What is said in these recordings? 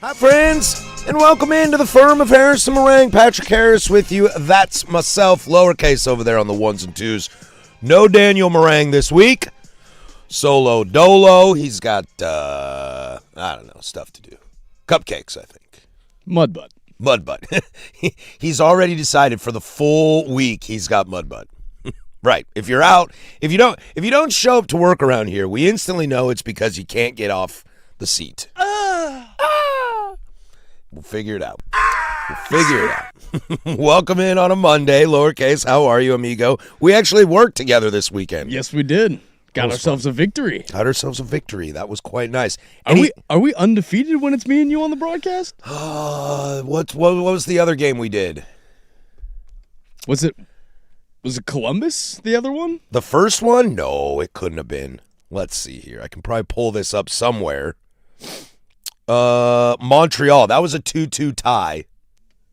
Hi, friends, and welcome into the firm of Harris and Marang. Patrick Harris with you. That's myself, lowercase over there on the ones and twos. No Daniel Marang this week. Solo dolo. He's got, stuff to do. Cupcakes, I think. Mud butt. He's already decided for the full week he's got mud butt. Right. If you're out, if you don't show up to work around here, we instantly know it's because you can't get off the seat. We'll figure it out. Welcome in on a Monday, lowercase. How are you, amigo? We actually worked together this weekend. Yes, we did. Got ourselves a victory. That was quite nice. Are we undefeated when it's me and you on the broadcast? What was the other game we did? Was it Columbus, the other one? The first one? No, it couldn't have been. Let's see here. I can probably pull this up somewhere. Montreal. That was a 2-2 tie.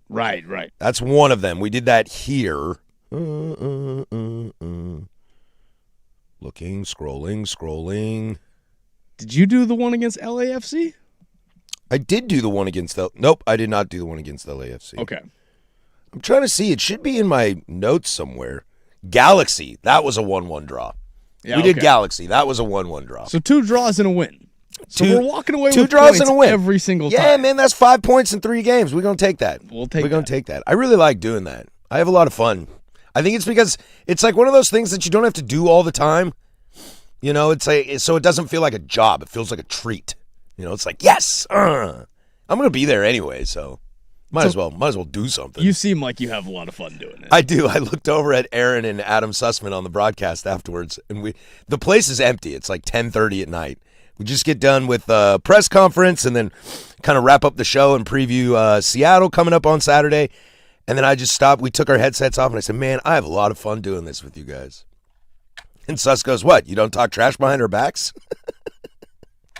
Right. That's one of them. We did that here. Looking, scrolling. Did you do the one against LAFC? I did do the one against Nope, I did not do the one against LAFC. Okay. I'm trying to see. It should be in my notes somewhere. Galaxy. That was a 1-1 draw. Yeah, we did Galaxy. That was a 1-1 draw. So 2 draws and a win. So we're walking away two with draws points and a win every single time. Yeah, man, that's 5 points in 3 games. We're going to take that. We're going to take that. I really like doing that. I have a lot of fun. I think it's because it's like one of those things that you don't have to do all the time. You know, so it doesn't feel like a job. It feels like a treat. You know, it's like, yes, I'm going to be there anyway, so might as well do something. You seem like you have a lot of fun doing it. I do. I looked over at Aaron and Adam Sussman on the broadcast afterwards, and the place is empty. It's like 10:30 at night. We just get done with the press conference and then kind of wrap up the show and preview Seattle coming up on Saturday. And then I just stopped. We took our headsets off, and I said, man, I have a lot of fun doing this with you guys. And Suss goes, what, you don't talk trash behind our backs?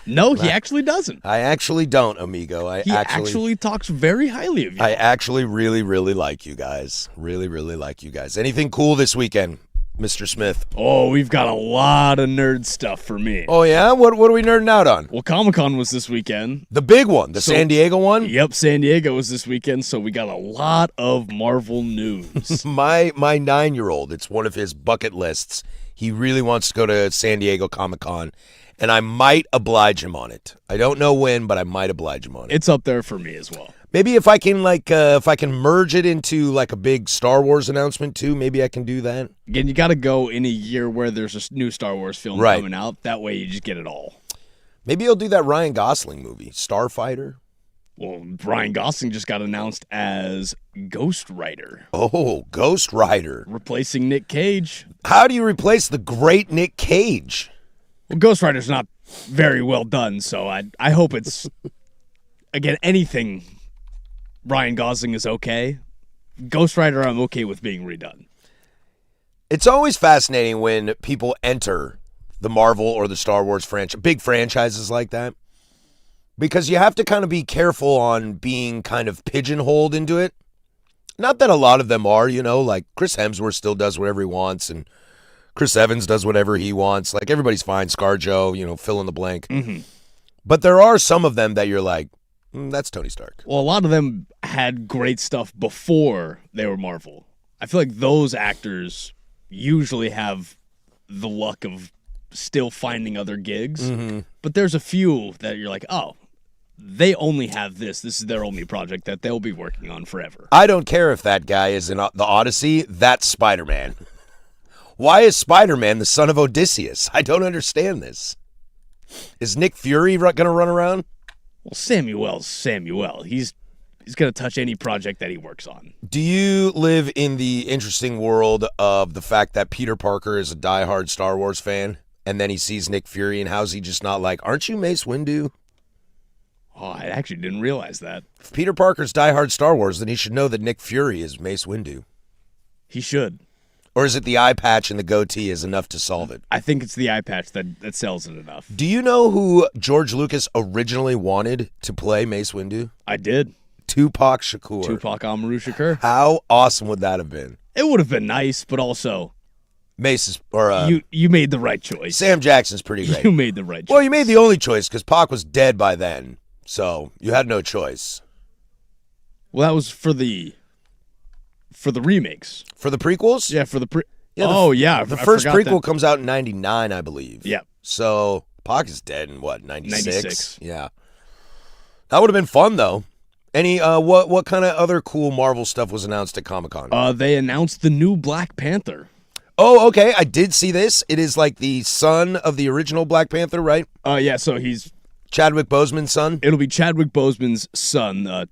No, he actually doesn't. I actually don't, amigo. He actually talks very highly of you. I actually really, really like you guys. Really, really like you guys. Anything cool this weekend, Mr. Smith? Oh, we've got a lot of nerd stuff for me. Oh, yeah? What are we nerding out on? Well, Comic-Con was this weekend. The big one, San Diego one? Yep, San Diego was this weekend, so we got a lot of Marvel news. My 9-year-old, it's one of his bucket lists. He really wants to go to San Diego Comic-Con, and I might oblige him on it. I don't know when, but I might oblige him on it. It's up there for me as well. Maybe if I can merge it into like a big Star Wars announcement too, maybe I can do that. Again, you got to go in a year where there's a new Star Wars film coming out. That way you just get it all. Maybe he'll do that Ryan Gosling movie, Starfighter. Well, Ryan Gosling just got announced as Ghost Rider. Oh, Ghost Rider. Replacing Nick Cage. How do you replace the great Nick Cage? Well, Ghost Rider's not very well done, so I hope it's, again, anything Ryan Gosling is okay. Ghost Rider, I'm okay with being redone. It's always fascinating when people enter the Marvel or the Star Wars franchise, big franchises like that, because you have to kind of be careful on being kind of pigeonholed into it. Not that a lot of them are, like Chris Hemsworth still does whatever he wants, and Chris Evans does whatever he wants. Like, everybody's fine. ScarJo, fill in the blank. Mm-hmm. But there are some of them that you're like, that's Tony Stark. Well, a lot of them had great stuff before they were Marvel. I feel like those actors usually have the luck of still finding other gigs. Mm-hmm. But there's a few that you're like, oh, they only have this. This is their only project that they'll be working on forever. I don't care if that guy is in the Odyssey. That's Spider-Man. Why is Spider-Man the son of Odysseus? I don't understand this. Is Nick Fury going to run around? Well, Samuel's Samuel. He's going to touch any project that he works on. Do you live in the interesting world of the fact that Peter Parker is a diehard Star Wars fan, and then he sees Nick Fury, and how's he just not like, aren't you Mace Windu? Oh, I actually didn't realize that. If Peter Parker's diehard Star Wars, then he should know that Nick Fury is Mace Windu. He should. Or is it the eye patch and the goatee is enough to solve it? I think it's the eye patch that sells it enough. Do you know who George Lucas originally wanted to play Mace Windu? I did. Tupac Shakur. Tupac Amaru Shakur. How awesome would that have been? It would have been nice, but also Mace or you made the right choice. Sam Jackson's pretty great. You made the right choice. Well, you made the only choice because Pac was dead by then. So you had no choice. Well, that was for the remakes. For the prequels? Yeah, for the Yeah, the I first forgot prequel that. comes out in 99, I believe. Yeah. So Pac is dead in what, 96? 96. Yeah. That would have been fun though. Any what kind of other cool Marvel stuff was announced at Comic-Con? They announced the new Black Panther. Oh, okay. I did see this. It is like the son of the original Black Panther, right? Yeah, so he's Chadwick Boseman's son. it'll be Chadwick Boseman's son,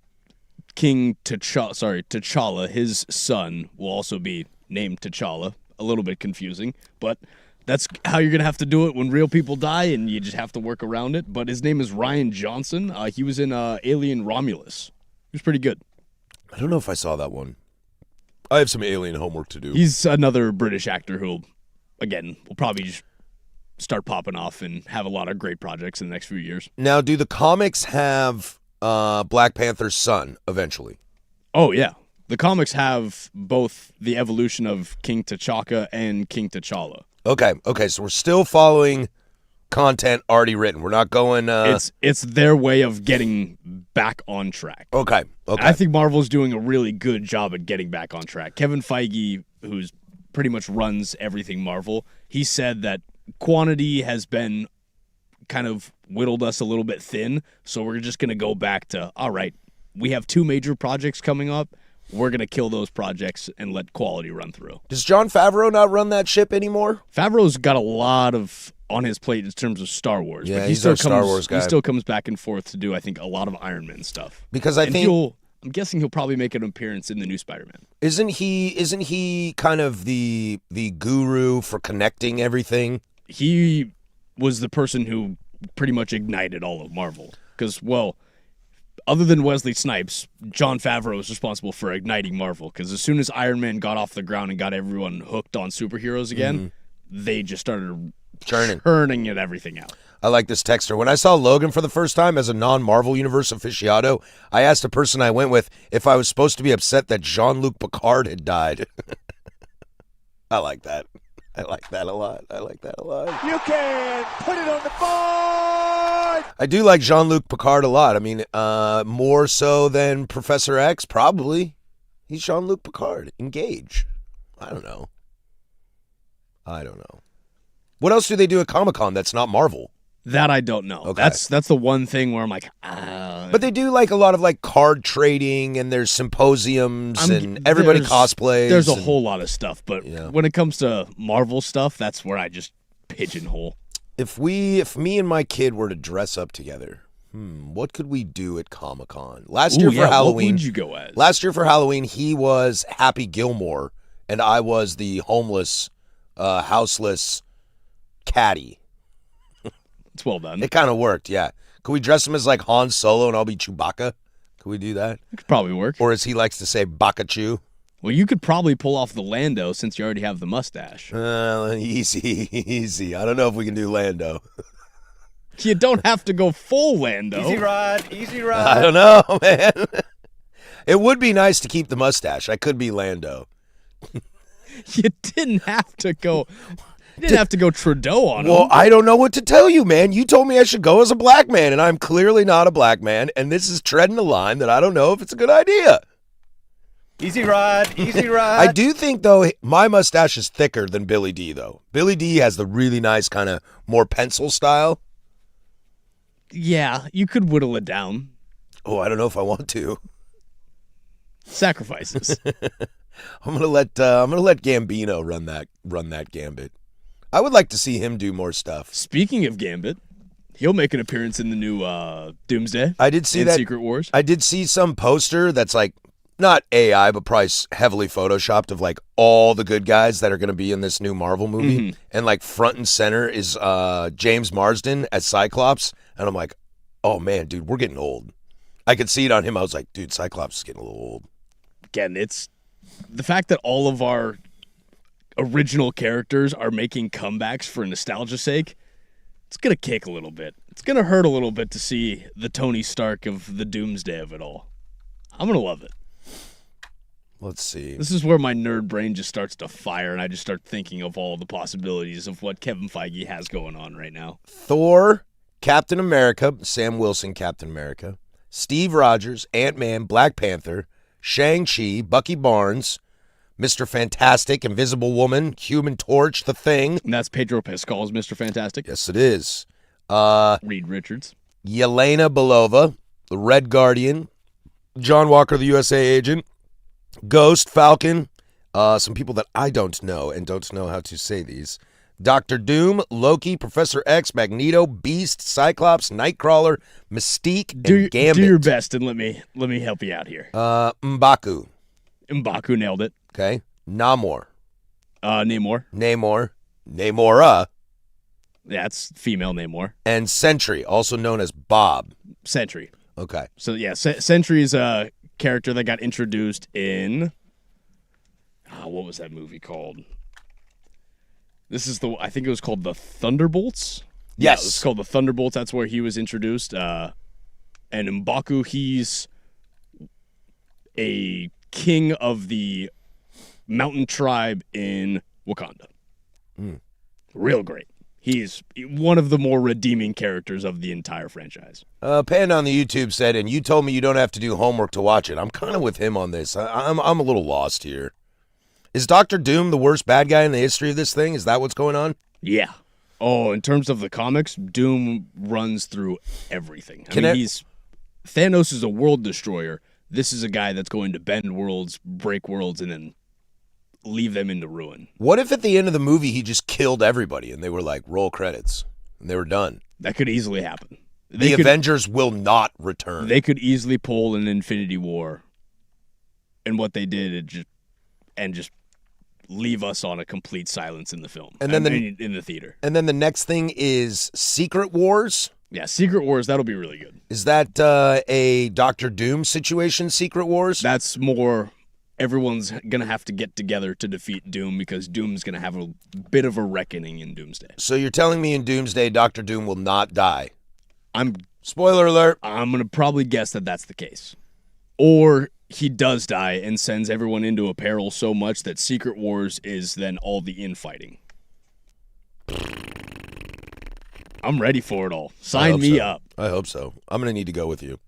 King T'Challa. His son will also be named T'Challa. A little bit confusing, but that's how you're gonna have to do it when real people die, and you just have to work around it. But his name is Ryan Johnson. He was in Alien Romulus. He was pretty good. I don't know if I saw that one. I have some Alien homework to do. He's another British actor who, again, will probably just start popping off and have a lot of great projects in the next few years. Now, do the comics have Black Panther's son eventually? Oh, yeah. The comics have both the evolution of King T'Chaka and King T'Challa. Okay, so we're still following content already written. We're not going... It's their way of getting back on track. Okay. I think Marvel's doing a really good job at getting back on track. Kevin Feige, who's pretty much runs everything Marvel, he said that quantity has been kind of whittled us a little bit thin, so we're just going to go back to, all right, we have 2 major projects coming up. We're going to kill those projects and let quality run through. Does Jon Favreau not run that ship anymore? Favreau's got a lot of on his plate in terms of Star Wars. Yeah, but he's our Star Wars guy. He still comes back and forth to do, I think, a lot of Iron Man stuff. Because I'm guessing he'll probably make an appearance in the new Spider-Man. Isn't he kind of the guru for connecting everything? He was the person who pretty much ignited all of Marvel. Because, well, other than Wesley Snipes, Jon Favreau was responsible for igniting Marvel. Because as soon as Iron Man got off the ground and got everyone hooked on superheroes again, they just started churning everything out. I like this texter. When I saw Logan for the first time as a non-Marvel Universe aficionado, I asked a person I went with if I was supposed to be upset that Jean-Luc Picard had died. I like that. I like that a lot. You can put it on the board! I do like Jean-Luc Picard a lot. I mean, more so than Professor X, probably. He's Jean-Luc Picard. Engage. I don't know. What else do they do at Comic-Con that's not Marvel? That I don't know. Okay. That's the one thing where I'm like, But they do like a lot of like card trading, and there's symposiums, and everybody cosplays. There's a whole lot of stuff, but Yeah. when it comes to Marvel stuff, that's where I just pigeonhole. If me and my kid were to dress up together, what could we do at Comic-Con? Last year for Halloween, what would you go as? Last year for Halloween, he was Happy Gilmore, and I was the homeless, houseless caddy. It's well done. It kind of worked, yeah. Could we dress him as like Han Solo and I'll be Chewbacca? Could we do that? It could probably work. Or as he likes to say, Baka-Chew? Well, you could probably pull off the Lando since you already have the mustache. Easy. I don't know if we can do Lando. You don't have to go full Lando. Easy ride. I don't know, man. It would be nice to keep the mustache. I could be Lando. You didn't have to go. You didn't have to go Trudeau on him. Well, I don't know what to tell you, man. You told me I should go as a black man, and I'm clearly not a black man, and this is treading a line that I don't know if it's a good idea. Easy ride. I do think, though, my mustache is thicker than Billy D, though. Billy D has the really nice kind of more pencil style. Yeah, you could whittle it down. Oh, I don't know if I want to. Sacrifices. I'm gonna let Gambino run that gambit. I would like to see him do more stuff. Speaking of Gambit, he'll make an appearance in the new Doomsday. I did see and that Secret Wars. I did see some poster that's like not AI, but probably heavily photoshopped of like all the good guys that are gonna be in this new Marvel movie, and like front and center is James Marsden as Cyclops, and I'm like, oh man, dude, we're getting old. I could see it on him. I was like, dude, Cyclops is getting a little old. Again, it's the fact that all of our original characters are making comebacks for nostalgia's sake. It's going to kick a little bit. It's going to hurt a little bit to see the Tony Stark of the Doomsday of it all. I'm going to love it. Let's see. This is where my nerd brain just starts to fire, and I just start thinking of all the possibilities of what Kevin Feige has going on right now. Thor Captain America, Sam Wilson, Captain America, Steve Rogers, Ant-Man, Black Panther, Shang-Chi, Bucky Barnes, Mr. Fantastic, Invisible Woman, Human Torch, The Thing. And that's Pedro Pascal's Mr. Fantastic. Yes, it is. Reed Richards. Yelena Belova, The Red Guardian, John Walker, the USA Agent, Ghost, Falcon, some people that I don't know and don't know how to say these. Doctor Doom, Loki, Professor X, Magneto, Beast, Cyclops, Nightcrawler, Mystique, and Gambit. Do your best and let me help you out here. M'Baku. M'Baku nailed it. Okay. Namor. Namor. Namora. Yeah, it's female Namor. And Sentry, also known as Bob. Sentry. Okay. So yeah, Sentry is a character that got introduced in what was that movie called? I think it was called The Thunderbolts. Yes. Yeah, it was called The Thunderbolts. That's where he was introduced. And M'Baku, he's a king of the mountain tribe in Wakanda. Real great. He's one of the more redeeming characters of the entire franchise. Panda on the YouTube said, and you told me you don't have to do homework to watch it. I'm kind of with him on this. I'm a little lost here. Is Doctor Doom the worst bad guy in the history of this thing? Is that what's going on? Yeah. Oh, in terms of the comics, Doom runs through everything. Thanos is a world destroyer. This is a guy that's going to bend worlds, break worlds, and then leave them into ruin. What if at the end of the movie he just killed everybody and they were like, roll credits, and they were done? That could easily happen. The Avengers will not return. They could easily pull an Infinity War, and what they did, just leave us on a complete silence in the film. And then in the theater. And then the next thing is Secret Wars. Yeah, Secret Wars, that'll be really good. Is that a Doctor Doom situation, Secret Wars? That's more everyone's going to have to get together to defeat Doom because Doom's going to have a bit of a reckoning in Doomsday. So you're telling me in Doomsday Doctor Doom will not die? Spoiler alert. I'm going to probably guess that that's the case. Or he does die and sends everyone into a peril so much that Secret Wars is then all the infighting. I'm ready for it all. Sign me up. I hope so. I'm going to need to go with you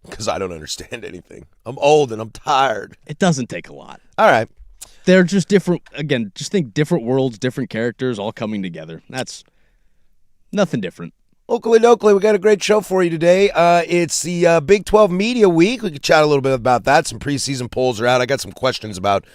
because I don't understand anything. I'm old and I'm tired. It doesn't take a lot. All right. They're just different. Again, just think different worlds, different characters all coming together. That's nothing different. Oakley Dokley, we got a great show for you today. It's the Big 12 Media Week. We could chat a little bit about that. Some preseason polls are out. I got some questions about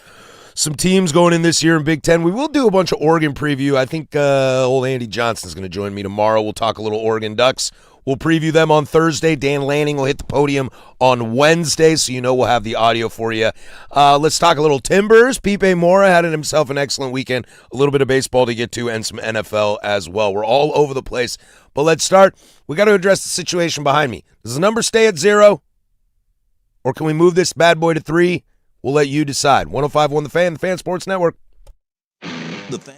some teams going in this year in Big 10. We will do a bunch of Oregon preview. I think old Andy Johnson's going to join me tomorrow. We'll talk a little Oregon Ducks. We'll preview them on Thursday. Dan Lanning will hit the podium on Wednesday, so you know we'll have the audio for you. Let's talk a little Timbers. Pipe Mora had himself an excellent weekend. A little bit of baseball to get to and some NFL as well. We're all over the place. But let's start. We got to address the situation behind me. Does the number stay at 0? Or can we move this bad boy to 3? We'll let you decide. 105.1 The Fan Sports Network. The Fan.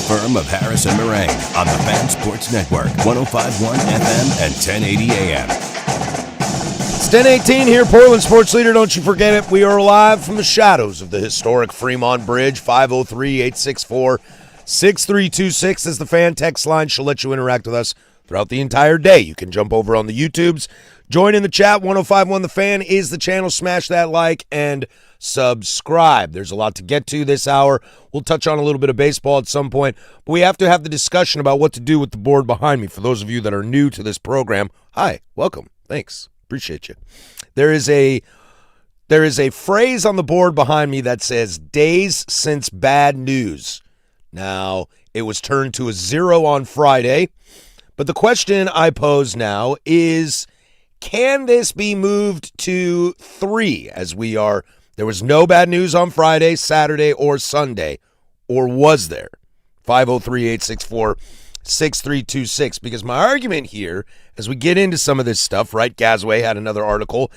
firm of Harris and Marang on the Fan Sports Network, 105.1 FM and 1080 AM. It's 10:18 here, Portland Sports Leader. Don't you forget it. We are live from the shadows of the historic Fremont Bridge. 503-864-6326 is the fan text line. She'll let you interact with us throughout the entire day. You can jump over on the YouTubes. Join in the chat. 105.1 The Fan is the channel. Smash that like and subscribe. There's a lot to get to this hour. We'll touch on a little bit of baseball at some point, but we have to have the discussion about what to do with the board behind me. For those of you that are new to this program, hi, welcome. Thanks. Appreciate you. There is a phrase on the board behind me that says days since bad news. Now, it was turned to a 0 on Friday, but the question I pose now is, can this be moved to 3 as we are? There was no bad news on Friday, Saturday, or Sunday, or was there? 503-864-6326. Because my argument here, as we get into some of this stuff, right? Gazway had another article.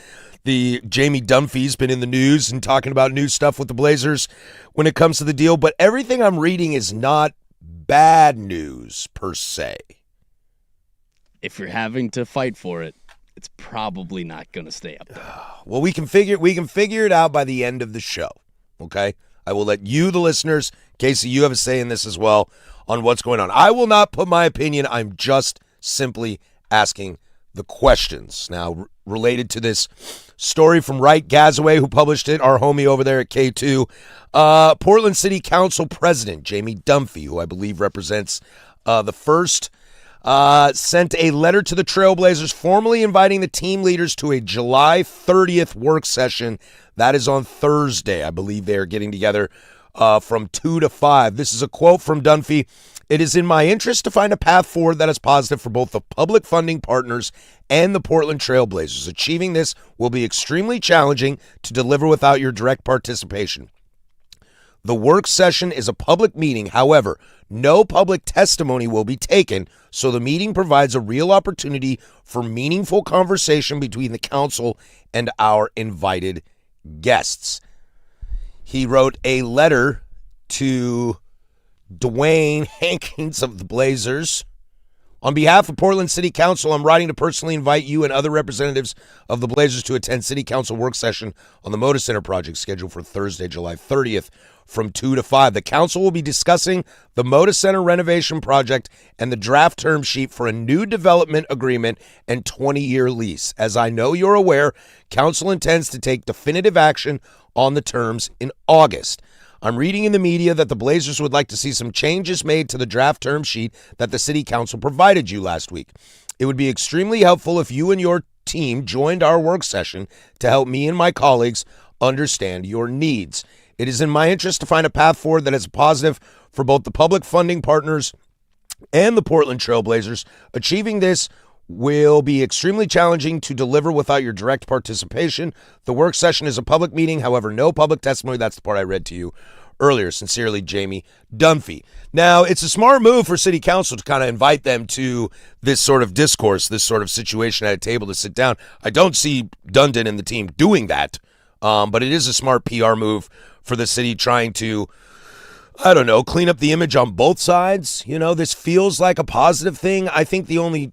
The Jamie Dunphy's been in the news and talking about new stuff with the Blazers when it comes to the deal, but everything I'm reading is not bad news per se. If you're having to fight for it, it's probably not going to stay up there. Well, we can figure it out by the end of the show, okay? I will let you, the listeners, Casey, you have a say in this as well, on what's going on. I will not put my opinion. I'm just simply asking the questions. Now, related to this story from Wright Gazaway, who published it, our homie over there at K2, Portland City Council President Jamie Dunphy, who I believe represents the first, sent a letter to the Trailblazers formally inviting the team leaders to a July 30th work session. That is on Thursday. I believe they are getting together from 2 to 5. This is a quote from Dunphy. It is in my interest to find a path forward that is positive for both the public funding partners and the Portland Trailblazers. Achieving this will be extremely challenging to deliver without your direct participation. The work session is a public meeting. However, no public testimony will be taken, so the meeting provides a real opportunity for meaningful conversation between the council and our invited guests. He wrote a letter to Dwayne Hankins of the Blazers. On behalf of Portland City Council, I'm writing to personally invite you and other representatives of the Blazers to attend City Council work session on the Moda Center project scheduled for Thursday, July 30th from 2 to 5. The council will be discussing the Moda Center renovation project and the draft term sheet for a new development agreement and 20-year lease. As I know you're aware, council intends to take definitive action on the terms in August. I'm reading in the media that the Blazers would like to see some changes made to the draft term sheet that the city council provided you last week. It would be extremely helpful if you and your team joined our work session to help me and my colleagues understand your needs. It is in my interest to find a path forward that is positive for both the public funding partners and the Portland Trailblazers. Achieving this will be extremely challenging to deliver without your direct participation. The work session is a public meeting, however, no public testimony. That's the part I read to you earlier. Sincerely, Jamie Dunphy. Now, it's a smart move for City Council to kind of invite them to this sort of discourse, this sort of situation at a table to sit down. I don't see Dundon and the team doing that, but it is a smart PR move for the city trying to, I don't know, clean up the image on both sides. You know, this feels like a positive thing. I think the only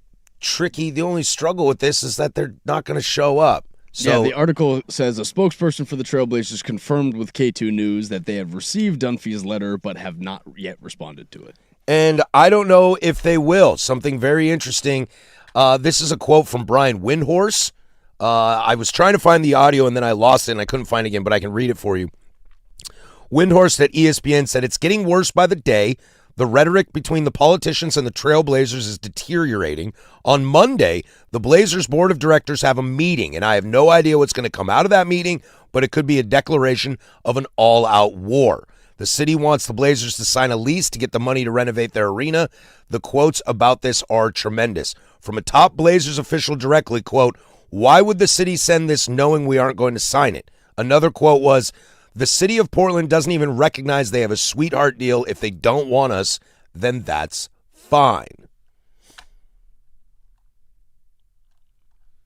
struggle with this is that they're not going to show up. So, the article says a spokesperson for the Trailblazers confirmed with K2 News that they have received Dunphy's letter but have not yet responded to it. And I don't know if they will. Something very interesting. This is a quote from Brian Windhorse. I was trying to find the audio and then I lost it and I couldn't find it again, but I can read it for you. Windhorse at ESPN said, "It's getting worse by the day. The rhetoric between the politicians and the Trailblazers is deteriorating. On Monday, the Blazers board of directors have a meeting, and I have no idea what's going to come out of that meeting, but it could be a declaration of an all-out war. The city wants the Blazers to sign a lease to get the money to renovate their arena. The quotes about this are tremendous. From a top Blazers official directly, quote, "Why would the city send this knowing we aren't going to sign it?" Another quote was, "The city of Portland doesn't even recognize they have a sweetheart deal. If they don't want us, then that's fine."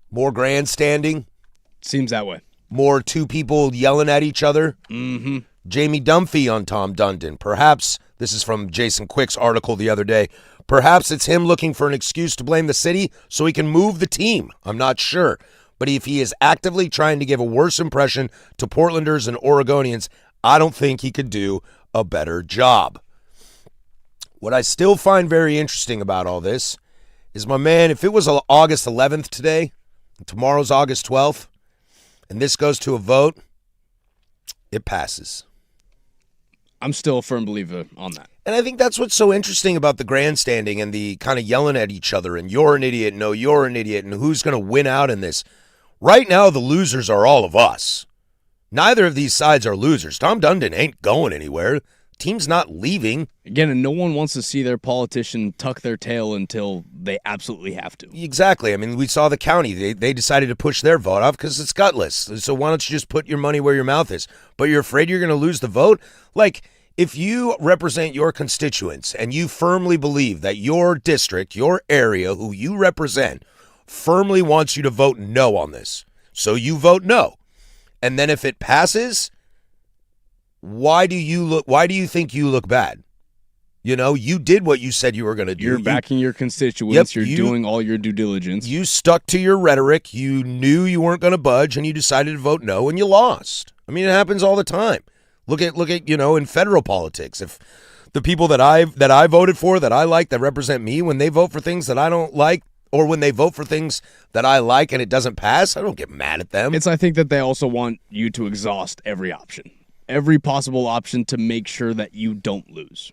More grandstanding. Seems that way. More two people yelling at each other. Mm-hmm. Jamie Dunphy on Tom Dundon. Perhaps This is from Jason Quick's article the other day. Perhaps it's him looking for an excuse to blame the city so he can move the team. I'm not sure. But if he is actively trying to give a worse impression to Portlanders and Oregonians, I don't think he could do a better job. What I still find very interesting about all this is, my man, if it was August 11th today, and tomorrow's August 12th, and this goes to a vote, it passes. I'm still a firm believer on that. And I think that's what's so interesting about the grandstanding and the kind of yelling at each other and you're an idiot, no, you're an idiot, and who's going to win out in this. Right now, the losers are all of us. Neither of these sides are losers. Tom Dundon ain't going anywhere. Team's not leaving. Again, and no one wants to see their politician tuck their tail until they absolutely have to. Exactly. I mean, we saw the county. They decided to push their vote off because it's gutless. So why don't you just put your money where your mouth is? But you're afraid you're going to lose the vote? Like, if you represent your constituents and you firmly believe that your district, your area, who you represent, firmly wants you to vote no on this, so you vote no. And then if it passes, why do you think you look bad? You know, you did what you said you were going to do. You're backing your constituents. Yep, you're doing all your due diligence. You stuck to your rhetoric. You knew you weren't going to budge, and you decided to vote no, and you lost. I mean, it happens all the time. Look at in federal politics. If the people that I voted for, that I like, that represent me, when they vote for things that I don't like, or when they vote for things that I like and it doesn't pass, I don't get mad at them. I think that they also want you to exhaust every option, every possible option, to make sure that you don't lose.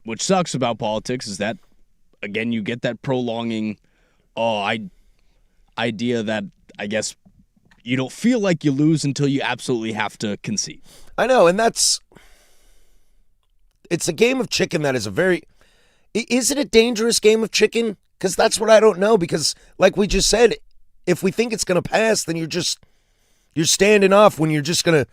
Which sucks about politics is that, again, you get that prolonging idea that, I guess, you don't feel like you lose until you absolutely have to concede. I know, and it's a game of chicken that is is it a dangerous game of chicken? Because that's what I don't know, because like we just said, if we think it's going to pass, then you're standing off when you're just going to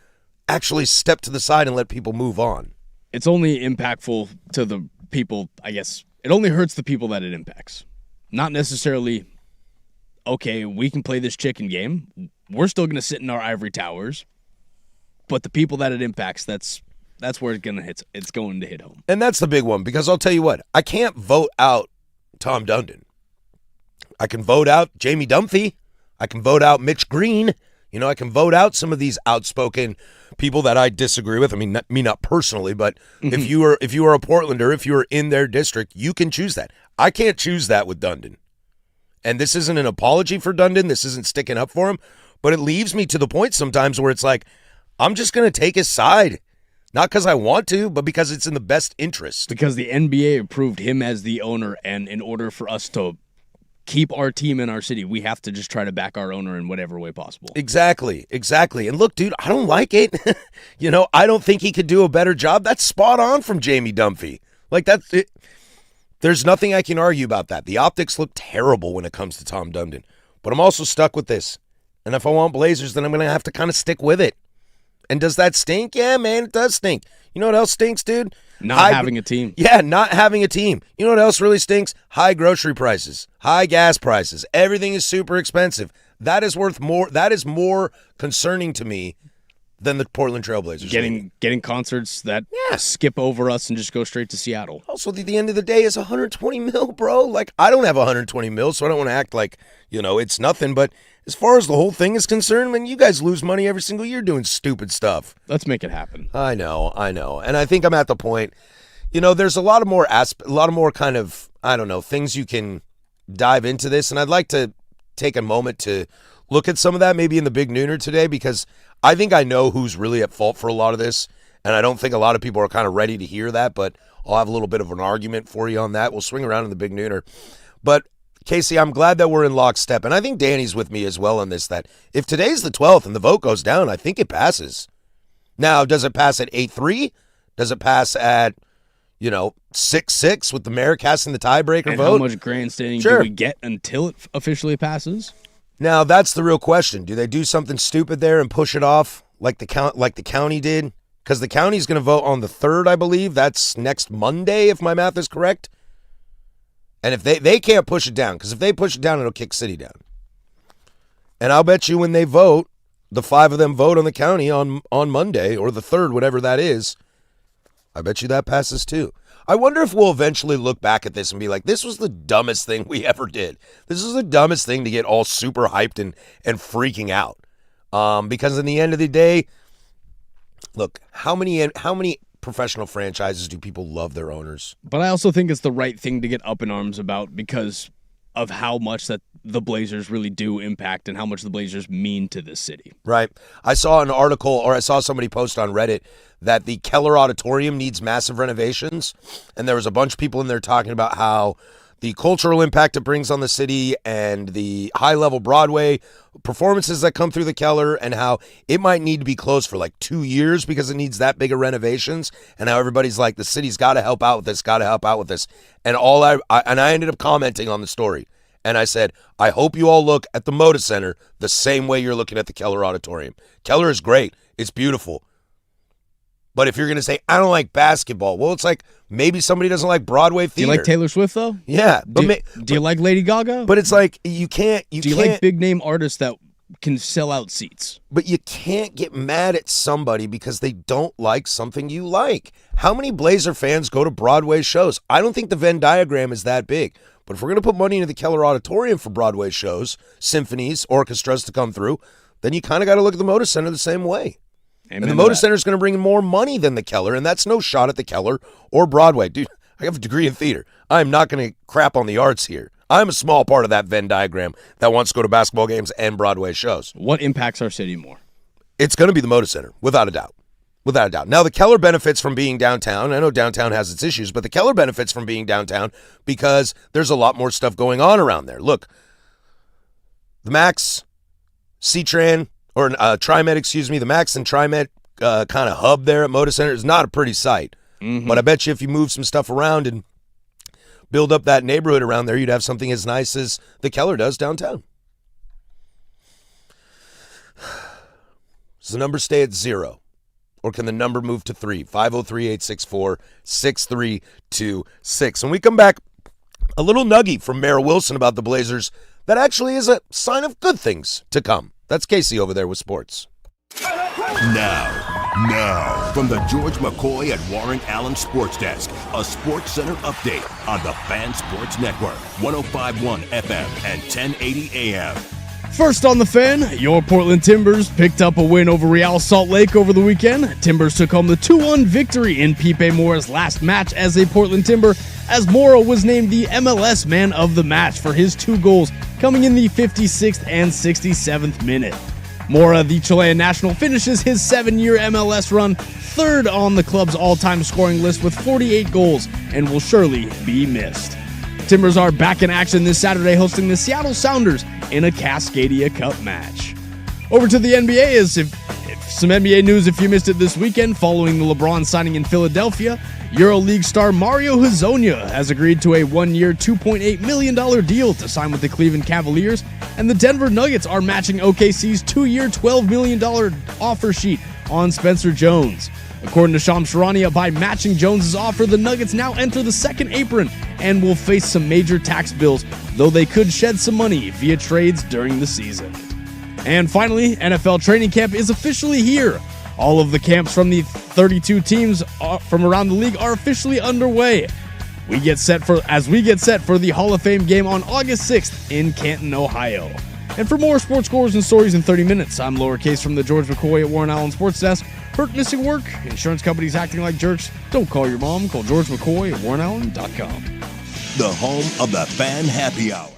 actually step to the side and let people move on. It's only impactful to the people, I guess. It only hurts the people that it impacts. Not necessarily, okay, we can play this chicken game. We're still going to sit in our ivory towers. But the people that it impacts, that's where it's going to hit home. And that's the big one, because I'll tell you what, I can't vote out Tom Dundon. I can vote out Jamie Dunphy. I can vote out Mitch Green. I can vote out some of these outspoken people that I disagree with. I mean, not personally, but if you are a Portlander, if you are in their district, you can choose that. I can't choose that with Dundon. And this isn't an apology for Dundon. This isn't sticking up for him. But it leaves me to the point sometimes where it's like, I'm just going to take his side. Not because I want to, but because it's in the best interest. Because the NBA approved him as the owner, and in order for us to keep our team in our city, we have to just try to back our owner in whatever way possible. Exactly. And look, dude, I don't like it. I don't think he could do a better job. That's spot on from Jamie Dunphy. Like, that's it. There's nothing I can argue about that. The optics look terrible when it comes to Tom Dundon. But I'm also stuck with this. And if I want Blazers, then I'm going to have to kind of stick with it. And does that stink? Yeah, man, it does stink. You know what else stinks, dude? Not having a team. Yeah, not having a team. You know what else really stinks? High grocery prices, high gas prices. Everything is super expensive. That is worth more. That is more concerning to me than the Portland Trailblazers. Getting concerts that skip over us and just go straight to Seattle. Also, at the end of the day, it's 120 mil, bro. Like, I don't have 120 mil, so I don't want to act like, it's nothing. But as far as the whole thing is concerned, man, you guys lose money every single year doing stupid stuff. Let's make it happen. I know. And I think I'm at the point, there's a lot of more kind of, I don't know, things you can dive into this. And I'd like to take a moment to look at some of that maybe in the Big Nooner today, because I think I know who's really at fault for a lot of this. And I don't think a lot of people are kind of ready to hear that, but I'll have a little bit of an argument for you on that. We'll swing around in the Big Nooner. But Casey, I'm glad that we're in lockstep, and I think Danny's with me as well on this, that if today's the 12th and the vote goes down, I think it passes. Now, does it pass at 8-3? Does it pass at, 6-6 with the mayor casting the tiebreaker and vote? How much grandstanding do we get until it officially passes? Now, that's the real question. Do they do something stupid there and push it off like the county did? Because the county's going to vote on the 3rd, I believe. That's next Monday, if my math is correct. And if they can't push it down, because if they push it down, it'll kick city down. And I'll bet you when they vote, the 5 of them vote on the county on Monday, or the 3rd, whatever that is, I bet you that passes too. I wonder if we'll eventually look back at this and be like, this was the dumbest thing we ever did. This is the dumbest thing to get all super hyped and freaking out. Because in the end of the day, look, how many professional franchises do people love their owners? But I also think it's the right thing to get up in arms about because of how much that the Blazers really do impact and how much the Blazers mean to this city. Right. I saw an article, or I saw somebody post on Reddit that the Keller Auditorium needs massive renovations, and there was a bunch of people in there talking about how the cultural impact it brings on the city and the high-level Broadway performances that come through the Keller, and how it might need to be closed for like 2 years because it needs that big of renovations, and how everybody's like, the city's got to help out with this, got to help out with this. And I ended up commenting on the story, and I said, I hope you all look at the Moda Center the same way you're looking at the Keller Auditorium. Keller is great. It's beautiful. But if you're going to say, I don't like basketball, well, it's like maybe somebody doesn't like Broadway theater. Do you like Taylor Swift, though? Yeah. Do you like Lady Gaga? But it's like you can't. Do you like big-name artists that can sell out seats? But you can't get mad at somebody because they don't like something you like. How many Blazer fans go to Broadway shows? I don't think the Venn diagram is that big. But if we're going to put money into the Keller Auditorium for Broadway shows, symphonies, orchestras to come through, then you kind of got to look at the Moda Center the same way. Amen. And the Moda Center is going to bring in more money than the Keller, and that's no shot at the Keller or Broadway. Dude, I have a degree in theater. I'm not going to crap on the arts here. I'm a small part of that Venn diagram that wants to go to basketball games and Broadway shows. What impacts our city more? It's going to be the Moda Center, without a doubt. Without a doubt. Now, the Keller benefits from being downtown. I know downtown has its issues, but the Keller benefits from being downtown because there's a lot more stuff going on around there. Look, the Max, C-Tran, or TriMet, the Max and TriMet kind of hub there at Moda Center is not a pretty sight. Mm-hmm. But I bet you if you move some stuff around and build up that neighborhood around there, you'd have something as nice as the Keller does downtown. Does the number stay at 0? Or can the number move to 3? 503-864-6326. When we come back, a little nuggie from Mayor Wilson about the Blazers that actually is a sign of good things to come. That's Casey over there with sports. Now, from the George McCoy at Warren Allen Sports Desk, a Sports Center update on the Fan Sports Network, 105.1 FM and 1080 AM. First on the Fan, your Portland Timbers picked up a win over Real Salt Lake over the weekend. Timbers took home the 2-1 victory in Pipe Mora's last match as a Portland Timber, as Mora was named the MLS Man of the Match for his 2 goals coming in the 56th and 67th minute. Mora, the Chilean national, finishes his 7-year MLS run third on the club's all-time scoring list with 48 goals and will surely be missed. Timbers are back in action this Saturday hosting the Seattle Sounders in a Cascadia Cup match. Over to the NBA, as if some NBA news if you missed it this weekend following the LeBron signing in Philadelphia. EuroLeague star Mario Hezonja has agreed to a 1-year, $2.8 million deal to sign with the Cleveland Cavaliers, and the Denver Nuggets are matching OKC's 2-year, $12 million offer sheet on Spencer Jones. According to Shams Charania, by matching Jones' offer, the Nuggets now enter the second apron and will face some major tax bills, though they could shed some money via trades during the season. And finally, NFL training camp is officially here. All of the camps from the 32 teams from around the league are officially underway. We get set for the Hall of Fame game on August 6th in Canton, Ohio. And for more sports scores and stories in 30 minutes, I'm Lowercase from the George McCoy at Warren Allen Sports Desk. Hurt, missing work, insurance companies acting like jerks. Don't call your mom. Call George McCoy at WarrenAllen.com. The home of the Fan Happy Hour.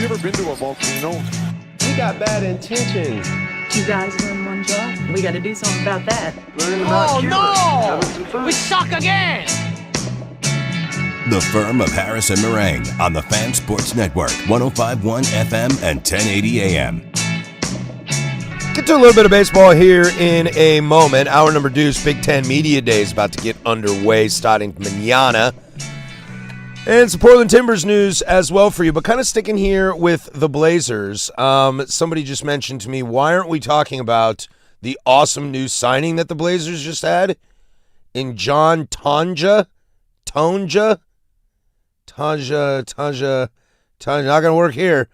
you ever been to a volcano? We got bad intentions. You guys learn one job. We got to do something about that. Learning about humor. Having some fun. Suck again! The Firm of Harris and Marang on the Fan Sports Network, 105.1 FM and 1080 AM. Get to a little bit of baseball here in a moment. Hour number deuce, Big Ten Media Day is about to get underway starting mañana. And some Portland Timbers news as well for you, but kind of sticking here with the Blazers. Somebody just mentioned to me, why aren't we talking about the awesome new signing that the Blazers just had in John Tonja, not going to work here.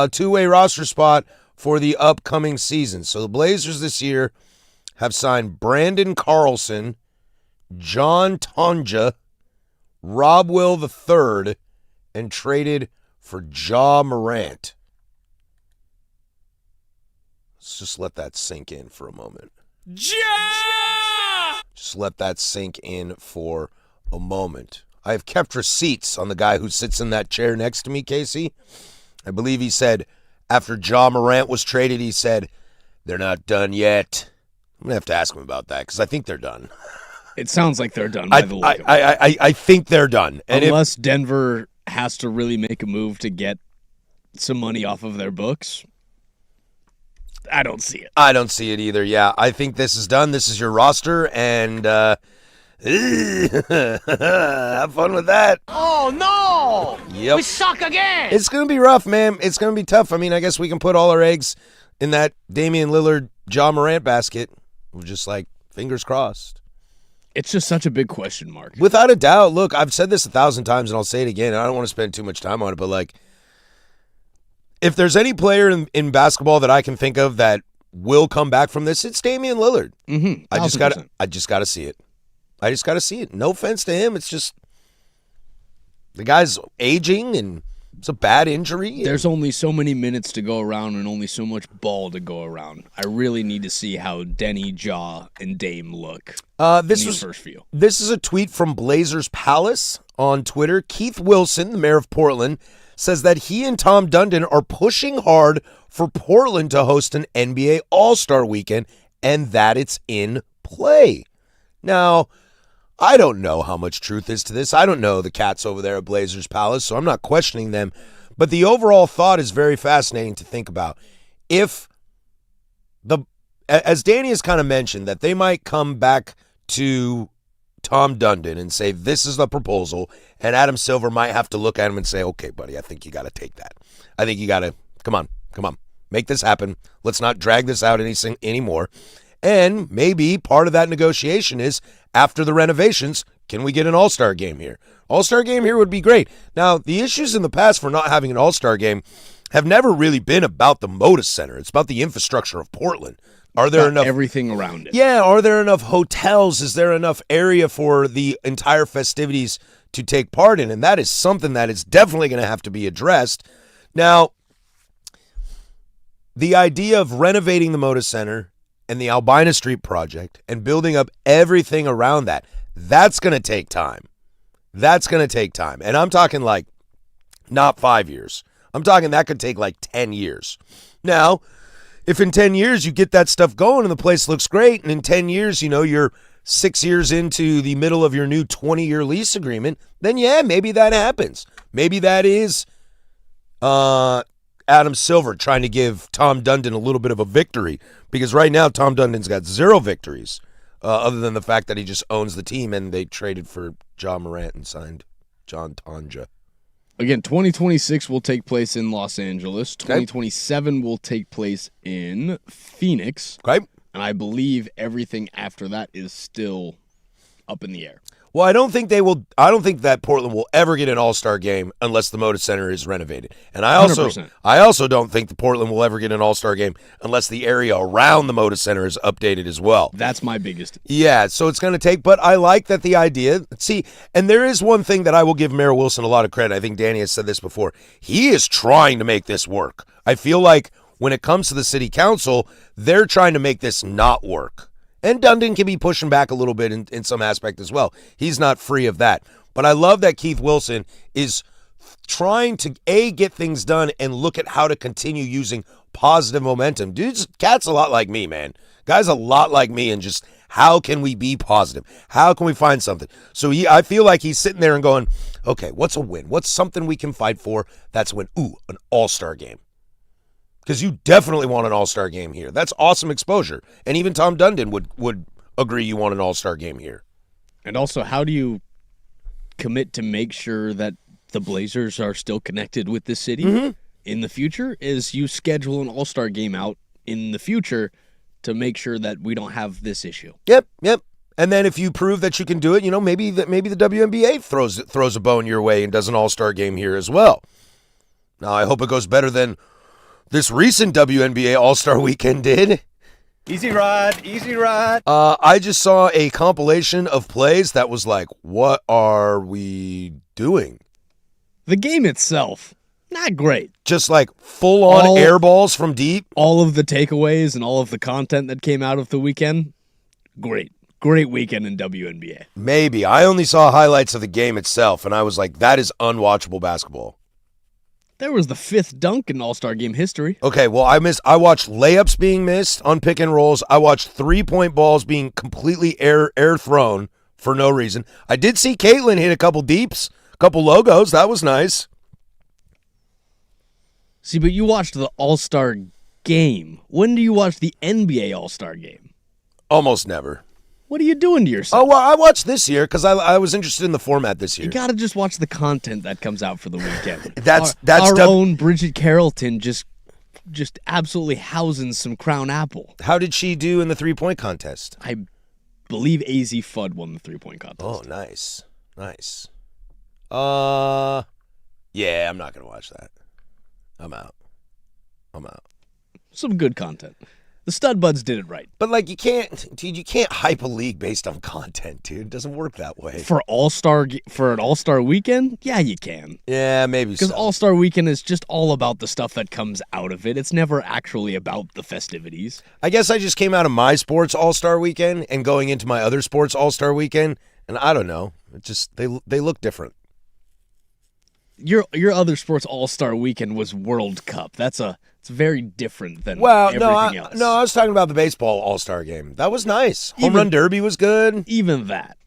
Two-way roster spot for the upcoming season. So the Blazers this year have signed Brandon Carlson, John Tonja, Rob Will III, and traded for Ja Morant. Let's just let that sink in for a moment. Just let that sink in for a moment. I have kept receipts on the guy who sits in that chair next to me, Casey. I believe he said after Ja Morant was traded, he said, they're not done yet. I'm going to have to ask him about that because I think they're done. It sounds like they're done by the look of it. I think they're done. And unless Denver has to really make a move to get some money off of their books, I don't see it. I don't see it either, yeah. I think this is done. This is your roster, and have fun with that. Oh, no! Yep. We suck again! It's going to be rough, man. It's going to be tough. I mean, I guess we can put all our eggs in that Damian Lillard, Ja Morant basket. We're just like, fingers crossed. It's just such a big question mark. Without a doubt. Look, I've said this 1,000 times, and I'll say it again. I don't want to spend too much time on it, but, like, if there's any player in basketball that I can think of that will come back from this, it's Damian Lillard. Mm-hmm. I just got to see it. I just got to see it. No offense to him. It's just the guy's aging, and it's a bad injury. There's only so many minutes to go around and only so much ball to go around. I really need to see how Denny, Ja, and Dame look this in was the first few. This is a tweet from Blazers Palace on Twitter. Keith Wilson, the mayor of Portland, says that he and Tom Dundon are pushing hard for Portland to host an NBA All-Star Weekend and that it's in play. Now, I don't know how much truth is to this. I don't know the cats over there at Blazers Palace, so I'm not questioning them. But the overall thought is very fascinating to think about. If as Danny has kind of mentioned, that they might come back to Tom Dundon and say, this is the proposal, and Adam Silver might have to look at him and say, okay, buddy, I think you got to take that. I think you got to, come on, make this happen. Let's not drag this out anymore. And maybe part of that negotiation is, after the renovations, can we get an all-star game here? All-star game here would be great. Now, the issues in the past for not having an all-star game have never really been about the Moda Center. It's about the infrastructure of Portland. Are there enough everything around it? Yeah, are there enough hotels? Is there enough area for the entire festivities to take part in? And that is something that is definitely going to have to be addressed. Now, the idea of renovating the Moda Center and the Albina Street project and building up everything around that, that's going to take time. That's going to take time. And I'm talking like not 5 years. I'm talking that could take like 10 years. Now, if in 10 years you get that stuff going and the place looks great, and in 10 years, you're 6 years into the middle of your new 20-year lease agreement, then yeah, maybe that happens. Maybe that is Adam Silver trying to give Tom Dundon a little bit of a victory, because right now Tom Dundon's got 0 victories other than the fact that he just owns the team, and they traded for Ja Morant and signed John Tonja. Again, 2026 will take place in Los Angeles. 2027 will take place in Phoenix. Okay. And I believe everything after that is still up in the air. Well, I don't think that Portland will ever get an all-star game unless the Moda Center is renovated. And I also 100%. Don't think the Portland will ever get an all-star game unless the area around the Moda Center is updated as well. That's my biggest. Yeah, so it's going to take, but I like that the idea. See, and there is one thing that I will give Mayor Wilson a lot of credit. I think Danny has said this before. He is trying to make this work. I feel like when it comes to the city council, they're trying to make this not work. And Dundon can be pushing back a little bit in some aspect as well. He's not free of that. But I love that Keith Wilson is trying to get things done and look at how to continue using positive momentum. Dude's cat's a lot like me, man. Guy's a lot like me, and just how can we be positive? How can we find something? So I feel like he's sitting there and going, okay, what's a win? What's something we can fight for? That's a win. Ooh, an all-star game. Because you definitely want an all-star game here. That's awesome exposure. And even Tom Dundon would agree you want an all-star game here. And also, how do you commit to make sure that the Blazers are still connected with this city in the future? Is you schedule an all-star game out in the future to make sure that we don't have this issue. Yep. And then if you prove that you can do it, maybe the WNBA throws a bone your way and does an all-star game here as well. Now, I hope it goes better than this recent WNBA All-Star Weekend did. Easy ride. I just saw a compilation of plays that was like, what are we doing? The game itself, not great. Just like full-on air balls from deep. All of the takeaways and all of the content that came out of the weekend, great. Great weekend in WNBA. Maybe. I only saw highlights of the game itself, and I was like, that is unwatchable basketball. There was the 5th dunk in All-Star game history. Okay, well, I watched layups being missed on pick and rolls. I watched 3-point balls being completely air thrown for no reason. I did see Caitlin hit a couple deeps, a couple logos. That was nice. See, but you watched the All-Star game. When do you watch the NBA All-Star game? Almost never. What are you doing to yourself? Oh, well, I watched this year because I was interested in the format this year. You got to just watch the content that comes out for the weekend. That's our own Bridget Carrollton just absolutely housing some Crown Apple. How did she do in the 3-point contest? I believe AZ Fudd won the 3-point contest. Oh, nice. Yeah, I'm not going to watch that. I'm out. Some good content. The Stud Buds did it right. But you can't hype a league based on content, dude. It doesn't work that way. For an All-Star weekend, yeah, you can. Yeah, maybe so. Because All-Star weekend is just all about the stuff that comes out of it. It's never actually about the festivities. I guess I just came out of my sports All-Star weekend and going into my other sports All-Star weekend, and I don't know. It just they look different. Your other sports All-Star weekend was World Cup. It's very different than everything else. No, I was talking about the baseball All-Star game. That was nice. Home Run Derby was good. Even that.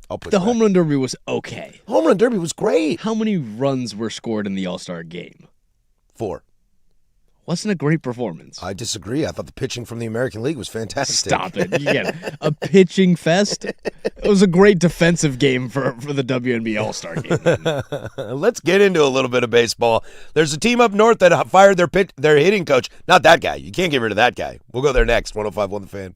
I'll put the Home Run Derby was okay. Home Run Derby was great. How many runs were scored in the All-Star game? 4. Wasn't a great performance. I disagree. I thought the pitching from the American League was fantastic. Stop it. You get a pitching fest. It was a great defensive game for the WNBA All-Star game. Let's get into a little bit of baseball. There's a team up north that fired their hitting coach. Not that guy. You can't get rid of that guy. We'll go there next. 105.1 The Fan.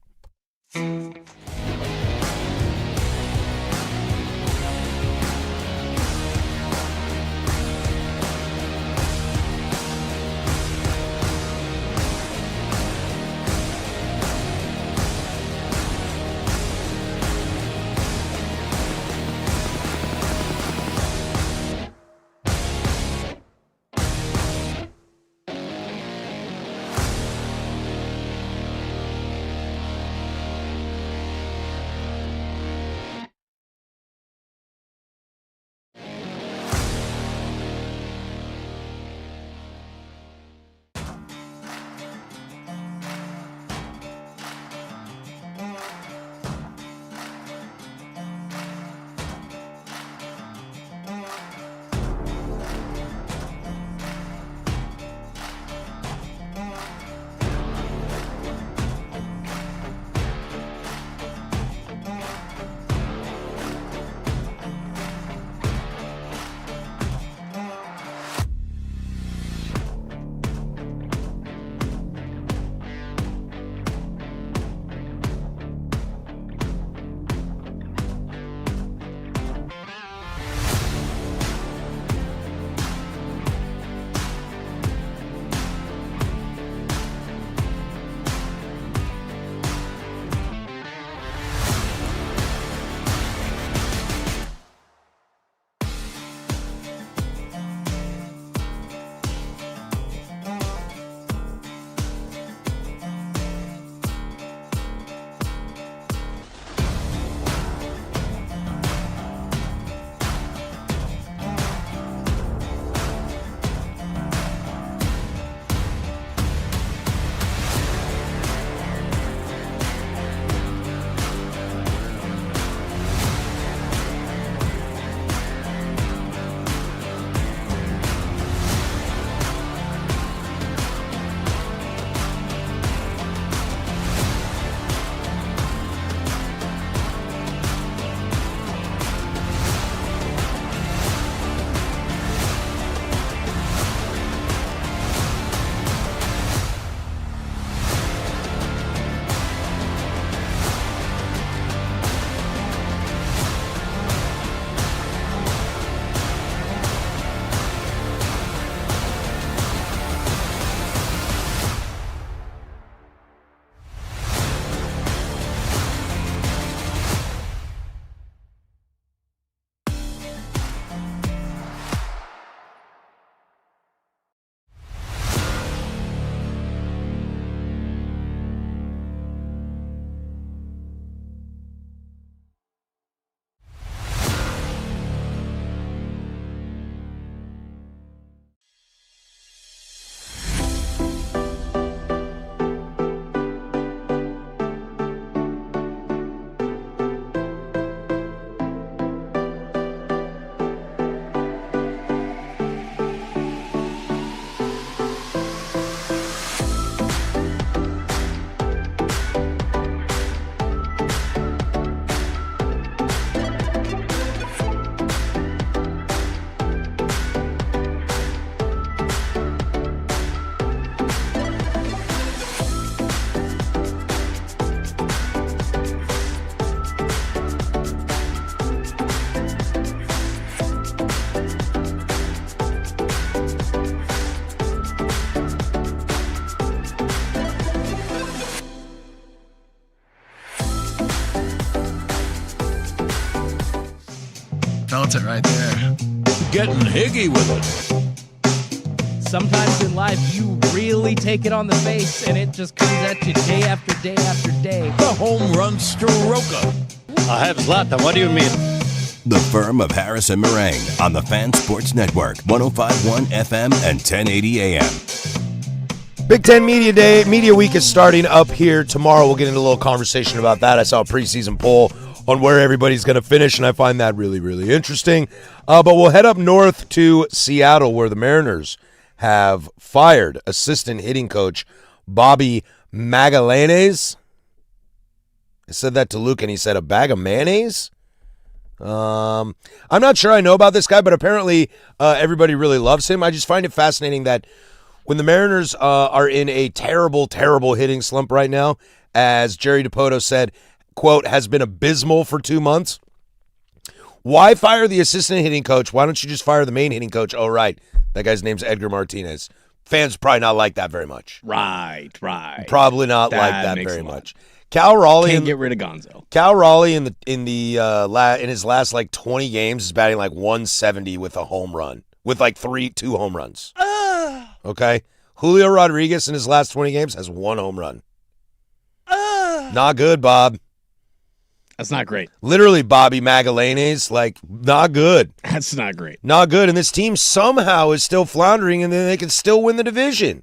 felt it right there. Getting higgy with it. Sometimes in life, you really take it on the face, and it just comes at you day after day after day. The home run stroker. I have Zlatan. What do you mean? The Firm of Harris and Marang on the Fan Sports Network, 105.1 FM and 1080 AM. Big Ten Media Week is starting up here tomorrow. We'll get into a little conversation about that. I saw a preseason poll on where everybody's going to finish, and I find that really, really interesting. But we'll head up north to Seattle, where the Mariners have fired assistant hitting coach Bobby Magallanes. I said that to Luke, and he said, a bag of mayonnaise? I'm not sure I know about this guy, but apparently everybody really loves him. I just find it fascinating that when the Mariners are in a terrible, terrible hitting slump right now, as Jerry DiPoto said, quote, has been abysmal for 2 months, why fire the assistant hitting coach? Why don't you just fire the main hitting coach? Oh, right. That guy's name's Edgar Martinez. Fans probably not like that very much. Right. Probably not like that makes very a lot. much. Cal Raleigh Can't get rid of Gonzo. Cal Raleigh in his last like 20 games is batting like 170 with a home run, with like 2 home runs. Okay, Julio Rodriguez in his last 20 games has 1 home run. Not good, Bob. That's not great. Literally, Bobby Magallanes, like not good. That's not great. Not good, and this team somehow is still floundering, and then they can still win the division.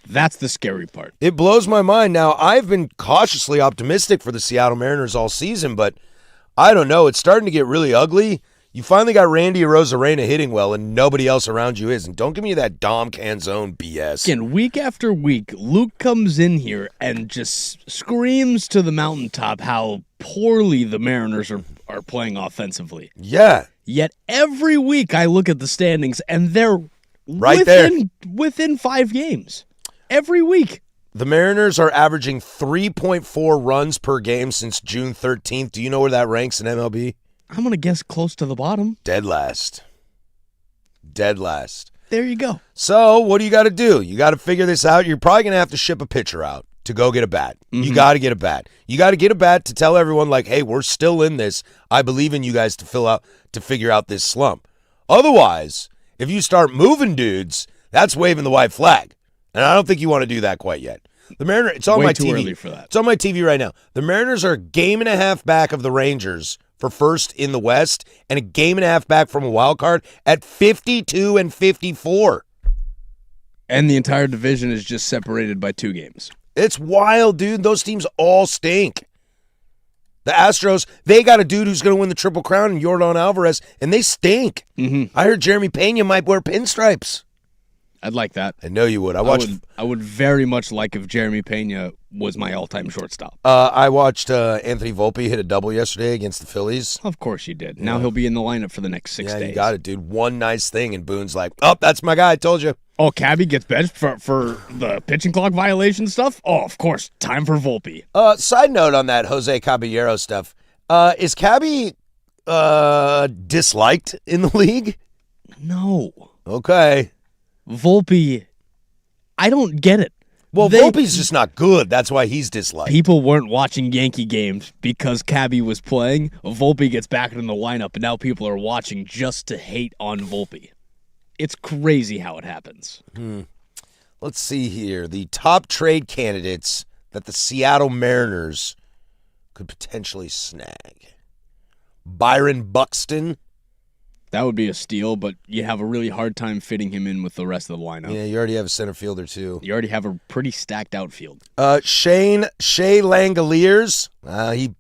That's the scary part. It blows my mind. Now, I've been cautiously optimistic for the Seattle Mariners all season, but I don't know. It's starting to get really ugly. You finally got Randy Arozarena hitting well, and nobody else around you is. And don't give me that Dom Canzone BS. Again, week after week, Luke comes in here and just screams to the mountaintop how poorly the Mariners are playing offensively. Yeah. Yet every week I look at the standings, and they're right within 5 games. Every week. The Mariners are averaging 3.4 runs per game since June 13th. Do you know where that ranks in MLB? I'm going to guess close to the bottom. Dead last. There you go. So what do you got to do? You got to figure this out. You're probably going to have to ship a pitcher out to go get a bat. Mm-hmm. You got to get a bat. You got to get a bat to tell everyone, like, hey, we're still in this. I believe in you guys to figure out this slump. Otherwise, if you start moving dudes, that's waving the white flag. And I don't think you want to do that quite yet. The Mariners, it's on Way my too TV. Early for that. It's on my TV right now. The Mariners are a game and a half back of the Rangers for first in the West, and a game and a half back from a wild card at 52 and 54. And the entire division is just separated by 2 games. It's wild, dude. Those teams all stink. The Astros, they got a dude who's going to win the Triple Crown in Yordan Alvarez, and they stink. Mm-hmm. I heard Jeremy Pena might wear pinstripes. I'd like that. I know you would. I would very much like if Jeremy Pena was my all-time shortstop. I watched Anthony Volpe hit a double yesterday against the Phillies. Of course you did. Now he'll be in the lineup for the next 6 days. Yeah, you got it, dude. One nice thing, and Boone's like, oh, that's my guy. I told you. Oh, Cabby gets benched for the pitching clock violation stuff? Oh, of course. Time for Volpe. Side note on that Jose Caballero stuff. Is Cabby disliked in the league? No. Okay. Volpe, I don't get it. Well, Volpe's just not good. That's why he's disliked. People weren't watching Yankee games because Cabby was playing. Volpe gets back in the lineup, and now people are watching just to hate on Volpe. It's crazy how it happens. Let's see here. The top trade candidates that the Seattle Mariners could potentially snag. Byron Buxton. That would be a steal, but you have a really hard time fitting him in with the rest of the lineup. Yeah, you already have a center fielder, too. You already have a pretty stacked outfield. Shea Langoliers.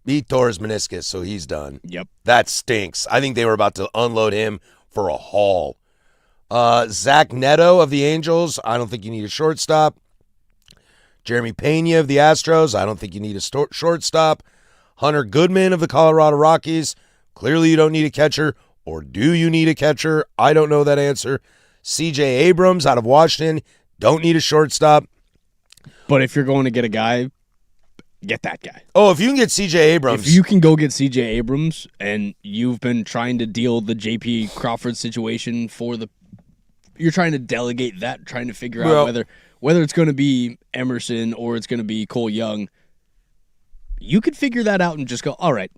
He tore his meniscus, so he's done. Yep. That stinks. I think they were about to unload him for a haul. Zach Neto of the Angels. I don't think you need a shortstop. Jeremy Pena of the Astros. I don't think you need a shortstop. Hunter Goodman of the Colorado Rockies. Clearly you don't need a catcher. Or do you need a catcher? I don't know that answer. C.J. Abrams out of Washington. Don't need a shortstop. But if you're going to get a guy, get that guy. Oh, if you can get C.J. Abrams. If you can go get C.J. Abrams and you've been trying to deal the J.P. Crawford situation you're trying to delegate that, trying to figure out whether it's going to be Emerson or it's going to be Cole Young. You could figure that out and just go, all right,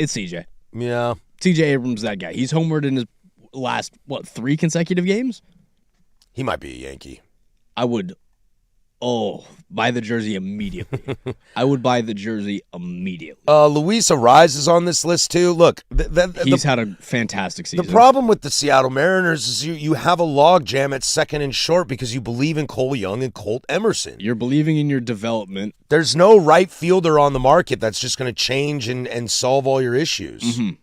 it's C.J. Yeah. CJ Abrams, that guy. He's homered in his last, 3 consecutive games? He might be a Yankee. I would, buy the jersey immediately. I would buy the jersey immediately. Luis Arise is on this list too. Look, he's had a fantastic season. The problem with the Seattle Mariners is you have a log jam at second and short because you believe in Cole Young and Colt Emerson. You're believing in your development. There's no right fielder on the market that's just going to change and solve all your issues. Mm-hmm.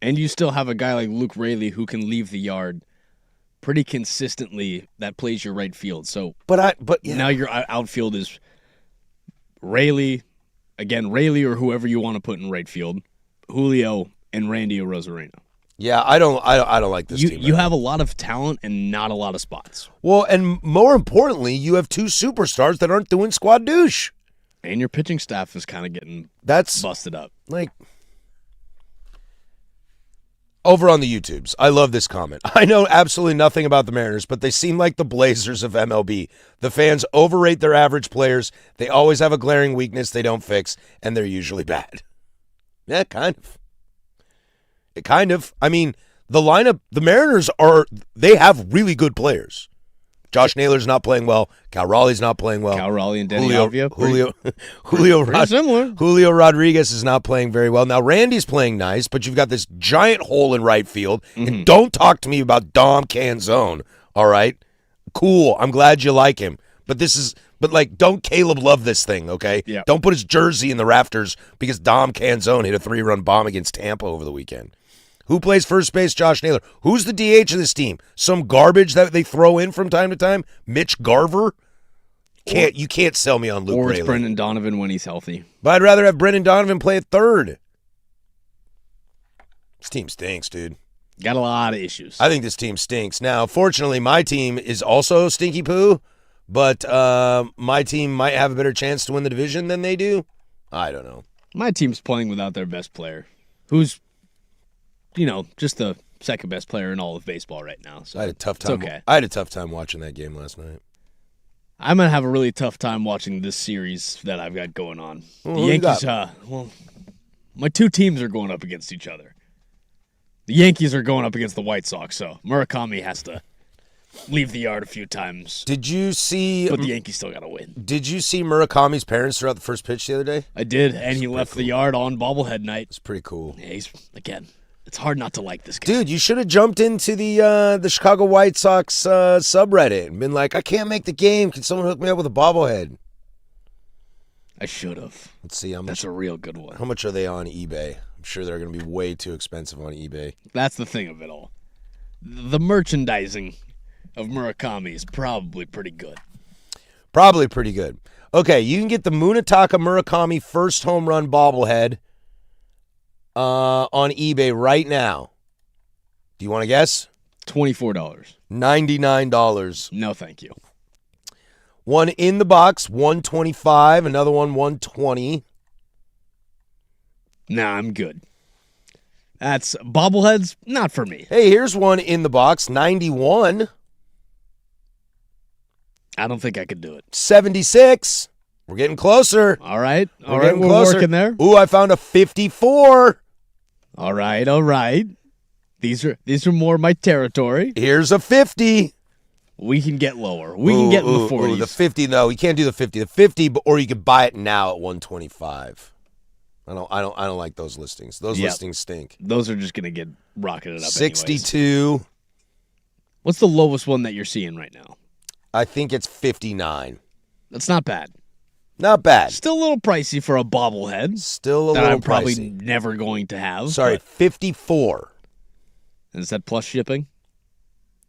And you still have a guy like Luke Raley who can leave the yard pretty consistently that plays your right field. So, now your outfield is Raley or whoever you want to put in right field, Julio and Randy Arozarena. Yeah, I don't like this team. You have a lot of talent and not a lot of spots. Well, and more importantly, you have 2 superstars that aren't doing squad douche. And your pitching staff is kind of getting busted up. Like, over on the YouTubes, I love this comment. I know absolutely nothing about the Mariners, but they seem like the Blazers of MLB. The fans overrate their average players. They always have a glaring weakness they don't fix, and they're usually bad. Yeah, kind of. I mean, the lineup, the Mariners they have really good players. Josh Naylor's not playing well. Cal Raleigh's not playing well. Cal Raleigh and Denny Avia. Julio Rodriguez is not playing very well. Now, Randy's playing nice, but you've got this giant hole in right field. Mm-hmm. And don't talk to me about Dom Canzone, all right? Cool. I'm glad you like him. But don't Caleb love this thing, okay? Yeah. Don't put his jersey in the rafters because Dom Canzone hit a 3-run bomb against Tampa over the weekend. Who plays first base? Josh Naylor. Who's the DH of this team? Some garbage that they throw in from time to time? Mitch Garver? You can't sell me on Luke Raley. Or it's Brendan Donovan when he's healthy. But I'd rather have Brendan Donovan play at third. This team stinks, dude. Got a lot of issues. I think this team stinks. Now, fortunately, my team is also stinky poo, but my team might have a better chance to win the division than they do. I don't know. My team's playing without their best player, who's just the second best player in all of baseball right now. So I had a tough time. It's okay. I had a tough time watching that game last night. I'm gonna have a really tough time watching this series that I've got going on. The Yankees. My 2 teams are going up against each other. The Yankees are going up against the White Sox, so Murakami has to leave the yard a few times. Did you see? But the Yankees still got to win. Did you see Murakami's parents throughout the first pitch the other day? I did, and he left the yard on bobblehead night. It's pretty cool. Yeah, it's hard not to like this guy. Dude, you should have jumped into the Chicago White Sox subreddit and been like, I can't make the game. Can someone hook me up with a bobblehead? I should have. Let's see how much. That's a real good one. How much are they on eBay? I'm sure they're going to be way too expensive on eBay. That's the thing of it all. The merchandising of Murakami is probably pretty good. Probably pretty good. Okay, you can get the Munetaka Murakami first home run bobblehead on eBay right now. Do you want to guess? $24. $99. No, thank you. One in the box, $125. Another one, $120. Nah, I'm good. That's bobbleheads, not for me. Hey, here's one in the box, $91. I don't think I could do it. $76. We're getting closer. All right. We're working there. Ooh, I found a $54. All right. These are more my territory. Here's a $50. We can get lower. We can get in the 40s. The 50, no, we can't do the 50. The 50, or you could buy it now at $125. I don't like those listings. Those listings stink. Those are just gonna get rocketed up. 62. Anyways. What's the lowest one that you're seeing right now? I think it's 59. That's not bad. Not bad. Still a little pricey for a bobblehead. Still a that little I'm probably pricey. never going to have. Sorry, 54. Is that plus shipping?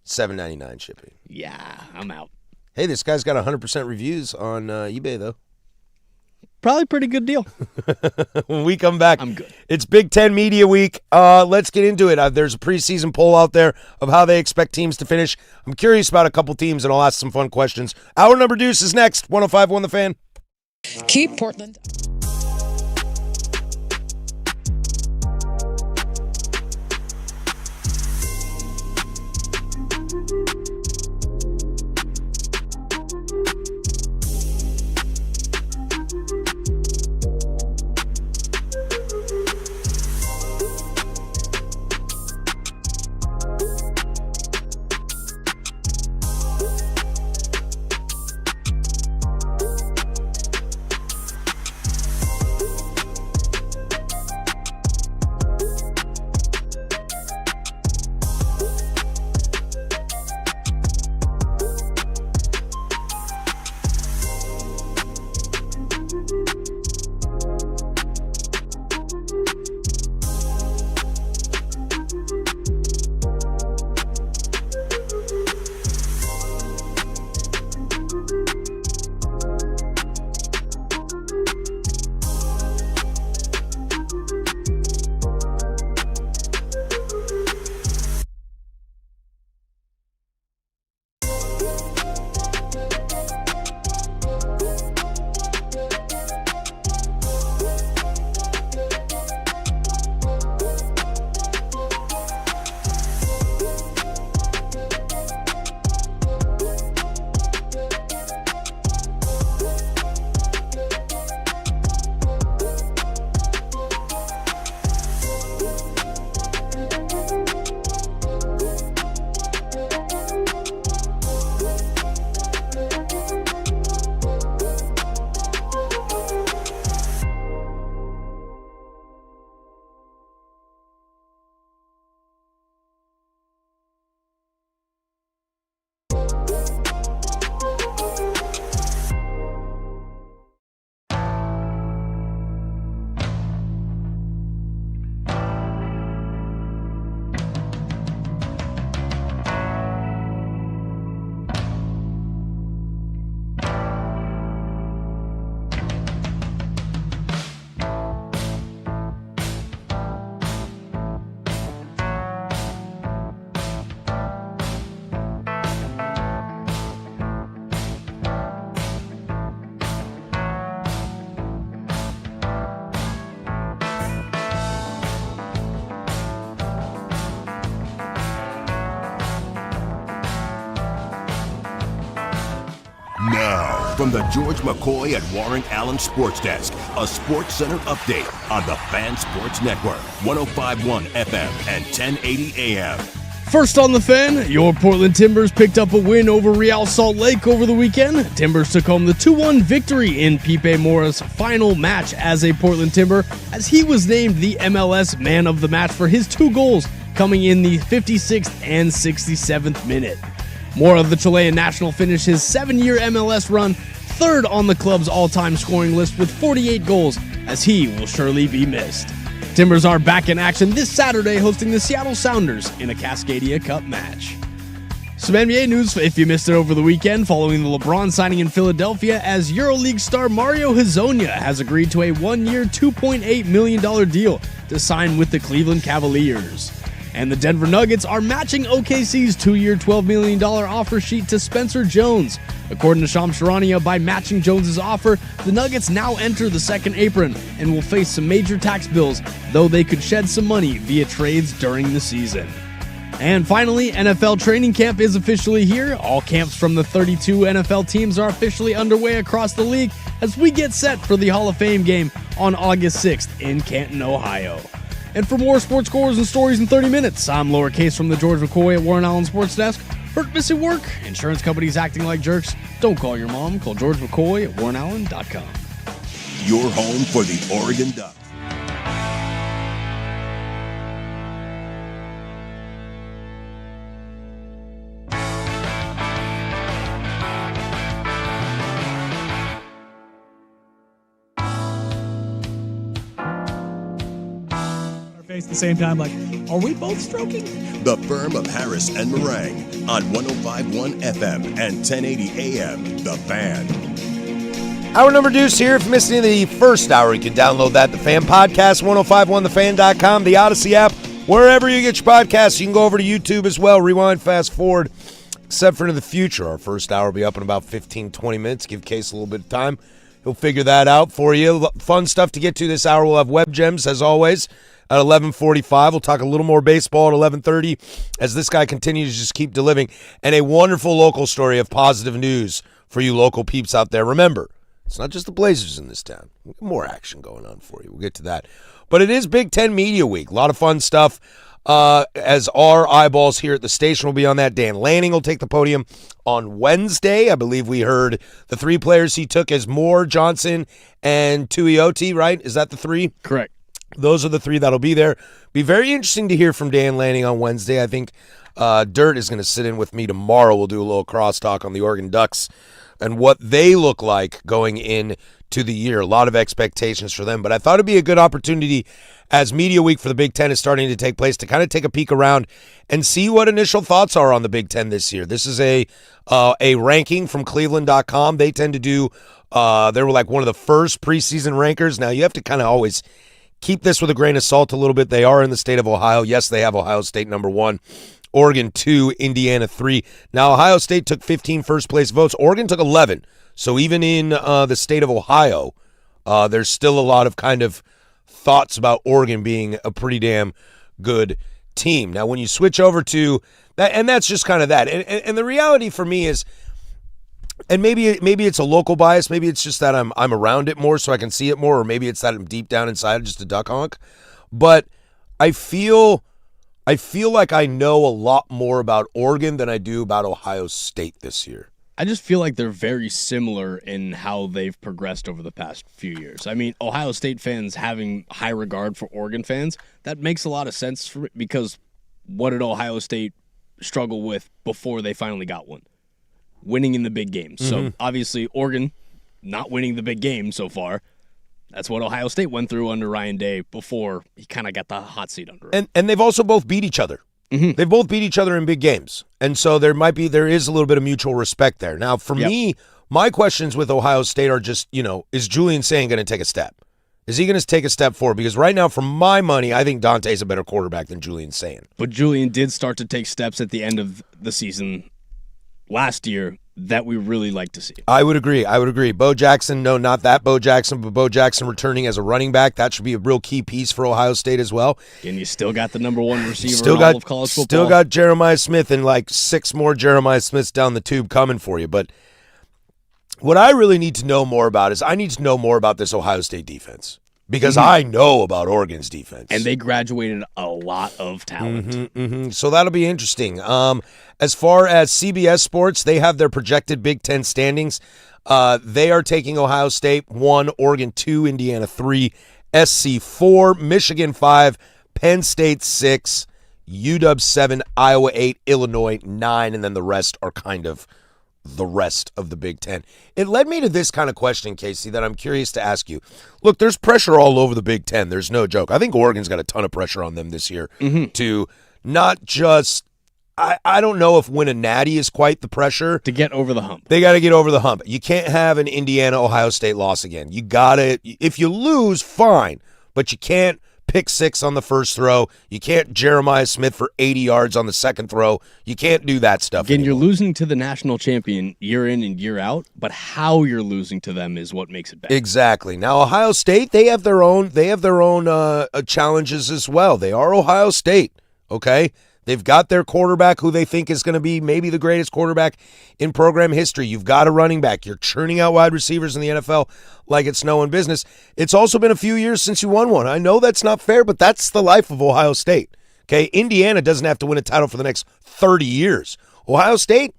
$7.99 shipping. Yeah, I'm out. Hey, this guy's got 100% reviews on eBay, though. Probably pretty good deal. When we come back, I'm good. It's Big Ten Media Week. Let's get into it. There's a preseason poll out there of how they expect teams to finish. I'm curious about a couple teams, and I'll ask some fun questions. Hour number deuce is next. 105.1 The Fan. Keep Portland. From the George McCoy at Warren Allen Sports Desk, a Sports Center update on the Fan Sports Network, 105.1 FM and 1080 AM. First on the Fan, your Portland Timbers picked up a win over Real Salt Lake over the weekend. Timbers took home the 2-1 victory in Pipe Mora's final match as a Portland Timber, as he was named the MLS Man of the Match for his 2 goals coming in the 56th and 67th minute. Mora, the Chilean national, finished his 7-year MLS run third on the club's all-time scoring list with 48 goals, as he will surely be missed. Timbers are back in action this Saturday, hosting the Seattle Sounders in a Cascadia Cup match. Some NBA news if you missed it over the weekend, following the LeBron signing in Philadelphia, as EuroLeague star Mario Hezonja has agreed to a 1-year, $2.8 million deal to sign with the Cleveland Cavaliers. And the Denver Nuggets are matching OKC's 2-year, $12 million offer sheet to Spencer Jones. According to Shams Charania, by matching Jones' offer, the Nuggets now enter the second apron and will face some major tax bills, though they could shed some money via trades during the season. And finally, NFL training camp is officially here. All camps from the 32 NFL teams are officially underway across the league as we get set for the Hall of Fame game on August 6th in Canton, Ohio. And for more sports scores and stories in 30 minutes, I'm Lowercase from the George McCoy at Warren Allen Sports Desk. Hurt, missing work? Insurance companies acting like jerks? Don't call your mom. Call George McCoy at warrenallen.com. Your home for the Oregon Ducks. Face at the same time, like, are we both stroking? The firm of Harris and Marang on 105.1 FM and 1080 AM. The Fan. Hour number deuce here. If you missed any of the first hour, you can download that. The Fan Podcast, 1051thefan.com, the Odyssey app, wherever you get your podcasts. You can go over to YouTube as well. Rewind, fast forward, except for into the future. Our first hour will be up in about 15, 20 minutes. Give Case a little bit of time. He'll figure that out for you. Fun stuff to get to this hour. We'll have Web Gems, as always, at 11:45. We'll talk a little more baseball at 11:30 as this guy continues to just keep delivering. And a wonderful local story of positive news for you local peeps out there. Remember, it's not just the Blazers in this town. More action going on for you. We'll get to that. But it is Big Ten Media Week. A lot of fun stuff. As our eyeballs here at the station will be on that. Dan Lanning will take the podium on Wednesday. I believe we heard the 3 players he took as Moore, Johnson, and Tuioti, right? Is that the 3? Correct. Those are the 3 that'll be there. Be very interesting to hear from Dan Lanning on Wednesday. I think Dirt is going to sit in with me tomorrow. We'll do a little crosstalk on the Oregon Ducks and what they look like going into the year. A lot of expectations for them. But I thought it'd be a good opportunity as Media Week for the Big Ten is starting to take place to kind of take a peek around and see what initial thoughts are on the Big Ten this year. This is a ranking from Cleveland.com. They tend to do, they were like one of the first preseason rankers. Now, you have to kind of always keep this with a grain of salt a little bit. They are in the state of Ohio. Yes, they have Ohio State number 1, Oregon 2, Indiana 3. Now, Ohio State took 15 first-place votes. Oregon took 11. So even in the state of Ohio, there's still a lot of kind of thoughts about Oregon being a pretty damn good team. Now, when you switch over to that, and that's just kind of that. And the reality for me is, and maybe it's a local bias. Maybe it's just that I'm around it more so I can see it more, or maybe it's that I'm deep down inside just a duck honk. But I feel like I know a lot more about Oregon than I do about Ohio State this year. I just feel like they're very similar in how they've progressed over the past few years. I mean, Ohio State fans having high regard for Oregon fans, that makes a lot of sense for, because what did Ohio State struggle with before they finally got one? Winning in the big games. So obviously Oregon not winning the big game so far. That's what Ohio State went through under Ryan Day before he kind of got the hot seat under him. And they've also both beat each other. They've both beat each other in big games. And so there is a little bit of mutual respect there. Now, for me, my questions with Ohio State are just, is Julian Sayin going to take a step? Is he going to take a step forward? Because right now, for my money, I think Dante's a better quarterback than Julian Sayin. But Julian did start to take steps at the end of the season last year that we really like to see. I would agree. Bo Jackson, no, not that Bo Jackson, but Bo Jackson returning as a running back. That should be a real key piece for Ohio State as well. And you still got the number 1 receiver in all of college football. Still got Jeremiah Smith and like 6 more Jeremiah Smiths down the tube coming for you. But What I really need to know more about is I need to know more about this Ohio State defense because I know about Oregon's defense. And they graduated a lot of talent. So that'll be interesting. As far as CBS Sports, they have their projected Big Ten standings. They are taking Ohio State 1, Oregon 2, Indiana 3, SC 4, Michigan 5, Penn State 6, UW 7, Iowa 8, Illinois 9, and then the rest are kind of the rest of the Big Ten. It led me to this kind of question, Casey, that I'm curious to ask you. Look, there's pressure all over the Big Ten. There's no joke. I think Oregon's got a ton of pressure on them this year to not just, I don't know if win a natty is quite the pressure. To get over the hump. They got to get over the hump. You can't have an Indiana-Ohio State loss again. You got to, if you lose, fine, but you can't pick 6 on the first throw. You can't Jeremiah Smith for 80 yards on the second throw. You can't do that stuff Again, anymore. you're losing to the national champion year in and year out, but how you're losing to them is what makes it bad. Exactly. Now, Ohio State, they have their own challenges as well. They are Ohio State, okay? They've got their quarterback who they think is going to be maybe the greatest quarterback in program history. You've got a running back. You're churning out wide receivers in the NFL like it's no one business. It's also been a few years since you won one. I know that's not fair, but that's the life of Ohio State. Okay, Indiana doesn't have to win a title for the next 30 years. Ohio State,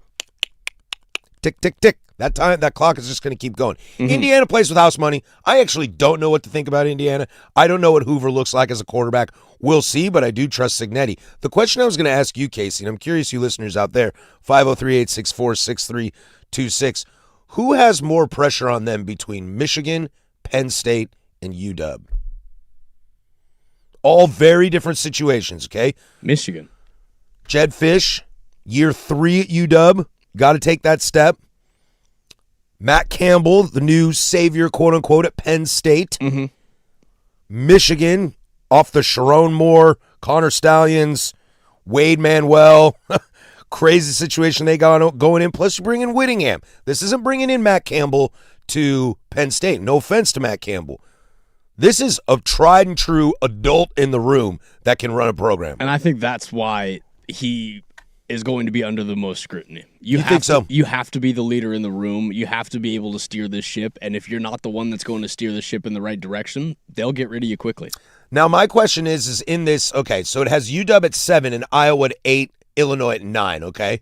tick, tick, tick. That clock is just going to keep going. Indiana plays with house money. I actually don't know what to think about Indiana. I don't know what Hoover looks like as a quarterback. We'll see, but I do trust Cignetti. The question I was going to ask you, Casey, and I'm curious you listeners out there, 503-864-6326, who has more pressure on them between Michigan, Penn State, and UW? All very different situations, okay? Michigan. Jed Fish, year 3 at UW. Got to take that step. Matt Campbell, the new savior, quote-unquote, at Penn State. Michigan, off the Sharon Moore, Connor Stallions, Wade Manuel. Crazy situation they got going in. Plus, you bring in Whittingham. This isn't bringing in Matt Campbell to Penn State. No offense to Matt Campbell. This is a tried and true adult in the room that can run a program. And I think that's why he is going to be under the most scrutiny. You think so? You have to be the leader in the room. You have to be able to steer this ship. And if you're not the one that's going to steer the ship in the right direction, they'll get rid of you quickly. Now, my question is in this, okay, so it has UW at 7 and Iowa at 8, Illinois at 9, okay?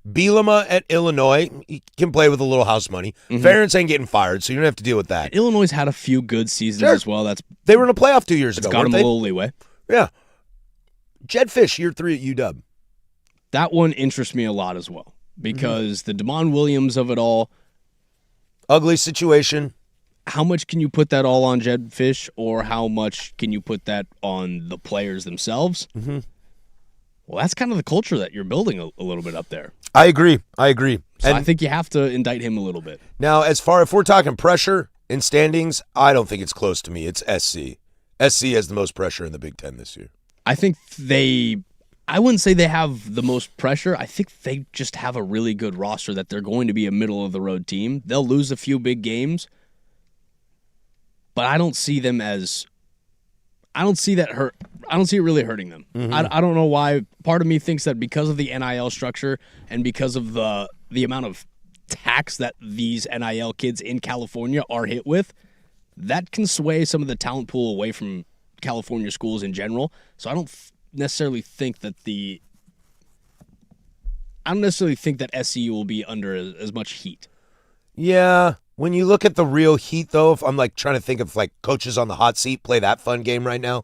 Bielema at Illinois, he can play with a little house money. Ferentz ain't getting fired, so you don't have to deal with that. And Illinois had a few good seasons as well. They were in a playoff 2 years ago, got them a little leeway. Yeah. Jed Fish, year 3 at UW. That one interests me a lot as well because the Damon Williams of it all. Ugly situation. How much can you put that all on Jed Fish or how much can you put that on the players themselves? Well, that's kind of the culture that you're building a little bit up there. I agree. So I think you have to indict him a little bit. Now, if we're talking pressure in standings, I don't think it's close to me. It's SC. SC has the most pressure in the Big Ten this year. I think I wouldn't say they have the most pressure. I think they just have a really good roster that they're going to be a middle-of-the-road team. They'll lose a few big games, but I don't see them as – I don't see that hurt. I don't see it really hurting them. I don't know why. Part of me thinks that because of the NIL structure and because of the amount of tax that these NIL kids in California are hit with, that can sway some of the talent pool away from California schools in general. So I don't necessarily think that SCU will be under as much heat. Yeah. When you look at the real heat, though, if I'm like trying to think of like coaches on the hot seat, play that fun game right now.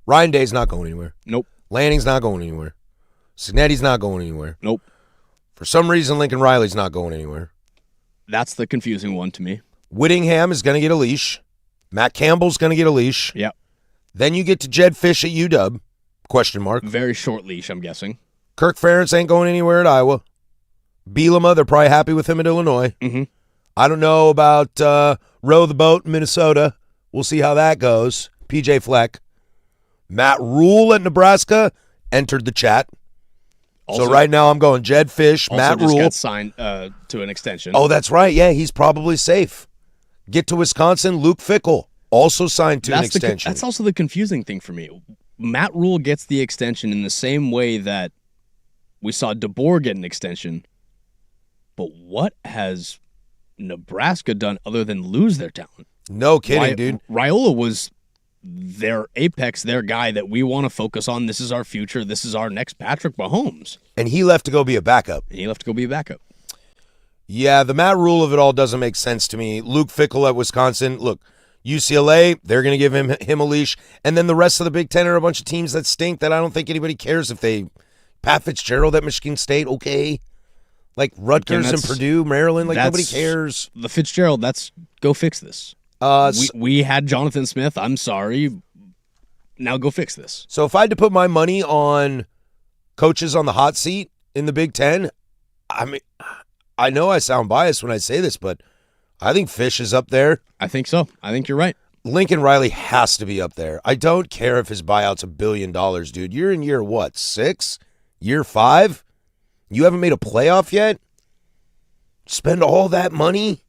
Ryan Day's not going anywhere. Nope. Lanning's not going anywhere. Cignetti's not going anywhere. Nope. For some reason, Lincoln Riley's not going anywhere. That's the confusing one to me. Whittingham is going to get a leash. Matt Campbell's going to get a leash. Yep. Then you get to Jed Fish at UW, question mark. Very short leash, I'm guessing. Kirk Ferentz ain't going anywhere at Iowa. Bielema, they're probably happy with him at Illinois. I don't know about row the boat in Minnesota. We'll see how that goes. PJ Fleck. Matt Rule at Nebraska entered the chat. Also, so right now I'm going Jed Fish, Matt Rule. Got signed to an extension. Oh, that's right. Yeah, he's probably safe. Get to Wisconsin, Luke Fickell, also signed to an extension. That's also the confusing thing for me. Matt Rule gets the extension in the same way that we saw DeBoer get an extension. But what has Nebraska done other than lose their talent? No kidding, dude. Raiola was their apex, their guy that we want to focus on. This is our future. This is our next Patrick Mahomes. And he left to go be a backup. Yeah, the Matt Rule of it all doesn't make sense to me. Luke Fickell at Wisconsin. Look, UCLA, they're going to give him a leash. And then the rest of the Big Ten are a bunch of teams that stink that I don't think anybody cares if they... Pat Fitzgerald at Michigan State, okay. Like Rutgers and Purdue, Maryland, like nobody cares. The Fitzgerald, go fix this. We had Jonathan Smith. I'm sorry. Now go fix this. So if I had to put my money on coaches on the hot seat in the Big Ten, I mean, I know I sound biased when I say this, but I think Fish is up there. I think so. I think you're right. Lincoln Riley has to be up there. I don't care if his buyout's $1 billion, dude. You're in year what, 6? Year 5? You haven't made a playoff yet? Spend all that money?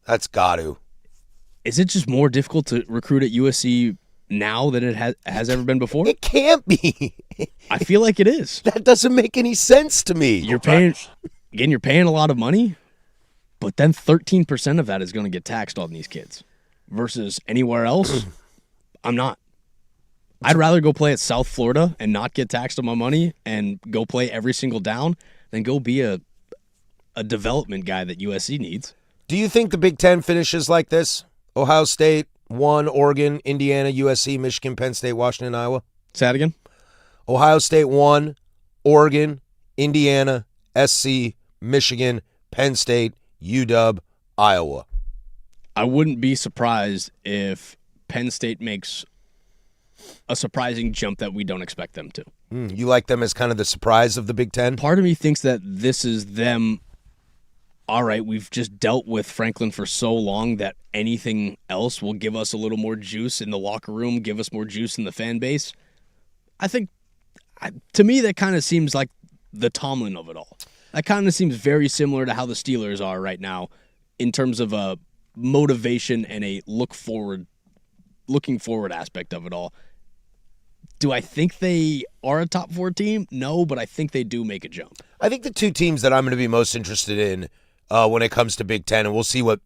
That's got to. Is it just more difficult to recruit at USC now than it has ever been before? It can't be. I feel like it is. That doesn't make any sense to me. You're paying a lot of money, but then 13% of that is going to get taxed on these kids versus anywhere else. I'm not. I'd rather go play at South Florida and not get taxed on my money and go play every single down than go be a development guy that USC needs. Do you think the Big Ten finishes like this? Ohio State, 1, Oregon, Indiana, USC, Michigan, Penn State, Washington, Iowa? Say that again? Ohio State, 1, Oregon, Indiana, SC, Michigan, Penn State, UW, Iowa. I wouldn't be surprised if Penn State makes a surprising jump that we don't expect them to. You like them as kind of the surprise of the Big Ten? Part of me thinks that this is them. All right, we've just dealt with Franklin for so long that anything else will give us a little more juice in the locker room, give us more juice in the fan base. I think, to me, that kind of seems like the Tomlin of it all. That kind of seems very similar to how the Steelers are right now in terms of a motivation and a looking forward aspect of it all. Do I think they are a top 4 team? No, but I think they do make a jump. I think the 2 teams that I'm going to be most interested in when it comes to Big Ten, and we'll see what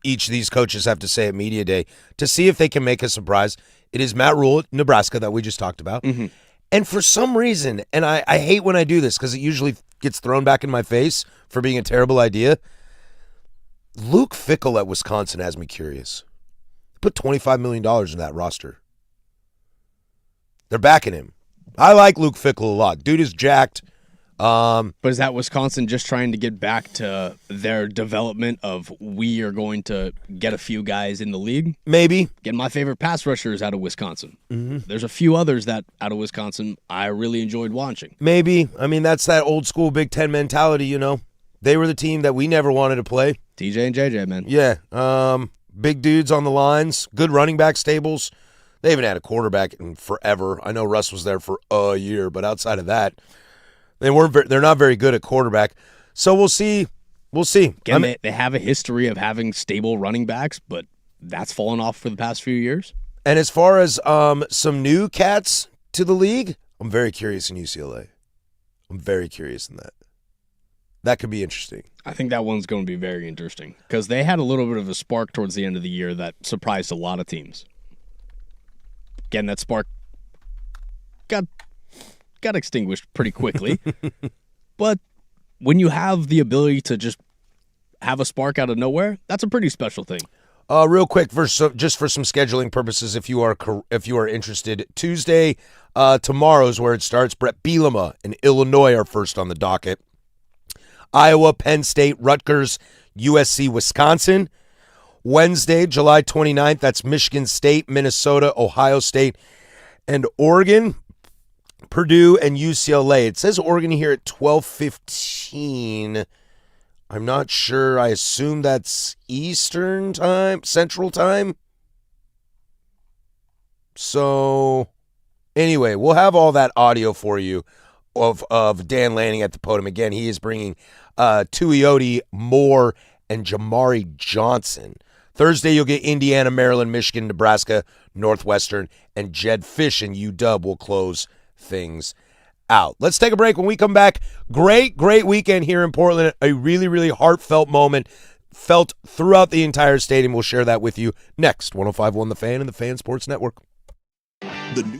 each of these coaches have to say at Media Day, to see if they can make a surprise. It is Matt Rule at Nebraska that we just talked about. Mm-hmm. And for some reason, and I hate when I do this because it usually gets thrown back in my face for being a terrible idea, Luke Fickell at Wisconsin has me curious. Put $25 million in that roster. They're backing him. I like Luke Fickell a lot. Dude is jacked. But is that Wisconsin just trying to get back to their development of we are going to get a few guys in the league? Maybe. Get my favorite pass rushers out of Wisconsin. Mm-hmm. There's a few others that out of Wisconsin I really enjoyed watching. Maybe. I mean, that's that old school Big Ten mentality, you know. They were the team that we never wanted to play. TJ and JJ, man. Yeah. Big dudes on the lines. Good running back stables. They haven't had a quarterback in forever. I know Russ was there for a year, but outside of that, they're not very good at quarterback. So we'll see. We'll see. Again, they have a history of having stable running backs, but that's fallen off for the past few years. And as far as some new cats to the league, I'm very curious in UCLA. I'm very curious in that. That could be interesting. I think that one's going to be very interesting because they had a little bit of a spark towards the end of the year that surprised a lot of teams. Again, that spark got extinguished pretty quickly. But when you have the ability to just have a spark out of nowhere, that's a pretty special thing. Real quick, just for some scheduling purposes, if you are interested, Tuesday, tomorrow's where it starts. Brett Bielema in Illinois are first on the docket. Iowa, Penn State, Rutgers, USC, Wisconsin. Wednesday, July 29th, that's Michigan State, Minnesota, Ohio State, and Oregon, Purdue, and UCLA. It says Oregon here at 12:15. I'm not sure. I assume that's Eastern time, Central time. So, anyway, we'll have all that audio for you of Dan Lanning at the podium. Again, he is bringing Tuioti, Moore, and Jamari Johnson. Thursday, you'll get Indiana, Maryland, Michigan, Nebraska, Northwestern, and Jed Fish and UW will close things out. Let's take a break. When we come back, great weekend here in Portland. A really, really heartfelt moment felt throughout the entire stadium. We'll share that with you next. 105.1 The Fan and the Fan Sports Network. The new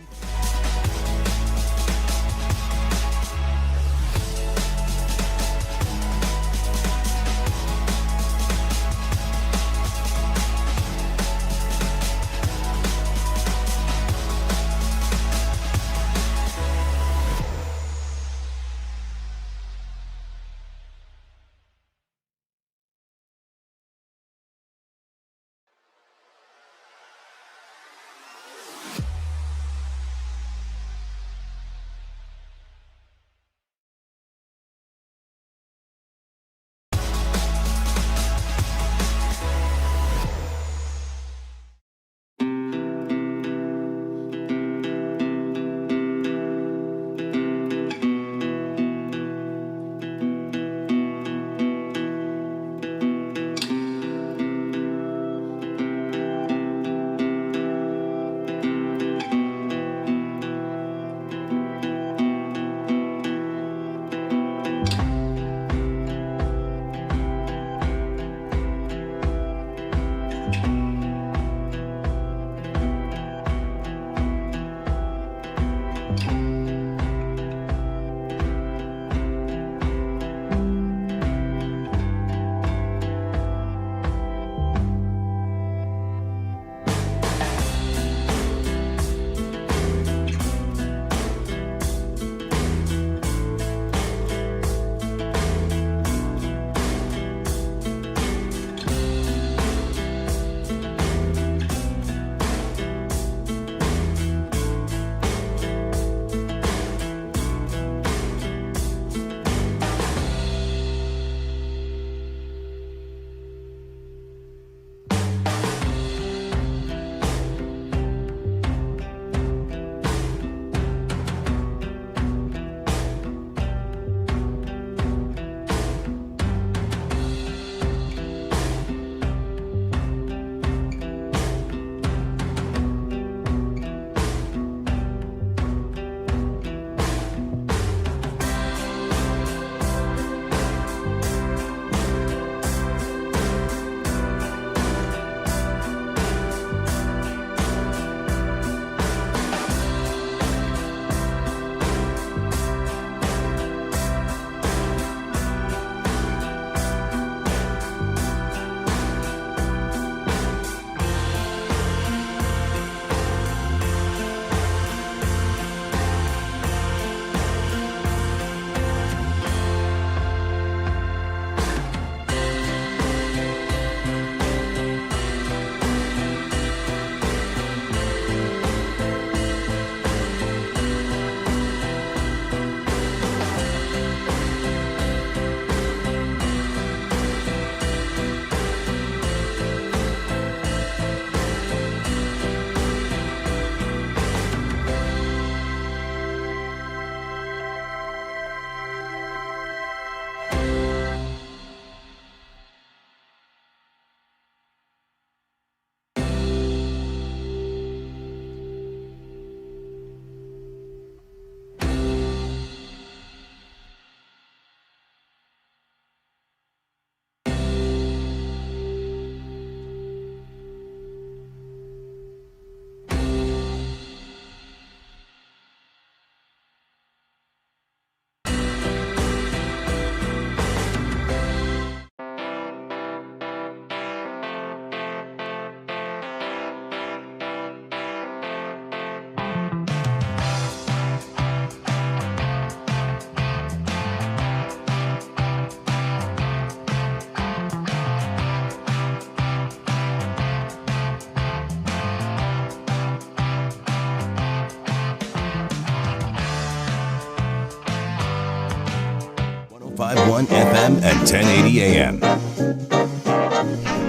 .51 FM and 1080 AM.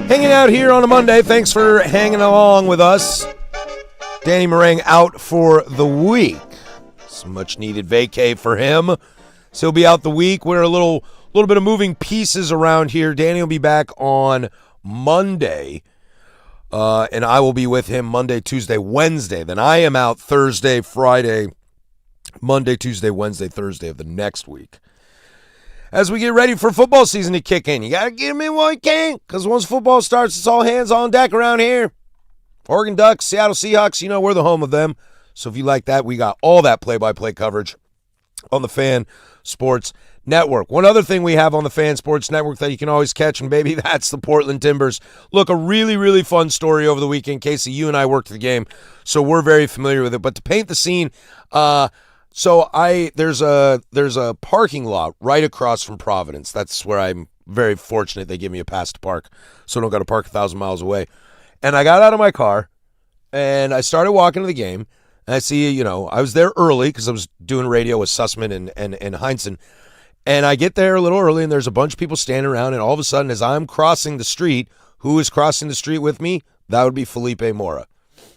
Hanging out here on a Monday. Thanks for hanging along with us. Danny Marang out for the week. Some much needed vacay for him. So he'll be out the week. We're a little bit of moving pieces around here. Danny will be back on Monday. And I will be with him Monday, Tuesday, Wednesday. Then I am out Thursday, Friday, Monday, Tuesday, Wednesday, Thursday of the next week. As we get ready for football season to kick in, you got to get them in while you can, because once football starts, it's all hands on deck around here. Oregon Ducks, Seattle Seahawks, we're the home of them. So if you like that, we got all that play-by-play coverage on the Fan Sports Network. One other thing we have on the Fan Sports Network that you can always catch, and baby, that's the Portland Timbers. Look, a really, really fun story over the weekend. Casey, you and I worked the game, so we're very familiar with it. But to paint the scene, there's a parking lot right across from Providence. That's where I'm very fortunate they give me a pass to park, so I don't got to park 1,000 miles away. And I got out of my car, and I started walking to the game. And I see, I was there early because I was doing radio with Sussman and Heinsohn. And I get there a little early, and there's a bunch of people standing around. And all of a sudden, as I'm crossing the street, who is crossing the street with me? That would be Felipe Mora.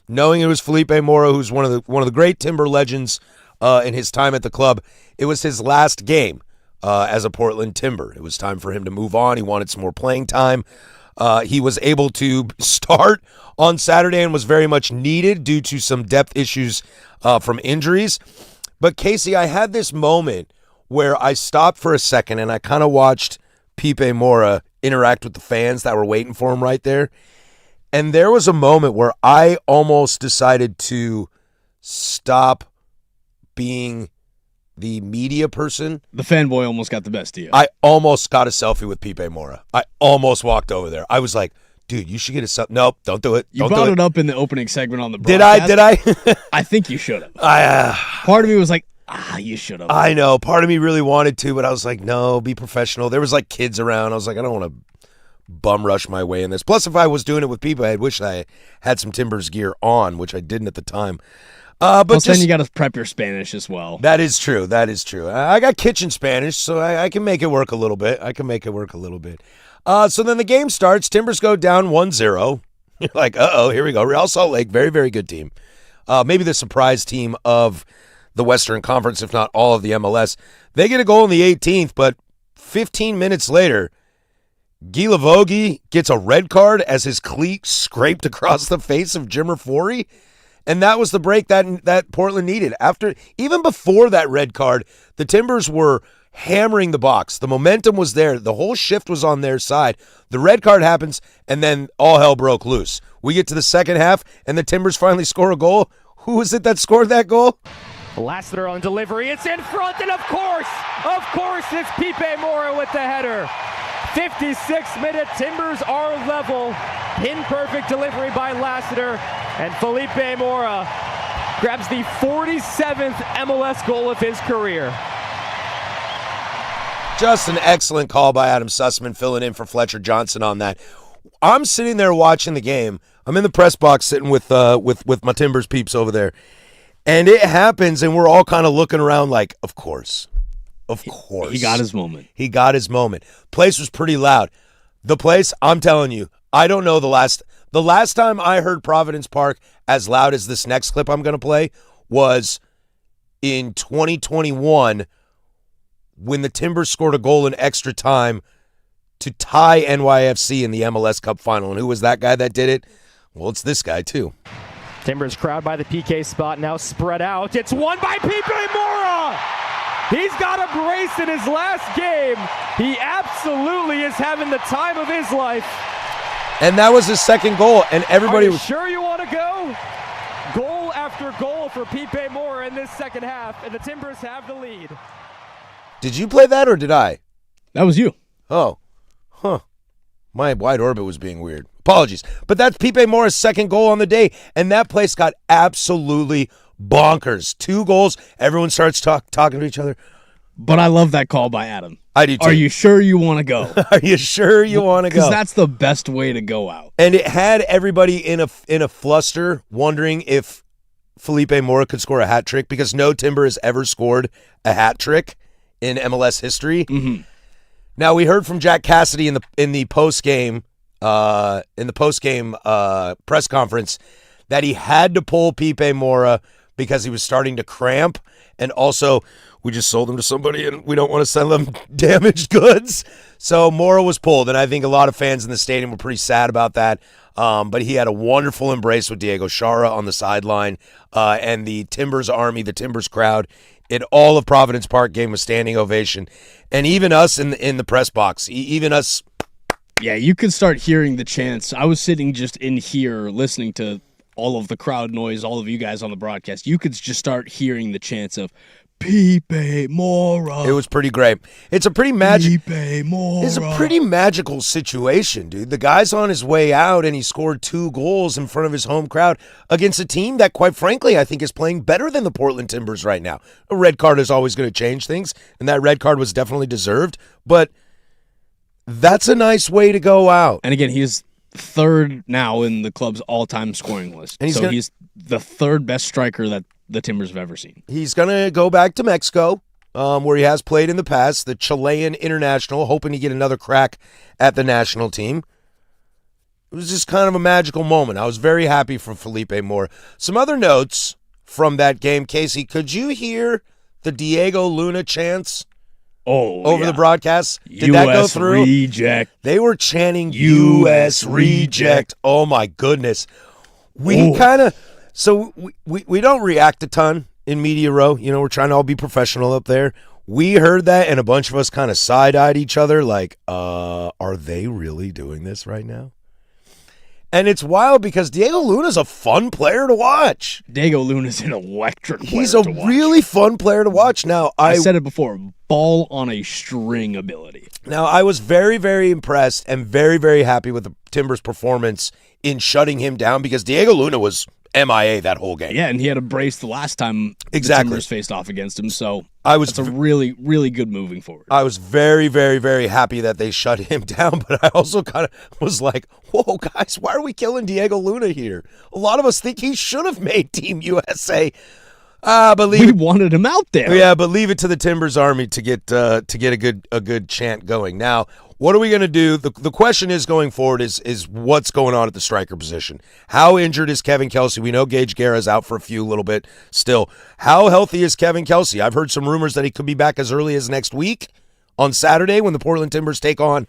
Knowing it was Felipe Mora, who's one of the great Timber legends in his time at the club, it was his last game as a Portland Timber. It was time for him to move on. He wanted some more playing time. He was able to start on Saturday and was very much needed due to some depth issues from injuries. But Casey, I had this moment where I stopped for a second and I kind of watched Pipe Mora interact with the fans that were waiting for him right there. And there was a moment where I almost decided to stop being the media person. The fanboy almost got the best of you. I almost got a selfie with Pipe Mora. I almost walked over there. I was like, dude, you should get a selfie. Nope, don't do it. You brought it up in the opening segment on the broadcast. Did I? I think you should have. Part of me was like, you should have. I know. Part of me really wanted to, but I was like, no, be professional. There was like kids around. I was like, I don't want to bum rush my way in this. Plus, if I was doing it with people, I wish I had some Timbers gear on, which I didn't at the time. But then you got to prep your Spanish as well. That is true. I got kitchen Spanish, so I can make it work a little bit. So then the game starts. Timbers go down 1-0. You're like, uh-oh, here we go. Real Salt Lake, very, very good team. Maybe the surprise team of the Western Conference, if not all of the MLS. They get a goal in the 18th, but 15 minutes later, Guy Lavogie gets a red card as his cleat scraped across the face of Jimmer Forey. And that was the break that Portland needed. Even before that red card, the Timbers were hammering the box. The momentum was there. The whole shift was on their side. The red card happens, and then all hell broke loose. We get to the second half, and the Timbers finally score a goal. Who was it that scored that goal? Lassiter on delivery. It's in front, and of course, it's Pipe Mora with the header. 56-minute Timbers are level. Pin-perfect delivery by Lassiter. And Felipe Mora grabs the 47th MLS goal of his career. Just an excellent call by Adam Sussman, filling in for Fletcher Johnson on that. I'm sitting there watching the game. I'm in the press box sitting with my Timbers peeps over there. And it happens, and we're all kind of looking around like, of course. Of course. He got his moment. Place was pretty loud. The place, I'm telling you, I don't know the last time I heard Providence Park as loud as this next clip I'm going to play was in 2021 when the Timbers scored a goal in extra time to tie NYFC in the MLS Cup final. And who was that guy that did it? Well, it's this guy too. Timbers crowd by the PK spot, now spread out. It's won by Pipe Mora! He's got a brace in his last game. He absolutely is having the time of his life. And that was his second goal, and everybody was sure you want to go? Goal after goal for Pipe Mora in this second half, and the Timbers have the lead. Did you play that, or did I? That was you. Oh. Huh. My wide orbit was being weird. Apologies. But that's Pipe Mora's second goal on the day, and that place got absolutely bonkers. 2 goals. Everyone starts talking to each other. But I love that call by Adam. I do too. Are you sure you want to go? Are you sure you want to go? Because that's the best way to go out. And it had everybody in a fluster, wondering if Felipe Mora could score a hat trick, because no Timber has ever scored a hat trick in MLS history. Mm-hmm. Now, we heard from Jack Cassidy in the post game press conference that he had to pull Pipe Mora because he was starting to cramp. And also, we just sold him to somebody and we don't want to send them damaged goods. So Mora was pulled, and I think a lot of fans in the stadium were pretty sad about that. But he had a wonderful embrace with Diego Chara on the sideline, and the Timbers Army, the Timbers crowd, in all of Providence Park gave him a standing ovation. And even us in the press box, even us. Yeah, you could start hearing the chants. I was sitting just in here listening to all of the crowd noise, all of you guys on the broadcast. You could just start hearing the chants of Pipe Mora. It was pretty great. It's a pretty Pipe Mora. It's a pretty magical situation, dude. The guy's on his way out, and he scored 2 goals in front of his home crowd against a team that, quite frankly, I think is playing better than the Portland Timbers right now. A red card is always going to change things, and that red card was definitely deserved, but that's a nice way to go out. And again, he's third now in the club's all-time scoring list. And he's the third best striker that the Timbers have ever seen. He's going to go back to Mexico, where he has played in the past, the Chilean international, hoping to get another crack at the national team. It was just kind of a magical moment. I was very happy for Felipe Mora. Some other notes from that game. Casey, could you hear the Diego Luna chants over the broadcast? Did that go through? Reject. They were chanting U.S. reject. Oh, my goodness. We kind of... So we don't react a ton in Media Row. You know, we're trying to all be professional up there. We heard that, and a bunch of us kind of side-eyed each other like, are they really doing this right now? And it's wild because Diego Luna's a fun player to watch. Diego Luna's an electric player. He's a really fun player to watch. Now, I said it before, ball on a string ability. Now, I was very, very impressed and very, very happy with the Timbers' performance in shutting him down because Diego Luna was MIA that whole game. Yeah, and he had a brace the last time the Timbers faced off against him, so it's a really, really good moving forward. I was very, very, very happy that they shut him down, but I also kind of was like, whoa, guys, why are we killing Diego Luna here? A lot of us think he should have made Team USA. We wanted him out there. Yeah, but leave it to the Timbers Army to get a good chant going. Now, what are we going to do? The question is going forward is what's going on at the striker position? How injured is Kevin Kelsey? We know Gage Guerra's out for a little bit still. How healthy is Kevin Kelsey? I've heard some rumors that he could be back as early as next week on Saturday when the Portland Timbers take on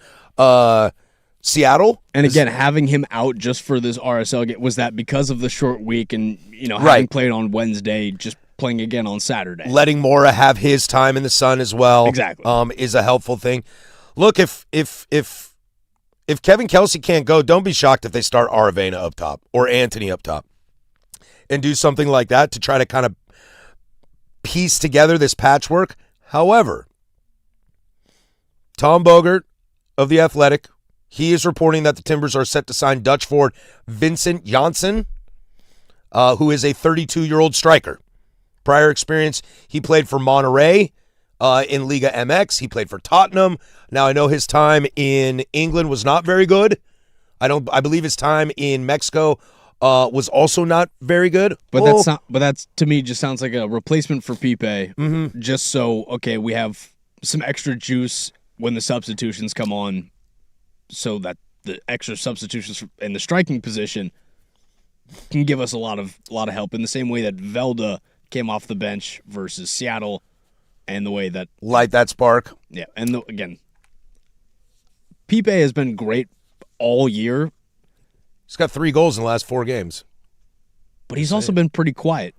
Seattle. And again, having him out just for this RSL game, was that because of the short week and having played on Wednesday, just playing again on Saturday? Letting Mora have his time in the sun as well, exactly, is a helpful thing. Look, if Kevin Kelsey can't go, don't be shocked if they start Aravena up top or Anthony up top and do something like that to try to kind of piece together this patchwork. However, Tom Bogert of The Athletic, he is reporting that the Timbers are set to sign Dutch forward Vincent Janssen, who is a 32-year-old striker. Prior experience, he played for Monterey in Liga MX. He played for Tottenham. Now, I know his time in England was not very good. I believe his time in Mexico was also not very good. But that's to me just sounds like a replacement for Pipe. Mm-hmm. Just so we have some extra juice when the substitutions come on, so that the extra substitutions in the striking position can give us a lot of help in the same way that Velda came off the bench versus Seattle, and the way that light that spark. Yeah, and again, Pipe has been great all year. He's got 3 goals in the last 4 games. But he's also been pretty quiet.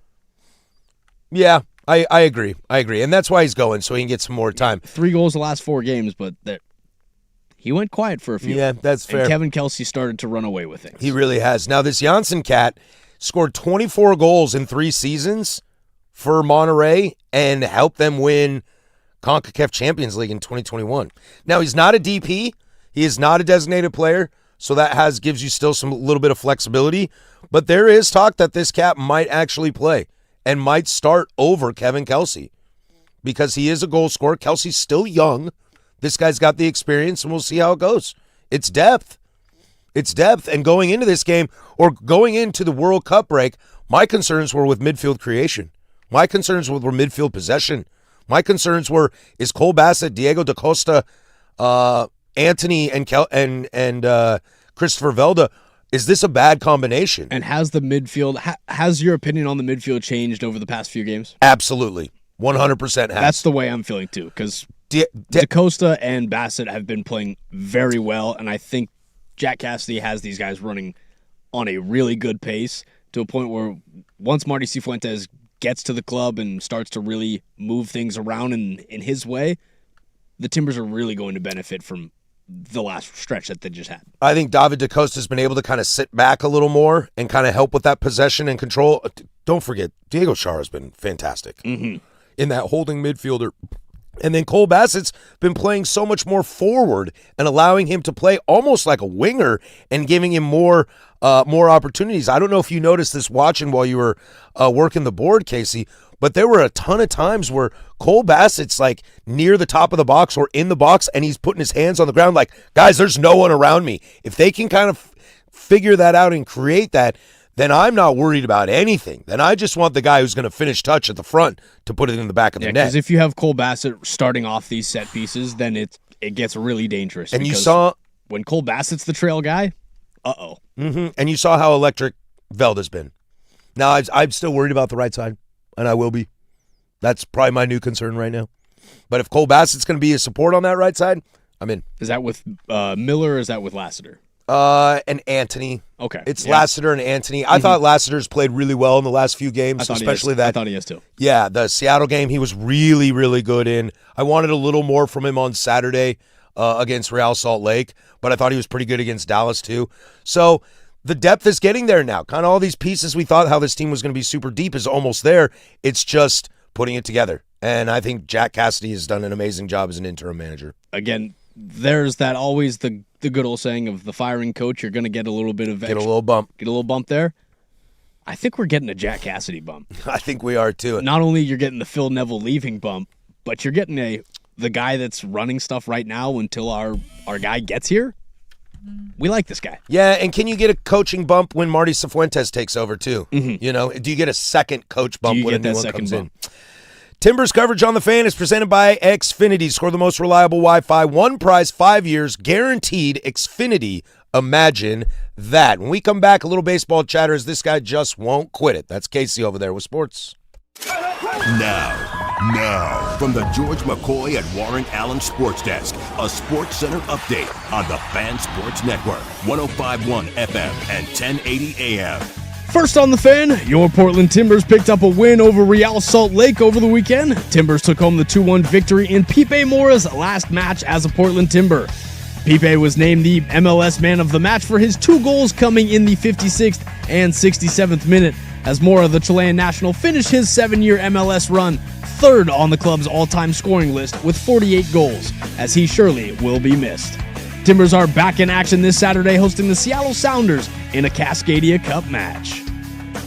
Yeah, I agree. And that's why he's going, so he can get some more time. 3 goals the last 4 games, but he went quiet for a few. Yeah, that's fair. And Kevin Kelsey started to run away with things. He really has. Now, this Janssen cat scored 24 goals in 3 seasons for Monterey and helped them win CONCACAF Champions League in 2021. Now, he's not a DP. He is not a designated player, so that gives you still some little bit of flexibility. But there is talk that this cat might actually play and might start over Kevin Kelsey because he is a goal scorer. Kelsey's still young. This guy's got the experience, and we'll see how it goes. It's depth. And going into this game or going into the World Cup break, my concerns were with midfield creation. My concerns were midfield possession. My concerns were, is Cole Bassett, Diego Da Costa, Anthony and Christopher Velda, Is this a bad combination? And has the midfield, has your opinion on the midfield changed over the past few games? Absolutely. 100% has. That's the way I'm feeling too, because DaCosta and Bassett have been playing very well, and I think Jack Cassidy has these guys running on a really good pace to a point where once Marty Cifuentes gets to the club and starts to really move things around in his way, the Timbers are really going to benefit from the last stretch that they just had. I think David DaCosta's been able to kind of sit back a little more and kind of help with that possession and control. Don't forget, Diego Chara's been fantastic in that holding midfielder. And then Cole Bassett's been playing so much more forward and allowing him to play almost like a winger and giving him more opportunities. I don't know if you noticed this watching while you were working the board, Casey, but there were a ton of times where Cole Bassett's like near the top of the box or in the box, and he's putting his hands on the ground like, guys, there's no one around me. If they can kind of figure that out and create that, then I'm not worried about anything. Then I just want the guy who's going to finish touch at the front to put it in the back of the net. Because if you have Cole Bassett starting off these set pieces, then it gets really dangerous. And you saw when Cole Bassett's the trail guy, And you saw how electric Velda's been. Now, I'm still worried about the right side, and I will be. That's probably my new concern right now. But if Cole Bassett's going to be a support on that right side, I'm in. Is that with Miller or is that with Lassiter? And Anthony. Okay. It's Lassiter and Anthony. I thought Lassiter's played really well in the last few games, especially that. I thought he has too. Yeah, the Seattle game he was really, really good in. I wanted a little more from him on Saturday against Real Salt Lake, but I thought he was pretty good against Dallas too. So the depth is getting there now. Kind of all these pieces we thought how this team was going to be super deep is almost there. It's just putting it together. And I think Jack Cassidy has done an amazing job as an interim manager. Again, there's that always the good old saying of the firing coach, you're going to get a little bit of Get a little bump there. I think we're getting a Jack Cassidy bump. I think we are too. Not only you're getting the Phil Neville leaving bump, but you're getting the guy that's running stuff right now until our guy gets here. We like this guy. Yeah, and can you get a coaching bump when Marty Cifuentes takes over too? You know, do you get a second coach bump when a new one comes in? Timbers coverage on the Fan is presented by Xfinity. Score the most reliable Wi-Fi. One price, 5 years, guaranteed. Xfinity. Imagine that. When we come back, a little baseball chatter as this guy just won't quit it. That's Casey over there with sports. Now, from the George McCoy at Warren Allen Sports Desk, a Sports Center update on the Fan Sports Network, 105.1 FM and 1080 AM. First on the Fan, your Portland Timbers picked up a win over Real Salt Lake over the weekend. Timbers took home the 2-1 victory in Pipe Mora's last match as a Portland Timber. Pipe was named the MLS Man of the Match for his 2 goals coming in the 56th and 67th minute, as Mora, the Chilean national, finished his 7-year MLS run third on the club's all-time scoring list with 48 goals, as he surely will be missed. Timbers are back in action this Saturday, hosting the Seattle Sounders in a Cascadia Cup match.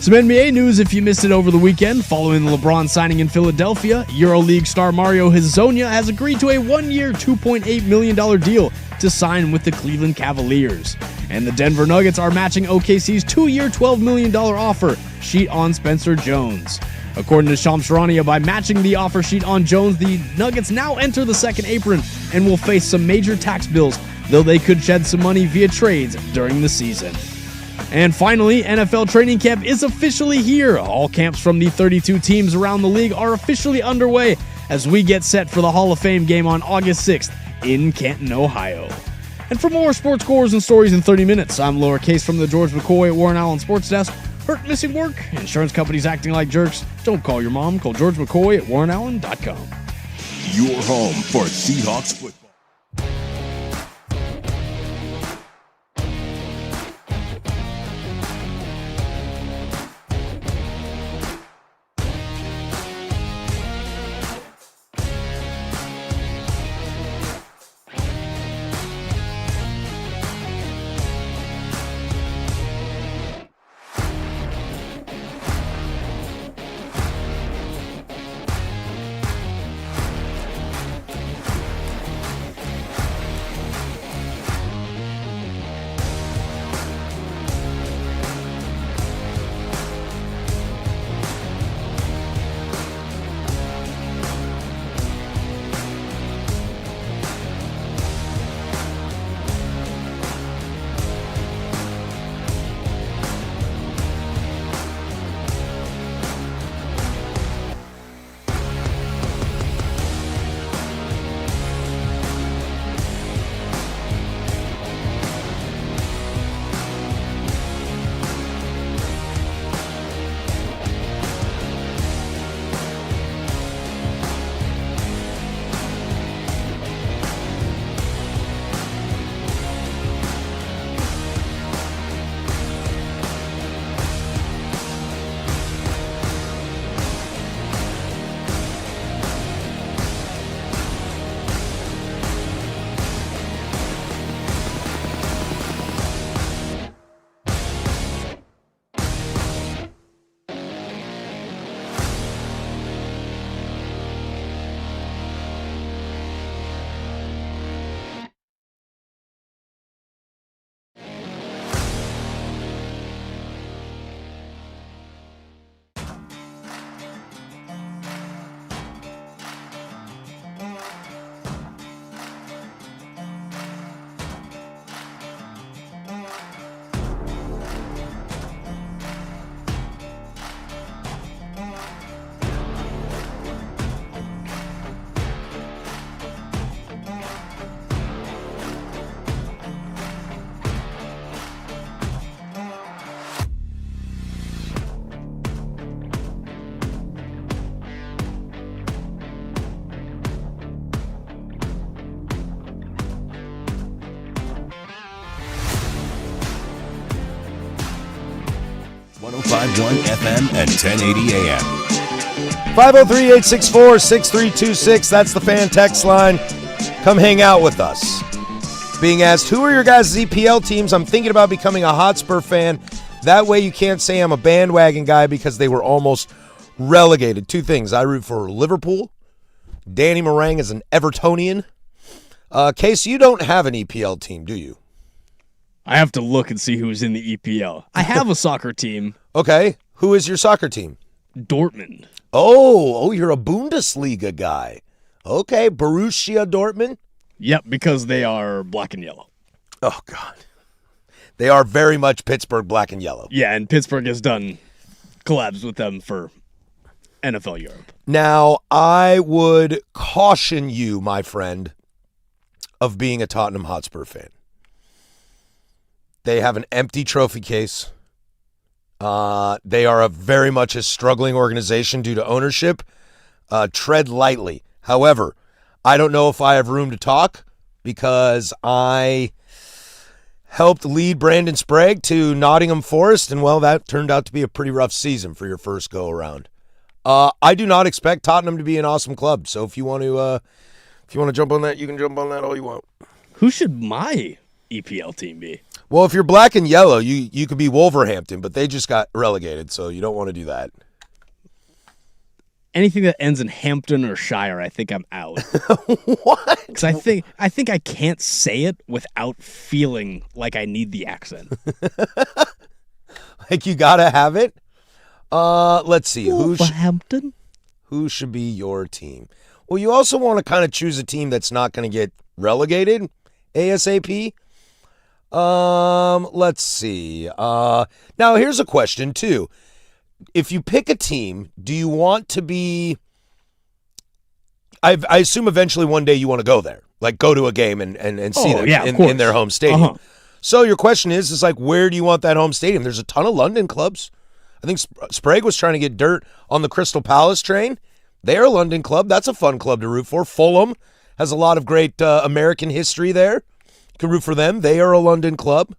Some NBA news if you missed it over the weekend. Following the LeBron signing in Philadelphia, EuroLeague star Mario Hezonja has agreed to a 1-year, $2.8 million deal to sign with the Cleveland Cavaliers. And the Denver Nuggets are matching OKC's 2-year, $12 million offer sheet on Spencer Jones. According to Shams Charania, by matching the offer sheet on Jones, the Nuggets now enter the second apron and will face some major tax bills, though they could shed some money via trades during the season. And finally, NFL training camp is officially here. All camps from the 32 teams around the league are officially underway as we get set for the Hall of Fame game on August 6th in Canton, Ohio. And for more sports scores and stories in 30 minutes, I'm Laura Case from the George McCoy at Warren Allen Sports Desk. Hurt, missing work? Insurance companies acting like jerks? Don't call your mom. Call George McCoy at warrenallen.com. Your home for Seahawks football. 105.1 FM and 1080 AM. 503-864-6326. That's the fan text line. Come hang out with us. Being asked, who are your guys' EPL teams? I'm thinking about becoming a Hotspur fan. That way you can't say I'm a bandwagon guy because they were almost relegated. Two things. I root for Liverpool. Danny Marang is an Evertonian. Case, you don't have an EPL team, do you? I have to look and see who's in the EPL. I have a soccer team. Okay. Who is your soccer team? Dortmund. Oh, you're a Bundesliga guy. Okay, Borussia Dortmund? Yep, because they are black and yellow. Oh, God. They are very much Pittsburgh black and yellow. Yeah, and Pittsburgh has done collabs with them for NFL Europe. Now, I would caution you, my friend, of being a Tottenham Hotspur fan. They have an empty trophy case. They are very much a struggling organization due to ownership. Tread lightly. However, I don't know if I have room to talk because I helped lead Brandon Sprague to Nottingham Forest, and, well, that turned out to be a pretty rough season for your first go-around. I do not expect Tottenham to be an awesome club, so if you want to jump on that, you can jump on that all you want. Who should my EPL team be? Well, if you're black and yellow, you could be Wolverhampton, but they just got relegated, so you don't want to do that. Anything that ends in Hampton or Shire, I think I'm out. What? Because I think I can't say it without feeling like I need the accent. Like you gotta have it. Let's see. Wolverhampton? Who should be your team? Well, you also want to kind of choose a team that's not going to get relegated ASAP. Let's see. Now, here's a question, too. If you pick a team, do you want to be... I assume eventually one day you want to go there. Like, go to a game and see them in their home stadium. Uh-huh. So your question is like, where do you want that home stadium? There's a ton of London clubs. I think Sprague was trying to get dirt on the Crystal Palace train. They're a London club. That's a fun club to root for. Fulham has a lot of great American history there. You can root for them. They are a London club.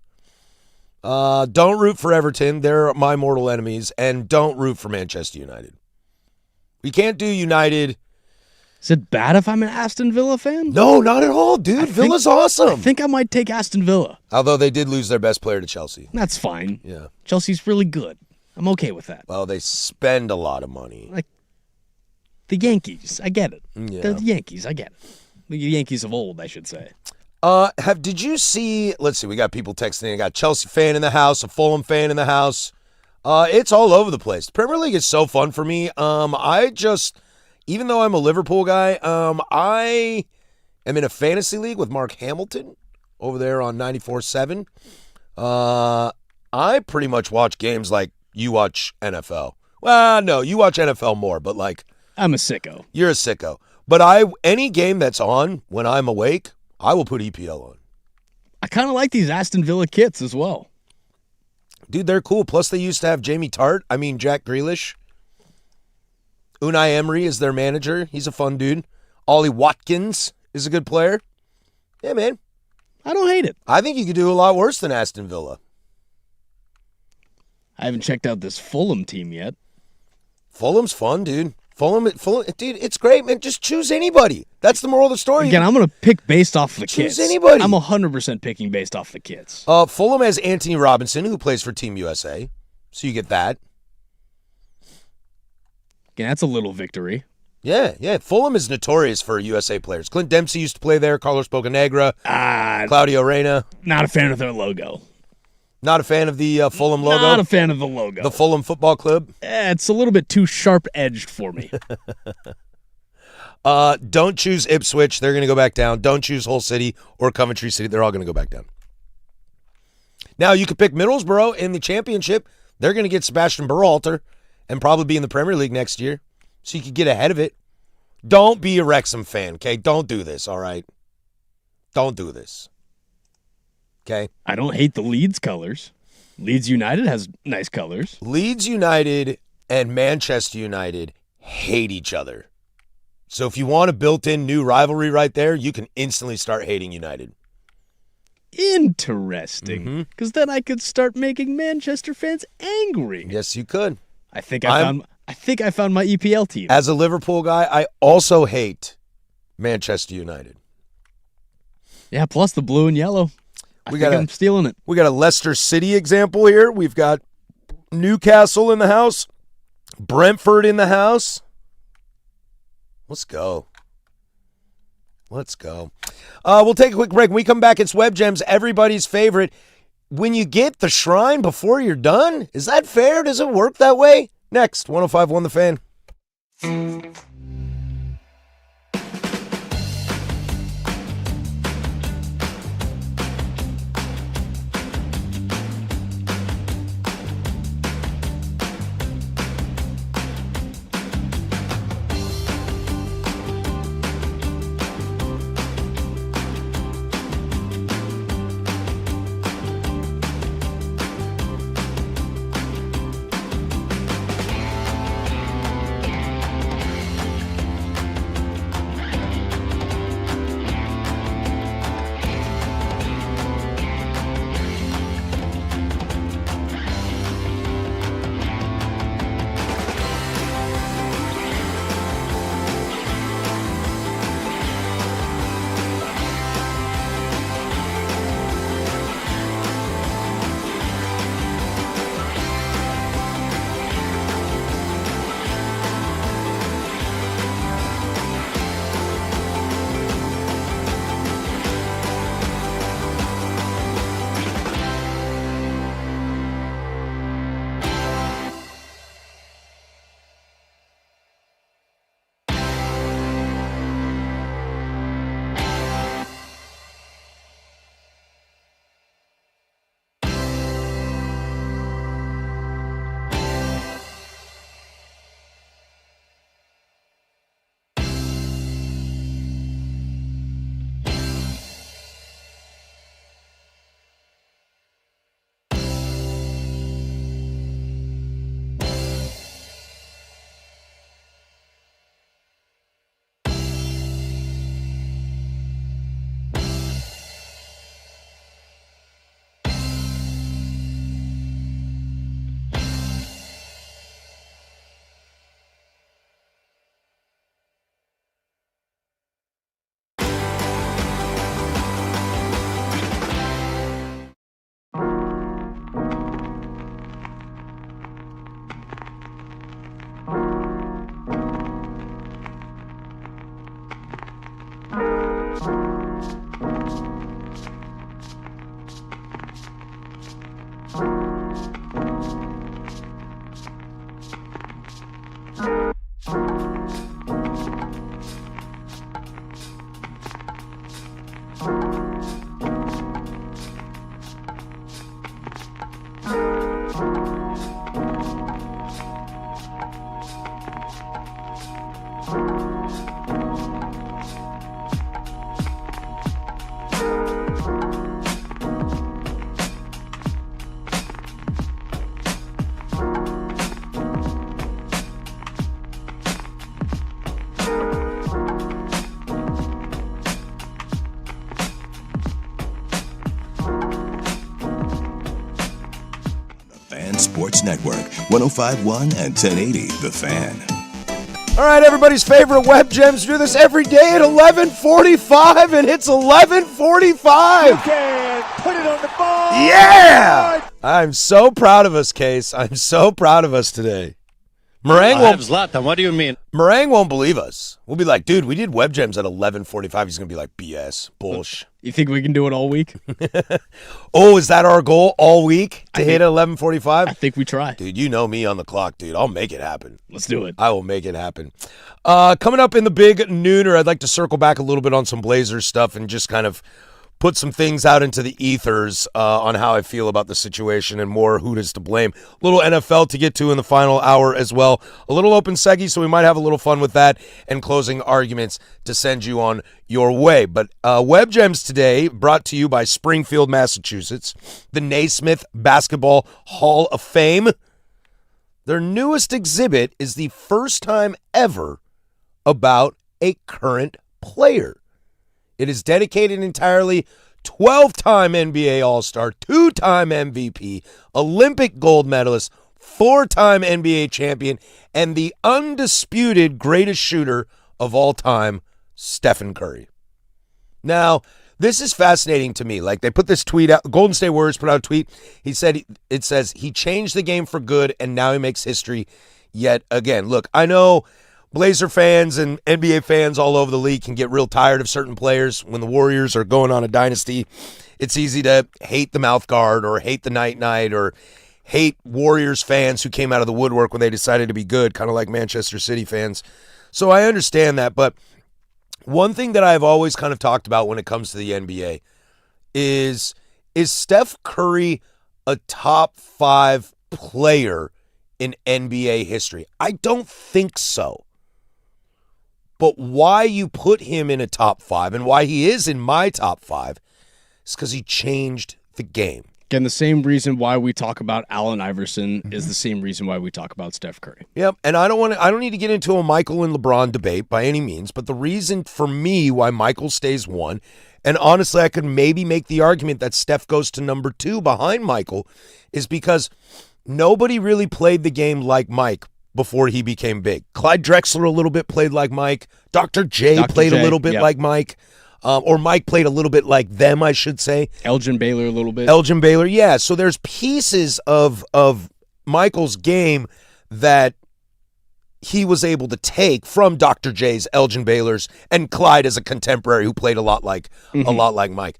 Don't root for Everton. They're my mortal enemies. And don't root for Manchester United. We can't do United. Is it bad if I'm an Aston Villa fan? No, not at all, dude. Villa's awesome. I think I might take Aston Villa. Although they did lose their best player to Chelsea. That's fine. Yeah. Chelsea's really good. I'm okay with that. Well, they spend a lot of money. Like the Yankees, I get it. Yeah. The Yankees, I get it. The Yankees of old, I should say. Did you see, let's see, we got people texting in. I got a Chelsea fan in the house, a Fulham fan in the house. It's all over the place. The Premier League is so fun for me. Even though I'm a Liverpool guy, I am in a fantasy league with Mark Hamilton over there on 94.7. I pretty much watch games like you watch NFL. Well, no, you watch NFL more, but like... I'm a sicko. You're a sicko. But any game that's on when I'm awake, I will put EPL on. I kind of like these Aston Villa kits as well. Dude, they're cool. Plus, they used to have Jack Grealish. Unai Emery is their manager. He's a fun dude. Ollie Watkins is a good player. Yeah, man. I don't hate it. I think you could do a lot worse than Aston Villa. I haven't checked out this Fulham team yet. Fulham's fun, dude. Fulham, dude, it's great, man. Just choose anybody. That's the moral of the story. Again, I'm going to pick based off the kits. Choose anybody. I'm 100% picking based off the kits. Fulham has Anthony Robinson, who plays for Team USA. So you get that. Again, that's a little victory. Yeah. Fulham is notorious for USA players. Clint Dempsey used to play there. Carlos Bocanegra. Claudio Reyna. Not a fan of their logo. Not a fan of the Fulham logo? Not a fan of the logo. The Fulham Football Club? It's a little bit too sharp-edged for me. Don't choose Ipswich. They're going to go back down. Don't choose Hull City or Coventry City. They're all going to go back down. Now, you could pick Middlesbrough in the championship. They're going to get Sebastian Berhalter and probably be in the Premier League next year. So you could get ahead of it. Don't be a Wrexham fan, okay? Don't do this, all right? Don't do this. Okay. I don't hate the Leeds colors. Leeds United has nice colors. Leeds United and Manchester United hate each other. So if you want a built-in new rivalry right there, you can instantly start hating United. Interesting. Because then I could start making Manchester fans angry. Yes, you could. I think I found my EPL team. As a Liverpool guy, I also hate Manchester United. Yeah, plus the blue and yellow. I'm stealing it. We got a Leicester City example here. We've got Newcastle in the house, Brentford in the house. Let's go. We'll take a quick break. When we come back, it's Web Gems, everybody's favorite. When you get the shrine before you're done, is that fair? Does it work that way? Next, 105.1 The Fan. Sports Network, 105.1 and 1080 The Fan. All right, everybody's favorite Web Gems do this every day at 11:45, and it's 11:45. You can put it on the board. Yeah! I'm so proud of us, Case. I'm so proud of us today. Marang I have Zlatan. What do you mean? Marang won't believe us. We'll be like, dude, we did Web Gems at 11:45. He's going to be like, BS, bullsh. You think we can do it all week? Oh, is that our goal all week to hit at 11:45? I think we try. Dude, you know me on the clock, dude. I'll make it happen. Let's do it. I will make it happen. Coming up in the big nooner, I'd like to circle back a little bit on some Blazers stuff and just kind of put some things out into the ethers on how I feel about the situation and more who is to blame. A little NFL to get to in the final hour as well. A little open seggy, so we might have a little fun with that, and closing arguments to send you on your way. But Web Gems today brought to you by Springfield, Massachusetts, the Naismith Basketball Hall of Fame. Their newest exhibit is the first time ever about a current player. It is dedicated entirely 12-time NBA All-Star, 2-time MVP, Olympic gold medalist, 4-time NBA champion, and the undisputed greatest shooter of all time, Stephen Curry. Now, this is fascinating to me. Like, they put this tweet out, Golden State Warriors put out a tweet. It says, he changed the game for good, and now he makes history yet again. Look, I know Blazer fans and NBA fans all over the league can get real tired of certain players. When the Warriors are going on a dynasty, it's easy to hate the mouth guard or hate the night or hate Warriors fans who came out of the woodwork when they decided to be good, kind of like Manchester City fans. So I understand that, but one thing that I've always kind of talked about when it comes to the NBA is Steph Curry a top 5 player in NBA history? I don't think so. But why you put him in a top 5 and why he is in my top 5 is because he changed the game. Again, the same reason why we talk about Allen Iverson is the same reason why we talk about Steph Curry. Yep, and I don't need to get into a Michael and LeBron debate by any means, but the reason for me why Michael stays 1, and honestly I could maybe make the argument that Steph goes to number 2 behind Michael, is because nobody really played the game like Mike before he became big. Clyde Drexler a little bit played like Mike. Dr. J played a little bit like Mike. Or Mike played a little bit like them, I should say. Elgin Baylor a little bit. Elgin Baylor, yeah. So there's pieces of Michael's game that he was able to take from Dr. J's, Elgin Baylor's, and Clyde as a contemporary who played a lot like Mike.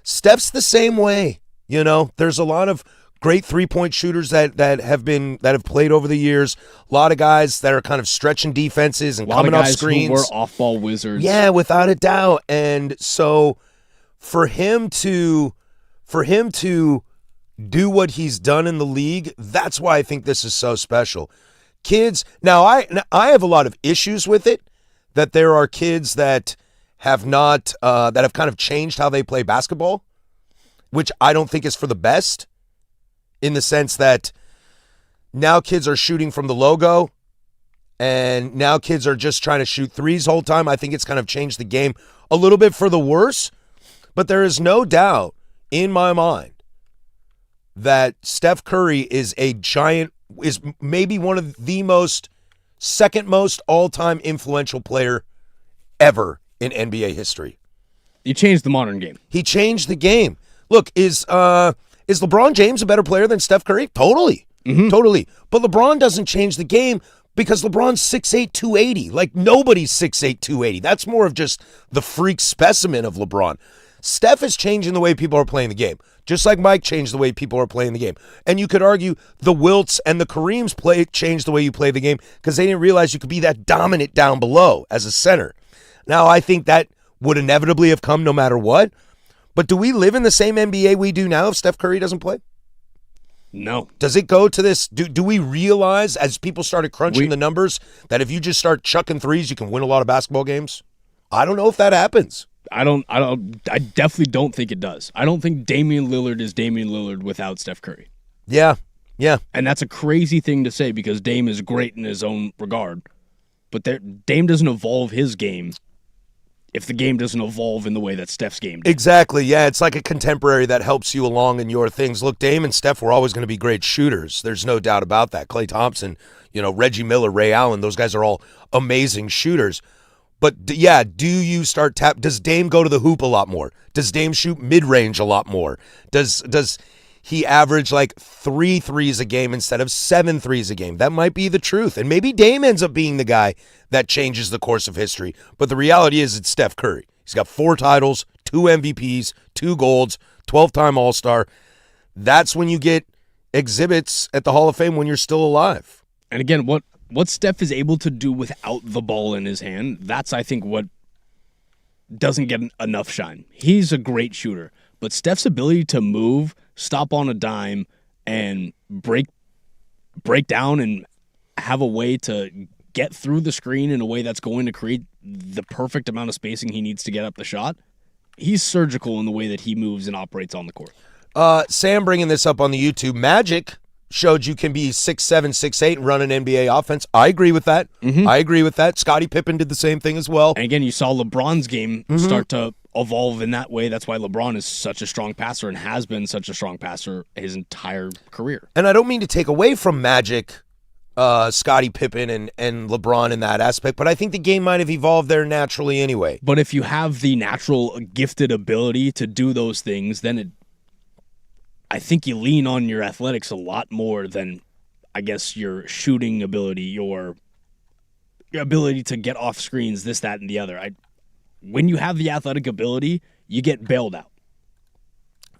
Steph's the same way. You know, there's a lot of great three-point shooters that have played over the years. A lot of guys that are kind of stretching defenses and coming off screens. Who were off-ball wizards. Yeah, without a doubt. And so for him to do what he's done in the league, that's why I think this is so special. Kids, now I have a lot of issues with it, that there are kids that have not that have kind of changed how they play basketball, which I don't think is for the best. In the sense that now kids are shooting from the logo and now kids are just trying to shoot threes the whole time. I think it's kind of changed the game a little bit for the worse, but there is no doubt in my mind that Steph Curry is maybe one of the second most all-time influential player ever in NBA history. He changed the modern game. He changed the game. Look, is LeBron James a better player than Steph Curry? Totally. Totally. But LeBron doesn't change the game because LeBron's 6'8", 280. Like, nobody's 6'8", 280. That's more of just the freak specimen of LeBron. Steph is changing the way people are playing the game, just like Mike changed the way people are playing the game. And you could argue the Wilts and the Kareems changed the way you play the game because they didn't realize you could be that dominant down below as a center. Now, I think that would inevitably have come no matter what. But do we live in the same NBA we do now if Steph Curry doesn't play? No. Does it go to this? Do we realize as people started crunching the numbers that if you just start chucking threes, you can win a lot of basketball games? I don't know if that happens. I definitely don't think it does. I don't think Damian Lillard is Damian Lillard without Steph Curry. Yeah. And that's a crazy thing to say because Dame is great in his own regard. But Dame doesn't evolve his game if the game doesn't evolve in the way that Steph's game did. Exactly, yeah. It's like a contemporary that helps you along in your things. Look, Dame and Steph were always going to be great shooters. There's no doubt about that. Klay Thompson, Reggie Miller, Ray Allen, those guys are all amazing shooters. But, yeah, do you start does Dame go to the hoop a lot more? Does Dame shoot mid-range a lot more? Does he average like 3 threes a game instead of 7 threes a game? That might be the truth. And maybe Dame ends up being the guy that changes the course of history. But the reality is it's Steph Curry. He's got 4 titles, 2 MVPs, 2 golds, 12-time All-Star. That's when you get exhibits at the Hall of Fame when you're still alive. And again, what Steph is able to do without the ball in his hand, that's, I think, what doesn't get enough shine. He's a great shooter. But Steph's ability to move, stop on a dime, and break down and have a way to get through the screen in a way that's going to create the perfect amount of spacing he needs to get up the shot, he's surgical in the way that he moves and operates on the court. Sam bringing this up on the YouTube. Magic showed you can be 6'7", 6'8", and run an NBA offense. I agree with that. I agree with that. Scottie Pippen did the same thing as well. And again, you saw LeBron's game start to evolve in that way. That's why LeBron is such a strong passer and has been such a strong passer his entire career. And I don't mean to take away from Magic, Scottie Pippen, and LeBron in that aspect, but I think the game might have evolved there naturally anyway. But if you have the natural gifted ability to do those things, then I think you lean on your athletics a lot more than, I guess, your shooting ability, your ability to get off screens, this, that, and the other. When you have the athletic ability, you get bailed out.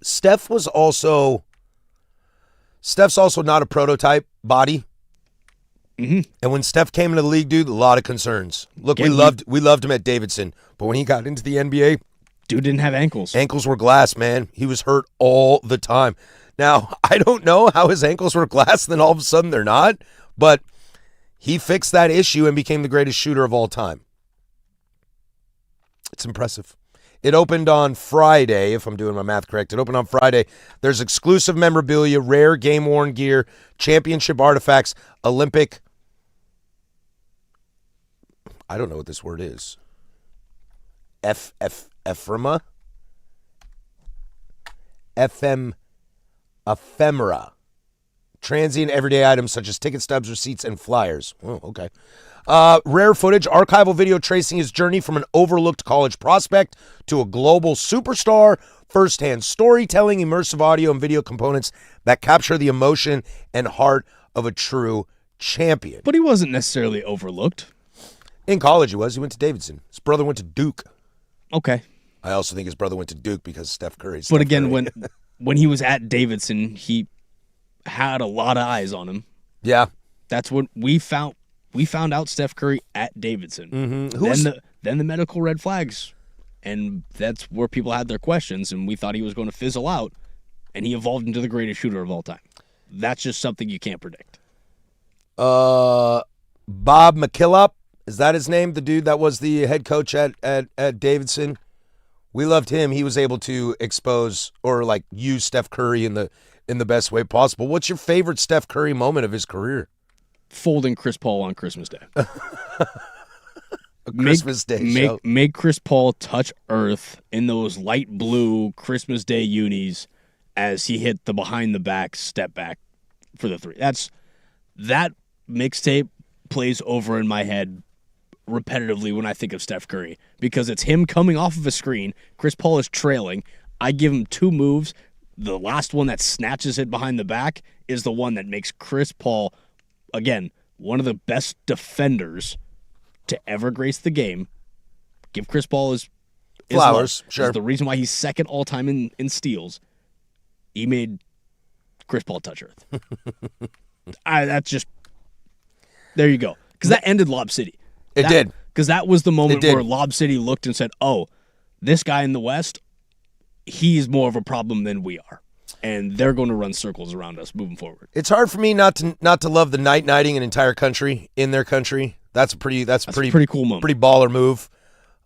Steph's also not a prototype body. Mm-hmm. And when Steph came into the league, dude, a lot of concerns. Look, we loved him at Davidson, but when he got into the NBA, dude didn't have ankles. Ankles were glass, man. He was hurt all the time. Now, I don't know how his ankles were glass, then all of a sudden they're not, but he fixed that issue and became the greatest shooter of all time. It's impressive. It opened on Friday, if I'm doing my math correct. It opened on Friday. There's exclusive memorabilia, rare game-worn gear, championship artifacts, Olympic. I don't know what this word is. Ephemera? Ephemera. Transient everyday items such as ticket stubs, receipts, and flyers. Oh, okay. Rare footage, archival video tracing his journey from an overlooked college prospect to a global superstar, firsthand storytelling, immersive audio and video components that capture the emotion and heart of a true champion. But he wasn't necessarily overlooked. In college he was. He went to Davidson. His brother went to Duke. Okay. I also think his brother went to Duke because Steph Curry. But again, when he was at Davidson, he had a lot of eyes on him. Yeah. That's what we found. We found out Steph Curry at Davidson. Mm-hmm. Then the medical red flags, and that's where people had their questions, and we thought he was going to fizzle out, and he evolved into the greatest shooter of all time. That's just something you can't predict. Bob McKillop, is that his name? The dude that was the head coach at Davidson. We loved him. He was able to expose or use Steph Curry in the best way possible. What's your favorite Steph Curry moment of his career? Folding Chris Paul on Christmas Day. Christmas Day show. Make Chris Paul touch earth in those light blue Christmas Day unis as he hit the behind the back step back for the three. That mixtape plays over in my head repetitively when I think of Steph Curry because it's him coming off of a screen. Chris Paul is trailing. I give him two moves. The last one that snatches it behind the back is the one that makes Chris Paul, again, one of the best defenders to ever grace the game. Give Chris Paul his flowers. Love. Sure. Is the reason why he's second all time in steals. He made Chris Paul touch earth. That's just, there you go. Because that ended Lob City. It did. Because that was the moment where Lob City looked and said, oh, this guy in the West, he's more of a problem than we are. And they're going to run circles around us moving forward. It's hard for me not to love the nighting an entire country in their country. That's a pretty cool moment. Pretty baller move.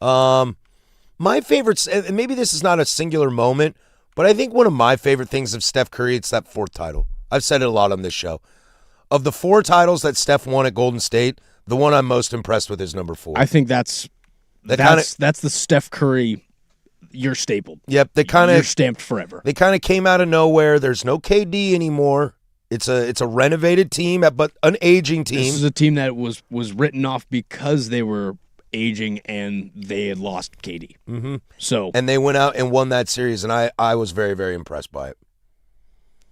My favorites, and maybe this is not a singular moment, but I think one of my favorite things of Steph Curry, it's that fourth title. I've said it a lot on this show. Of the 4 titles that Steph won at Golden State, the one I'm most impressed with is number 4. I think that's the Steph Curry. You're stapled. Yep, you're stamped forever. They kind of came out of nowhere. There's no KD anymore. It's a renovated team, but an aging team. This is a team that was written off because they were aging and they had lost KD. Mm-hmm. So and they went out and won that series, and I was very, very impressed by it.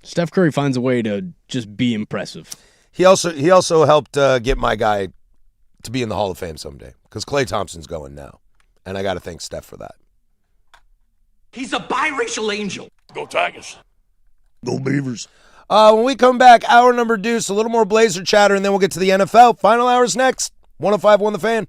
Steph Curry finds a way to just be impressive. He also helped get my guy to be in the Hall of Fame someday because Klay Thompson's going now, and I got to thank Steph for that. He's a biracial angel. Go Tigers. Go Beavers. When we come back, hour number deuce, a little more Blazer chatter, and then we'll get to the NFL. Final hour's next. 105.1 The Fan.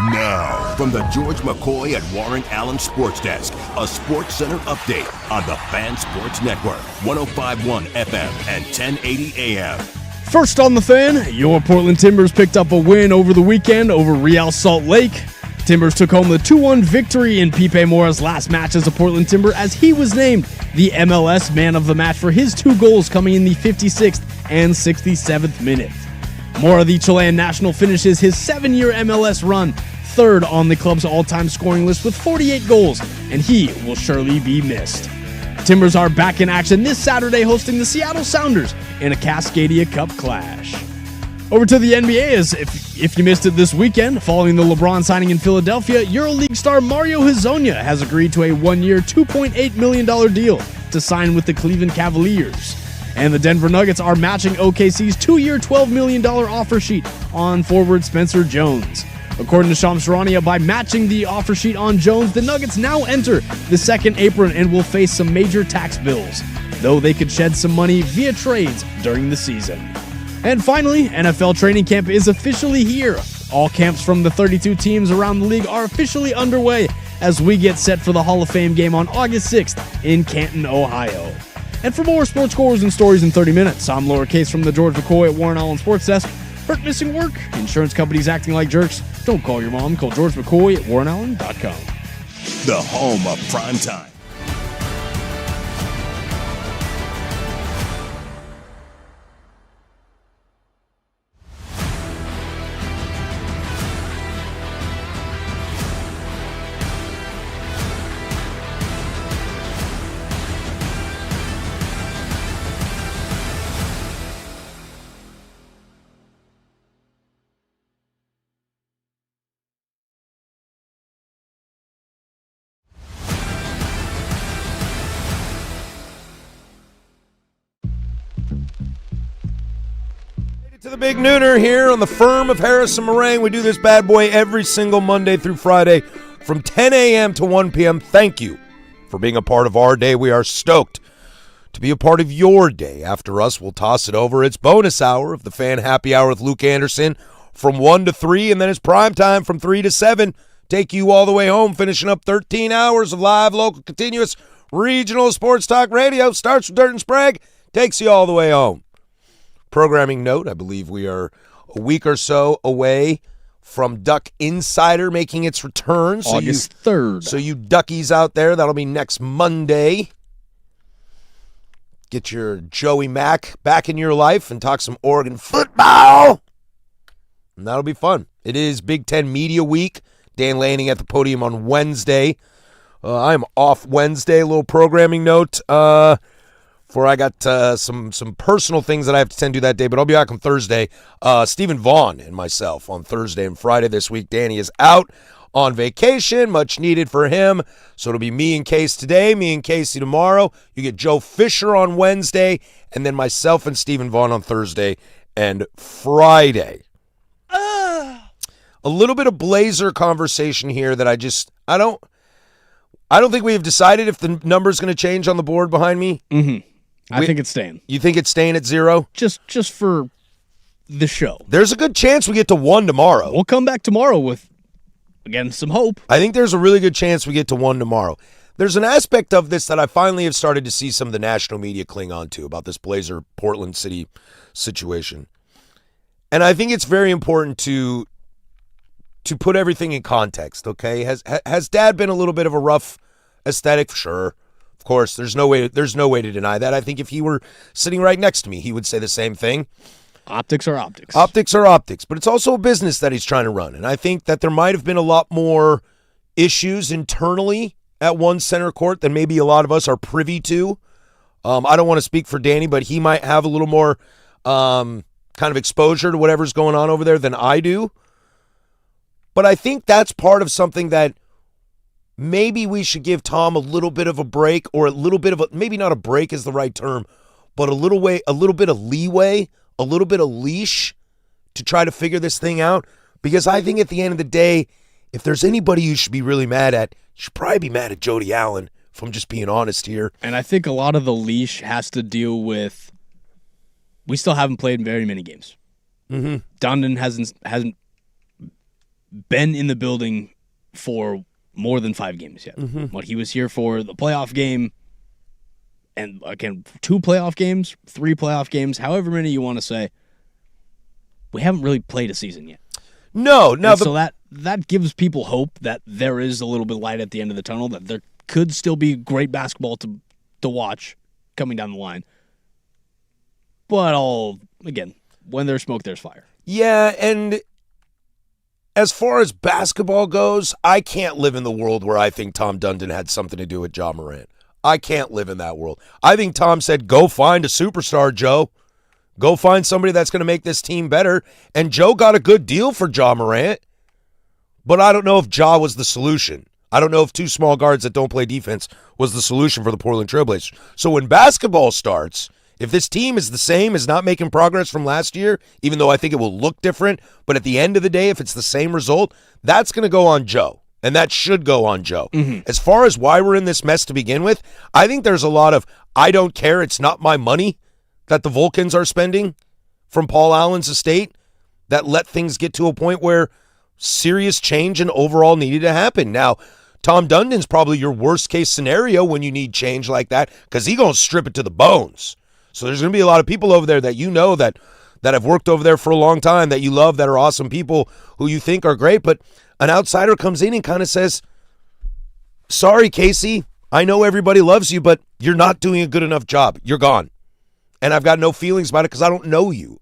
Now, from the George McCoy at Warren Allen Sports Desk, a Sports Center update on the Fan Sports Network, 105.1 FM and 1080 AM. First on the Fan, your Portland Timbers picked up a win over the weekend over Real Salt Lake. Timbers took home the 2-1 victory in Pipe Mora's last match as a Portland Timber, as he was named the MLS Man of the Match for his 2 goals coming in the 56th and 67th minute. Mora, the Chilean national, finishes his 7-year MLS run third on the club's all-time scoring list with 48 goals, and he will surely be missed. Timbers are back in action this Saturday, hosting the Seattle Sounders in a Cascadia Cup clash. Over to the NBA, as if you missed it this weekend, following the LeBron signing in Philadelphia, EuroLeague star Mario Hezonja has agreed to a 1-year, $2.8 million deal to sign with the Cleveland Cavaliers. And the Denver Nuggets are matching OKC's 2-year, $12 million offer sheet on forward Spencer Jones. According to Shams Charania, by matching the offer sheet on Jones, the Nuggets now enter the second apron and will face some major tax bills, though they could shed some money via trades during the season. And finally, NFL training camp is officially here. All camps from the 32 teams around the league are officially underway as we get set for the Hall of Fame game on August 6th in Canton, Ohio. And for more sports scores and stories in 30 minutes, I'm lowercase from the George McCoy at Warren Allen Sports Desk. Hurt, missing work? Insurance companies acting like jerks? Don't call your mom. Call George McCoy at warrenallen.com. The home of prime time. To the Big Nooner here on the firm of Harris and Marang. We do this bad boy every single Monday through Friday from 10 a.m. to 1 p.m. Thank you for being a part of our day. We are stoked to be a part of your day. After us, we'll toss it over. It's bonus hour of the Fan Happy Hour with Luke Anderson from 1 to 3, and then it's prime time from 3 to 7. Take you all the way home, finishing up 13 hours of live, local, continuous, regional sports talk radio. Starts with Dirt and Sprague, takes you all the way home. Programming note, I believe we are a week or so away from Duck Insider making its return. August 3rd. So you duckies out there, that'll be next Monday. Get your Joey Mack back in your life and talk some Oregon football. And that'll be fun. It is Big Ten Media Week. Dan Lanning at the podium on Wednesday. I'm off Wednesday. A little programming note. For I got some personal things that I have to tend to that day, but I'll be back on Thursday. Stephen Vaughn and myself on Thursday and Friday this week. Danny is out on vacation, much needed for him. So it'll be me and Case today, me and Casey tomorrow. You get Joe Fisher on Wednesday, and then myself and Stephen Vaughn on Thursday and Friday. A little bit of Blazer conversation here that I don't think we have decided if the number's going to change on the board behind me. Mm-hmm. I think it's staying. You think it's staying at 0? Just for the show. There's a good chance we get to 1 tomorrow. We'll come back tomorrow with, again, some hope. I think there's a really good chance we get to 1 tomorrow. There's an aspect of this that I finally have started to see some of the national media cling on to about this Blazer Portland City situation. And I think it's very important to put everything in context, okay? Has Dad been a little bit of a rough aesthetic? Sure. Of course, there's no way to deny that. I think if he were sitting right next to me, he would say the same thing. Optics are optics. Optics are optics, but it's also a business that he's trying to run. And I think that there might have been a lot more issues internally at one center court than maybe a lot of us are privy to. I don't want to speak for Danny, but he might have a little more kind of exposure to whatever's going on over there than I do. But I think that's part of something that maybe we should give Tom a little bit of a break, or a little bit of maybe not a break is the right term, but a little bit of leeway, a little bit of leash to try to figure this thing out. Because I think at the end of the day, if there's anybody you should be really mad at, you should probably be mad at Jody Allen, if I'm just being honest here. And I think a lot of the leash has to deal with, we still haven't played very many games. Mm-hmm. Dundon hasn't been in the building for more than 5 games yet. What he was here for the playoff game, and again, 2 playoff games, 3 playoff games, however many you want to say. We haven't really played a season yet. No. So that gives people hope that there is a little bit of light at the end of the tunnel, that there could still be great basketball to watch coming down the line. But again, when there's smoke, there's fire. Yeah, and as far as basketball goes, I can't live in the world where I think Tom Dundon had something to do with Ja Morant. I can't live in that world. I think Tom said, go find a superstar, Joe. Go find somebody that's going to make this team better. And Joe got a good deal for Ja Morant. But I don't know if Ja was the solution. I don't know if 2 small guards that don't play defense was the solution for the Portland Trailblazers. So when basketball starts, if this team is the same, is not making progress from last year, even though I think it will look different, but at the end of the day, if it's the same result, that's going to go on Joe. And that should go on Joe. As far as why we're in this mess to begin with, I think there's a lot of, I don't care, it's not my money that the Vulcans are spending from Paul Allen's estate that let things get to a point where serious change and overall needed to happen. Now, Tom Dundon's probably your worst case scenario when you need change like that, because he's going to strip it to the bones. So there's going to be a lot of people over there that you know that have worked over there for a long time, that you love, that are awesome people who you think are great, but an outsider comes in and kind of says, sorry, Casey, I know everybody loves you, but you're not doing a good enough job. You're gone. And I've got no feelings about it because I don't know you.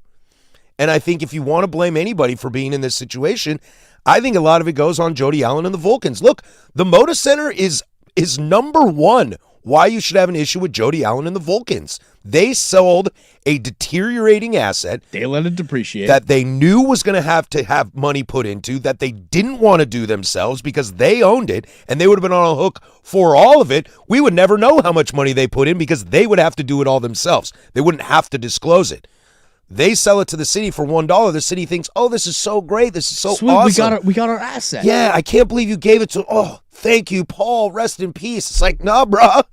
And I think if you want to blame anybody for being in this situation, I think a lot of it goes on Jody Allen and the Vulcans. Look, the Moda Center is number one why you should have an issue with Jody Allen and the Vulcans. They sold a deteriorating asset. They let it depreciate. That they knew was going to have money put into, that they didn't want to do themselves because they owned it, and they would have been on a hook for all of it. We would never know how much money they put in because they would have to do it all themselves. They wouldn't have to disclose it. They sell it to the city for $1. The city thinks, oh, this is so great. This is so Sweet, awesome. We got our asset. Yeah, I can't believe you gave it to, oh, thank you, Paul. Rest in peace. It's like, nah, bruh.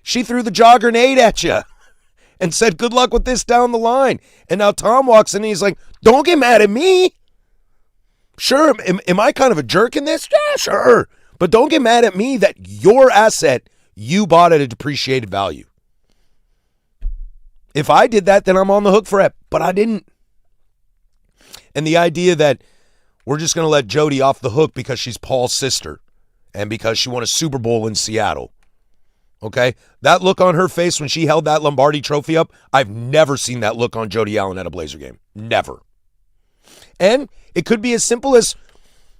She threw the jaw grenade at you and said, good luck with this down the line. And now Tom walks in and he's like, don't get mad at me. Sure, am I kind of a jerk in this? Yeah, sure. But don't get mad at me that your asset you bought at a depreciated value. If I did that, then I'm on the hook for it, but I didn't. And the idea that we're just going to let Jody off the hook because she's Paul's sister and because she won a Super Bowl in Seattle. Okay? That look on her face when she held that Lombardi trophy up, I've never seen that look on Jody Allen at a Blazer game. Never. And it could be as simple as,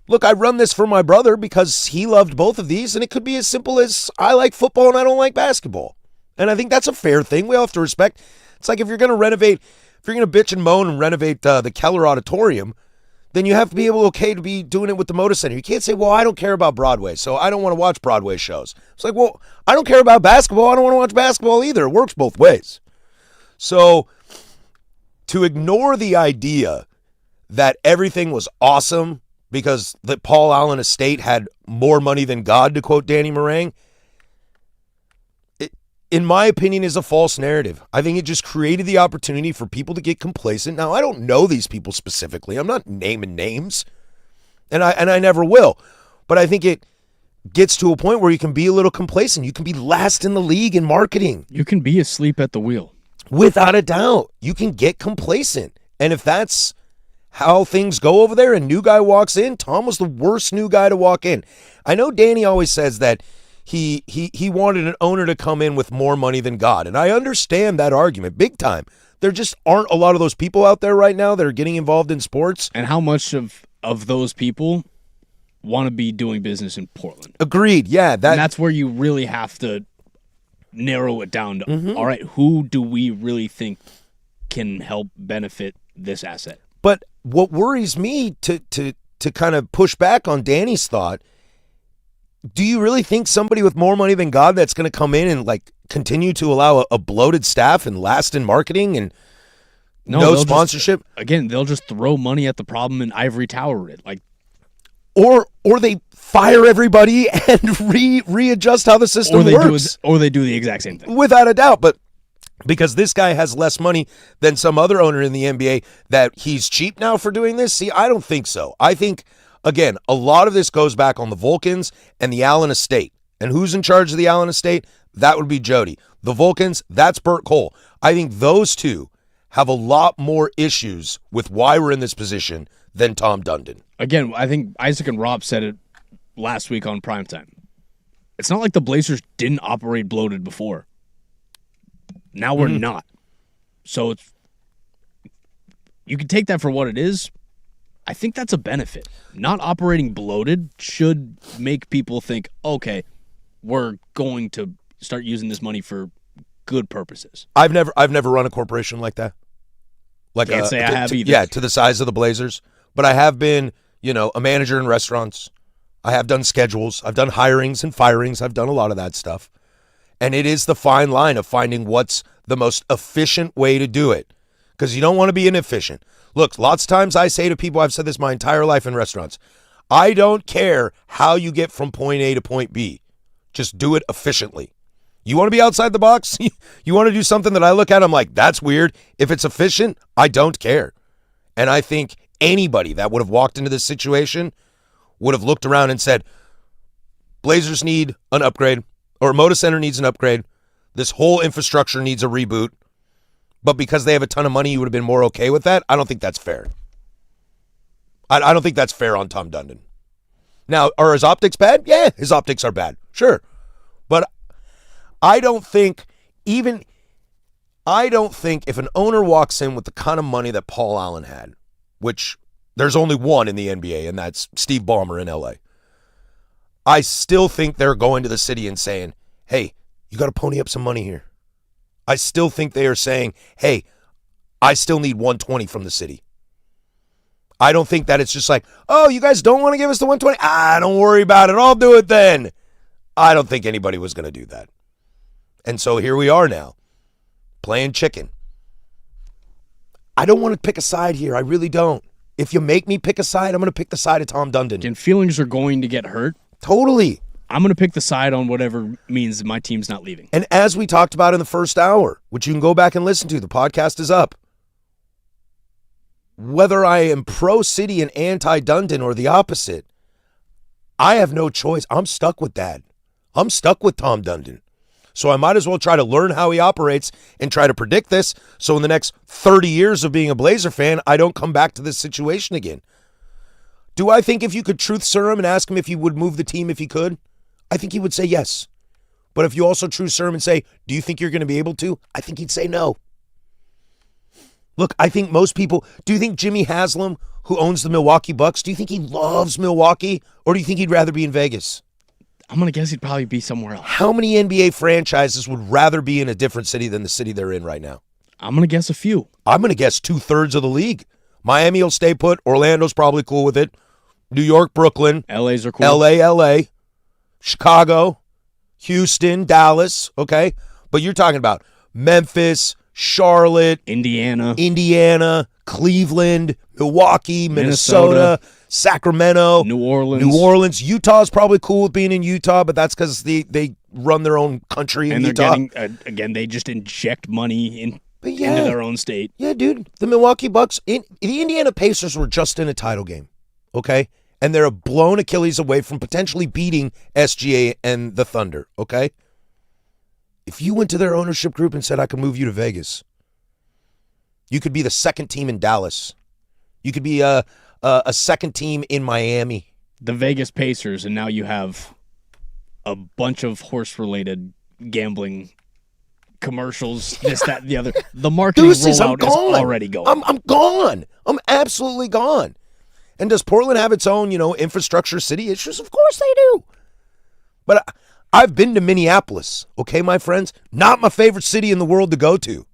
look, I run this for my brother because he loved both of these, and it could be as simple as I like football and I don't like basketball. And I think that's a fair thing. We all have to respect. It's like if you're going to renovate, if you're going to bitch and moan and renovate the Keller Auditorium, then you have to be able to be doing it with the Moda Center. You can't say, well, I don't care about Broadway, so I don't want to watch Broadway shows. It's like, well, I don't care about basketball. I don't want to watch basketball either. It works both ways. So to ignore the idea that everything was awesome because the Paul Allen estate had more money than God, to quote Danny Marang, in my opinion, is a false narrative. I think it just created the opportunity for people to get complacent. Now, I don't know these people specifically. I'm not naming names, and I never will. But I think it gets to a point where you can be a little complacent. You can be last in the league in marketing. You can be asleep at the wheel. Without a doubt. You can get complacent. And if that's how things go over there and new guy walks in, Tom was the worst new guy to walk in. I know Danny always says that he wanted an owner to come in with more money than God. And I understand that argument big time. There just aren't a lot of those people out there right now that are getting involved in sports. And how much of those people want to be doing business in Portland? Agreed. Yeah. And that's where you really have to narrow it down to, all right, who do we really think can help benefit this asset? But what worries me to kind of push back on Danny's thought, do you really think somebody with more money than God that's going to come in and like continue to allow a bloated staff and last in marketing and no sponsorship? They'll just throw money at the problem and ivory tower it. Like, or they fire everybody and readjust how the system works. Or they do the exact same thing. Without a doubt, but because this guy has less money than some other owner in the NBA, that he's cheap now for doing this? See, I don't think so. I think again, a lot of this goes back on the Vulcans and the Allen estate. And who's in charge of the Allen estate? That would be Jody. The Vulcans, that's Burt Cole. I think those two have a lot more issues with why we're in this position than Tom Dundon. Again, I think Isaac and Rob said it last week on Primetime. It's not like the Blazers didn't operate bloated before. Now we're not. So you can take that for what it is. I think that's a benefit. Not operating bloated should make people think, okay, we're going to start using this money for good purposes. I've never run a corporation like that. Can't say I have either. Yeah, to the size of the Blazers. But I have been, a manager in restaurants. I have done schedules. I've done hirings and firings. I've done a lot of that stuff. And it is the fine line of finding what's the most efficient way to do it. Because you don't want to be inefficient. Look, lots of times I say to people, I've said this my entire life in restaurants, I don't care how you get from point A to point B. Just do it efficiently. You want to be outside the box? You want to do something that I look at, I'm like, that's weird. If it's efficient, I don't care. And I think anybody that would have walked into this situation would have looked around and said, Blazers need an upgrade, or Moda Center needs an upgrade. This whole infrastructure needs a reboot. But because they have a ton of money, you would have been more okay with that? I don't think that's fair. I don't think that's fair on Tom Dundon. Now, are his optics bad? Yeah, his optics are bad. Sure. But I don't think if an owner walks in with the kind of money that Paul Allen had, which there's only one in the NBA, and that's Steve Ballmer in LA. I still think they're going to the city and saying, hey, you got to pony up some money here. I still think they are saying, hey, I still need 120 from the city. I don't think that it's just like, oh, you guys don't want to give us the 120? Don't worry about it. I'll do it then. I don't think anybody was going to do that. And so here we are now, playing chicken. I don't want to pick a side here. I really don't. If you make me pick a side, I'm going to pick the side of Tom Dundon. And feelings are going to get hurt. Totally. I'm going to pick the side on whatever means my team's not leaving. And as we talked about in the first hour, which you can go back and listen to, the podcast is up. Whether I am pro-city and anti-Dundon or the opposite, I have no choice. I'm stuck with that. I'm stuck with Tom Dundon. So I might as well try to learn how he operates and try to predict this so in the next 30 years of being a Blazer fan, I don't come back to this situation again. Do I think if you could truth serum and ask him if he would move the team if he could? I think he would say yes. But if you also truth serum and say, do you think you're going to be able to? I think he'd say no. Look, I think most people, do you think Jimmy Haslam, who owns the Milwaukee Bucks, do you think he loves Milwaukee or do you think he'd rather be in Vegas? I'm going to guess he'd probably be somewhere else. How many NBA franchises would rather be in a different city than the city they're in right now? I'm going to guess a few. I'm going to guess 2/3 of the league. Miami will stay put. Orlando's probably cool with it. New York, Brooklyn. LA's are cool. LA. Chicago, Houston, Dallas. Okay. But you're talking about Memphis, Charlotte, Indiana, Cleveland, Milwaukee, Minnesota, Sacramento, New Orleans. Utah's probably cool with being in Utah, but that's because they run their own country in Utah. And they're getting, again, they just inject money into their own state. Yeah, dude. The Milwaukee Bucks, the Indiana Pacers were just in a title game, okay? And they're a blown Achilles away from potentially beating SGA and the Thunder, okay? If you went to their ownership group and said, I can move you to Vegas, you could be the second team in Dallas. You could be a second team in Miami. The Vegas Pacers, and now you have a bunch of horse-related gambling commercials, this, that, and the other. The marketing rollout is already going. I'm gone. I'm absolutely gone. And does Portland have its own, infrastructure city issues? Of course they do. But I've been to Minneapolis, okay, my friends? Not my favorite city in the world to go to.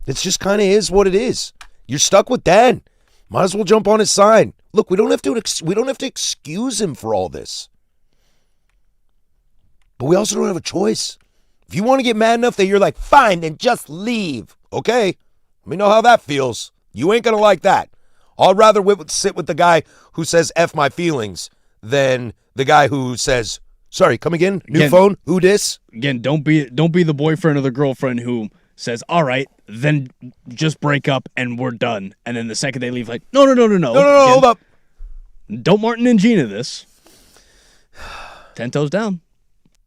It's just kind of is what it is. You're stuck with Dan. Might as well jump on his side. Look, we don't have to excuse him for all this. But we also don't have a choice. If you want to get mad enough that you're like, fine, then just leave. Okay, let me know how that feels. You ain't going to like that. I'd rather sit with the guy who says F my feelings than the guy who says, sorry, come again? New phone? Who dis? Again, don't be the boyfriend or the girlfriend who says, all right, then just break up and we're done. And then the second they leave, like, no. No, hold up. Don't Martin and Gina this. 10 toes down.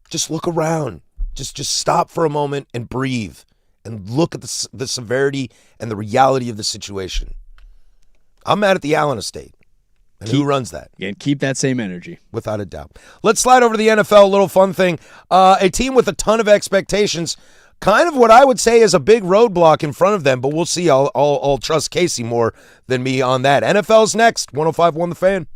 Just look around. Just stop for a moment and breathe and look at the severity and the reality of the situation. I'm mad at the Allen estate. And who runs that? And keep that same energy. Without a doubt. Let's slide over to the NFL, a little fun thing. A team with a ton of expectations, kind of what I would say is a big roadblock in front of them, but we'll see. I'll trust Casey more than me on that. NFL's next. 105.1 The Fan.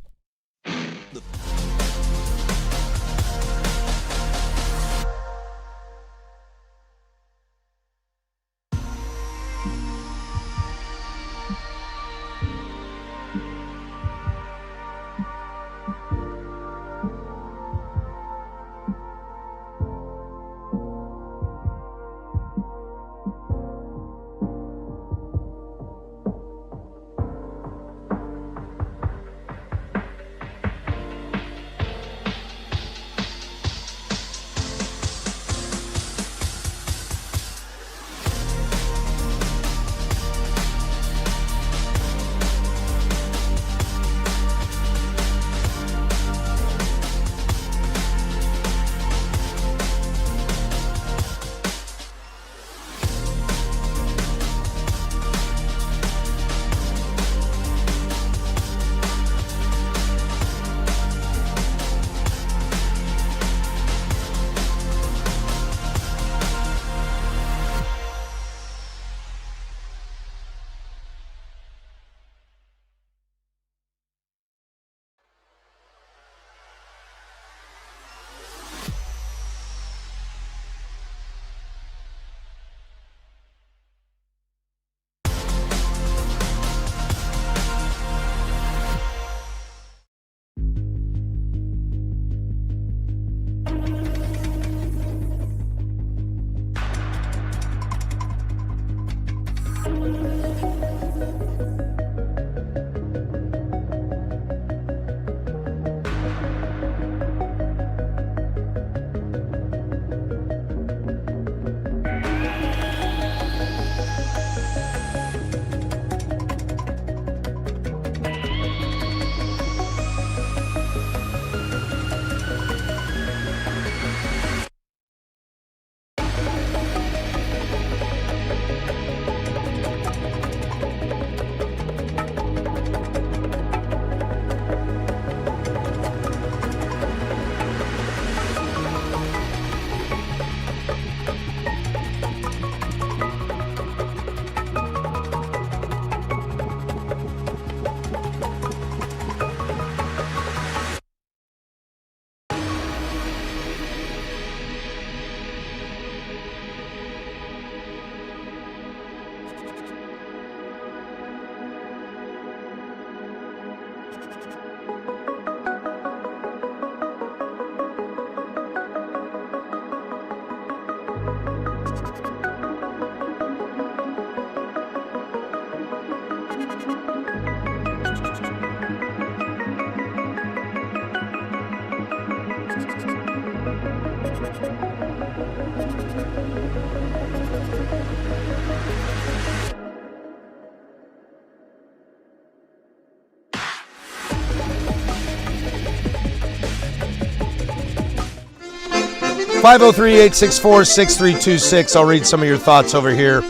Five 503-864-6326. I'll read some of your thoughts over here.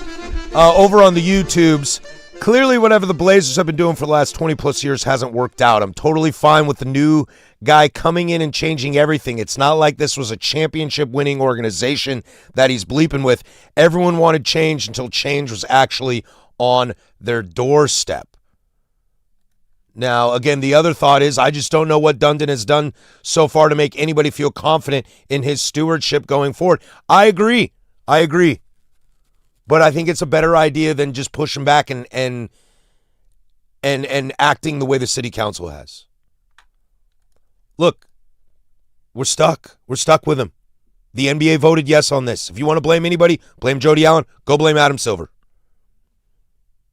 Over on the YouTubes, clearly whatever the Blazers have been doing for the last 20-plus years hasn't worked out. I'm totally fine with the new guy coming in and changing everything. It's not like this was a championship-winning organization that he's bleeping with. Everyone wanted change until change was actually on their doorstep. Now, again, the other thought is I just don't know what Dundon has done so far to make anybody feel confident in his stewardship going forward. I agree. But I think it's a better idea than just pushing back and acting the way the city council has. Look, we're stuck. We're stuck with him. The NBA voted yes on this. If you want to blame anybody, blame Jody Allen. Go blame Adam Silver.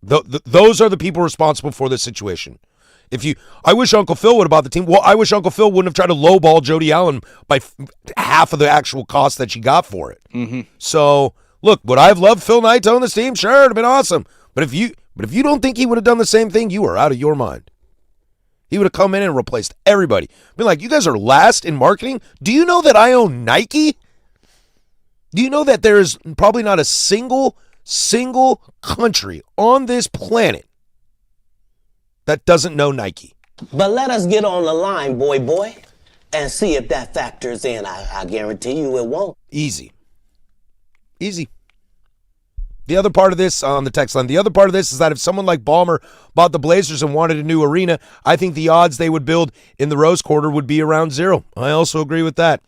Those are the people responsible for this situation. I wish Uncle Phil would have bought the team. Well, I wish Uncle Phil wouldn't have tried to lowball Jody Allen by half of the actual cost that she got for it. Mm-hmm. So, look, would I have loved Phil Knight to own this team? Sure, it'd have been awesome. But if you don't think he would have done the same thing, you are out of your mind. He would have come in and replaced everybody. Been like, you guys are last in marketing? Do you know that I own Nike? Do you know that there is probably not a single country on this planet that doesn't know Nike? But let us get on the line, boy, and see if that factors in. I guarantee you it won't. Easy. The other part of this on the text line, the other part of this is that if someone like Ballmer bought the Blazers and wanted a new arena, I think the odds they would build in the Rose Quarter would be around 0. I also agree with that.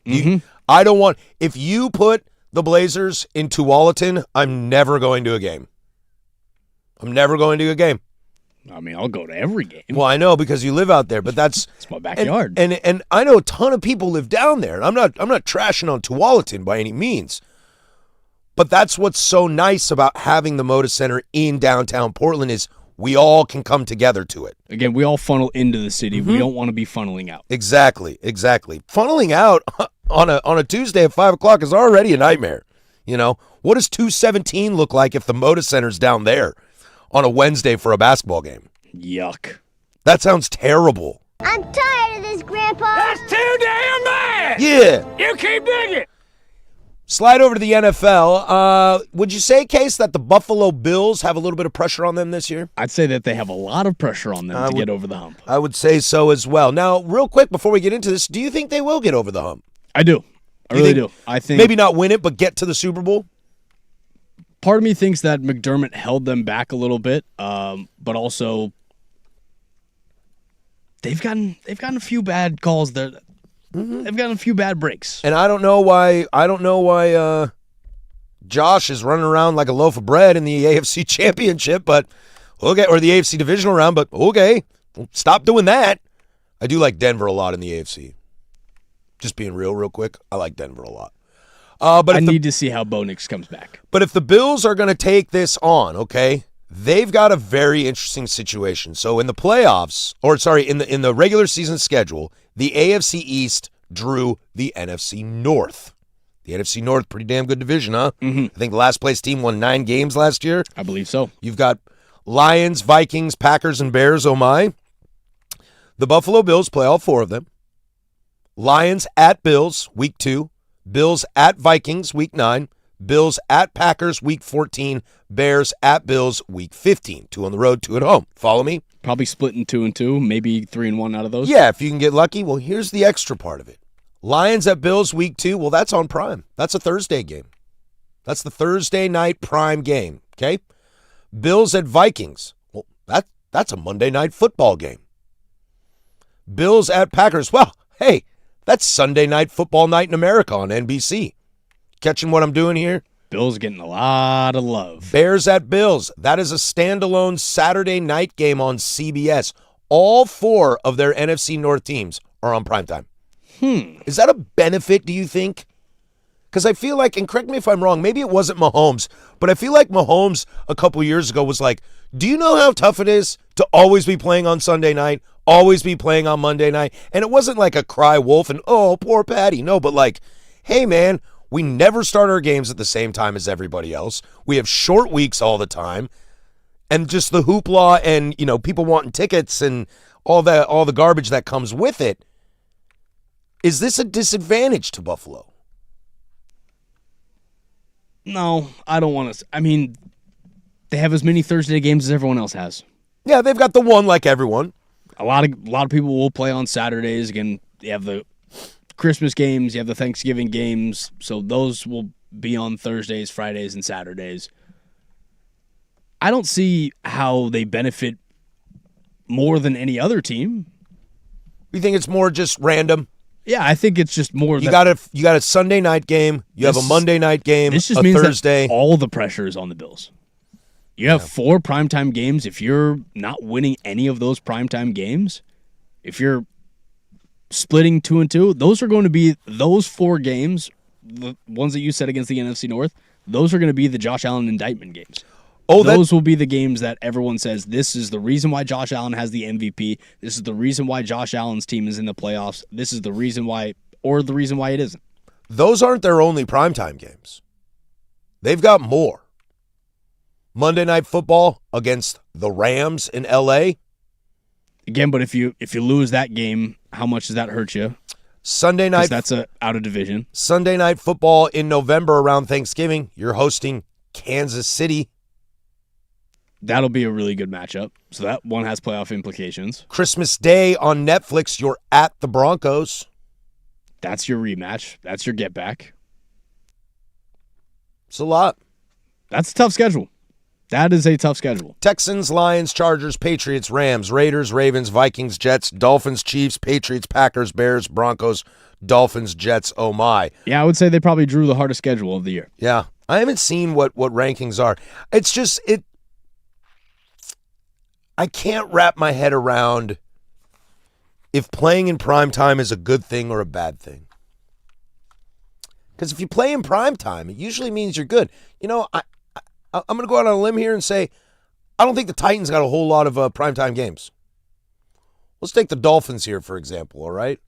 I don't want, if you put the Blazers in Tualatin, I'm never going to a game. I mean, I'll go to every game. Well, I know because you live out there, but that's it's my backyard. And I know a ton of people live down there. I'm not trashing on Tualatin by any means. But that's what's so nice about having the Moda Center in downtown Portland is we all can come together to it. Again, we all funnel into the city. We don't want to be funneling out. Exactly. Funneling out on a Tuesday at 5 o'clock is already a nightmare. You know, what does 217 look like if the Moda Center's down there on a Wednesday for a basketball game? Yuck. That sounds terrible. I'm tired of this, Grandpa. That's too damn bad. Yeah. You keep digging. Slide over to the NFL. Would you say, Case, that the Buffalo Bills have a little bit of pressure on them this year? I'd say that they have a lot of pressure on them to get over the hump. I would say so as well. Now, real quick before we get into this, do you think they will get over the hump? I do. I really do. I think maybe not win it, but get to the Super Bowl? Part of me thinks that McDermott held them back a little bit, but also they've gotten a few bad calls there. They've gotten a few bad breaks. And I don't know why Josh is running around like a loaf of bread in the AFC Championship, but okay, or the AFC Divisional round, but okay. Stop doing that. I do like Denver a lot in the AFC. Just being real quick, I like Denver a lot. But I need to see how Bo Nix comes back. But if the Bills are going to take this on, okay, they've got a very interesting situation. So in the playoffs, in the regular season schedule, the AFC East drew the NFC North. The NFC North, pretty damn good division, huh? I think the last place team won 9 games last year. I believe so. You've got Lions, Vikings, Packers, and Bears, oh my. The Buffalo Bills play all 4 of them. Lions at Bills, week 2. Bills at Vikings, week 9. Bills at Packers, week 14. Bears at Bills, week 15. 2 on the road, 2 at home. Follow me? Probably splitting 2-2, maybe 3-1 out of those. Yeah, if you can get lucky. Well, here's the extra part of it. Lions at Bills, week 2. Well, that's on Prime. That's a Thursday game. That's the Thursday night Prime game, okay? Bills at Vikings. Well, that's a Monday night football game. Bills at Packers. Well, hey, that's Sunday night football night in America on NBC. Catching what I'm doing here? Bills getting a lot of love. Bears at Bills. That is a standalone Saturday night game on CBS. All 4 of their NFC North teams are on primetime. Is that a benefit, do you think? Because I feel like, and correct me if I'm wrong, maybe it wasn't Mahomes, but I feel like Mahomes a couple years ago was like, do you know how tough it is to always be playing on Sunday night, always be playing on Monday night? And it wasn't like a cry wolf and, oh, poor Patty. No, but like, hey, man, we never start our games at the same time as everybody else. We have short weeks all the time. And just the hoopla and, you know, people wanting tickets and all the garbage that comes with it. Is this a disadvantage to Buffalo? No, I don't want to. I mean, they have as many Thursday games as everyone else has. Yeah, they've got the one like everyone. A lot of people will play on Saturdays. Again, you have the Christmas games, you have the Thanksgiving games, so those will be on Thursdays, Fridays, and Saturdays. I don't see how they benefit more than any other team. You think it's more just random? Yeah, I think it's just more. You got a Sunday night game. You have a Monday night game. This just a means Thursday. That all the pressure is on the Bills. You have 4 primetime games. If you're not winning any of those primetime games, if you're splitting 2-2, those are going to be those 4 games, the ones that you said against the NFC North. Those are going to be the Josh Allen indictment games. Those will be the games that everyone says, this is the reason why Josh Allen has the MVP. This is the reason why Josh Allen's team is in the playoffs. This is the reason why, or the reason why it isn't. Those aren't their only primetime games. They've got more. Monday Night Football against the Rams in L.A. Again, but if you lose that game, how much does that hurt you? Sunday night. That's out of division. Sunday night football in November around Thanksgiving. You're hosting Kansas City. That'll be a really good matchup. So that one has playoff implications. Christmas Day on Netflix, you're at the Broncos. That's your rematch. That's your get back. It's a lot. That's a tough schedule. That is a tough schedule. Texans, Lions, Chargers, Patriots, Rams, Raiders, Ravens, Vikings, Jets, Dolphins, Chiefs, Patriots, Packers, Bears, Broncos, Dolphins, Jets, oh my. Yeah, I would say they probably drew the hardest schedule of the year. Yeah. I haven't seen what rankings are. It's just, I can't wrap my head around if playing in prime time is a good thing or a bad thing. Because if you play in prime time, it usually means you're good. You know, I'm going to go out on a limb here and say I don't think the Titans got a whole lot of primetime games. Let's take the Dolphins here, for example, all right?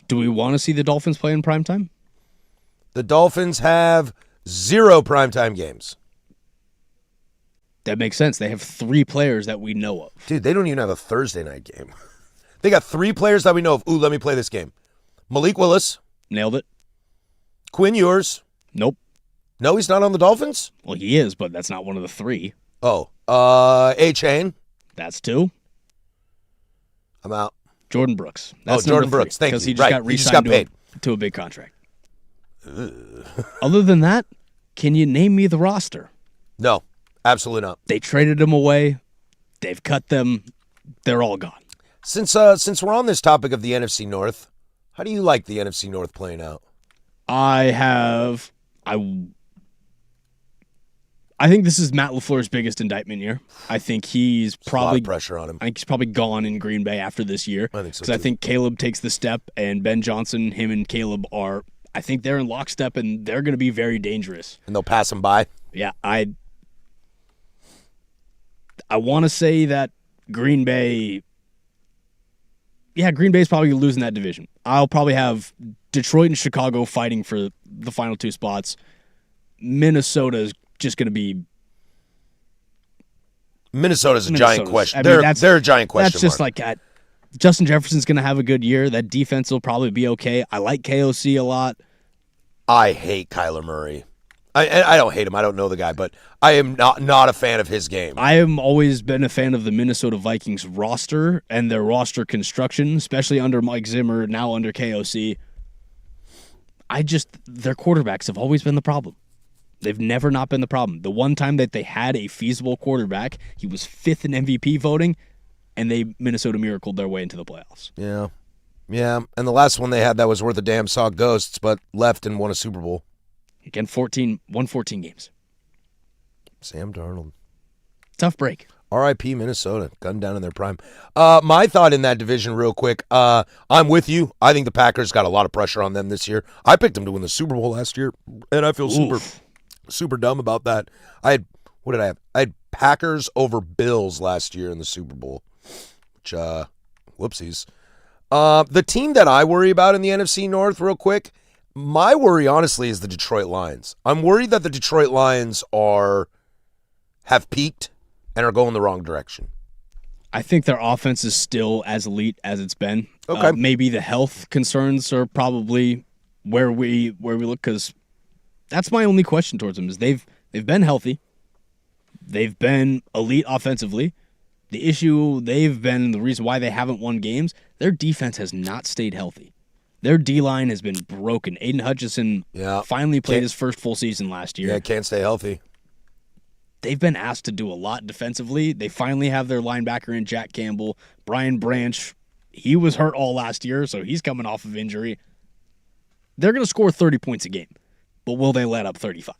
Do we want to see the Dolphins play in primetime? The Dolphins have 0 primetime games. That makes sense. They have 3 players that we know of. Dude, they don't even have a Thursday night game. They got 3 players that we know of. Ooh, let me play this game. Malik Willis. Nailed it. Quinn Ewers. Nope. No, he's not on the Dolphins? Well, he is, but that's not one of the 3. Oh, A-Chain. That's 2. I'm out. Jordan Brooks. That's Jordan Brooks. Thank you. Because he just got re-signed to a big contract. Ugh. Other than that, can you name me the roster? No, absolutely not. They traded him away. They've cut them. They're all gone. Since we're on this topic of the NFC North, how do you like the NFC North playing out? I think this is Matt LaFleur's biggest indictment year. I think he's probably a lot of pressure on him. I think he's probably gone in Green Bay after this year. I think so. Because I think Caleb takes the step, and Ben Johnson, him and Caleb are. I think they're in lockstep, and they're going to be very dangerous. And they'll pass him by. Yeah, I want to say that Green Bay. Yeah, Green Bay's probably losing that division. I'll probably have Detroit and Chicago fighting for the final 2 spots. Minnesota's just going to be. Minnesota's a giant question. They're a giant question. That's just like Justin Jefferson's going to have a good year. That defense will probably be okay. I like KOC a lot. I hate Kyler Murray. I don't hate him. I don't know the guy, but I am not a fan of his game. I have always been a fan of the Minnesota Vikings roster and their roster construction, especially under Mike Zimmer, now under KOC. Their quarterbacks have always been the problem. They've never not been the problem. The one time that they had a feasible quarterback, he was 5th in MVP voting, and Minnesota miracled their way into the playoffs. Yeah. Yeah, and the last one they had that was worth a damn saw ghosts, but left and won a Super Bowl. Again, won 14 games. Sam Darnold. Tough break. R.I.P. Minnesota, gunned down in their prime. My thought in that division real quick, I'm with you. I think the Packers got a lot of pressure on them this year. I picked them to win the Super Bowl last year, and I feel super dumb about that. What did I have? I had Packers over Bills last year in the Super Bowl, which, whoopsies. The team that I worry about in the NFC North real quick, my worry, honestly, is the Detroit Lions. I'm worried that the Detroit Lions have peaked and are going the wrong direction. I think their offense is still as elite as it's been. Okay. Maybe the health concerns are probably where we look, because that's my only question towards them is they've been healthy. They've been elite offensively. The issue the reason why they haven't won games, their defense has not stayed healthy. Their D-line has been broken. Aiden Hutchinson finally played his first full season last year. Yeah, can't stay healthy. They've been asked to do a lot defensively. They finally have their linebacker in Jack Campbell. Brian Branch, he was hurt all last year, so he's coming off of injury. They're going to score 30 points a game, but will they let up 35?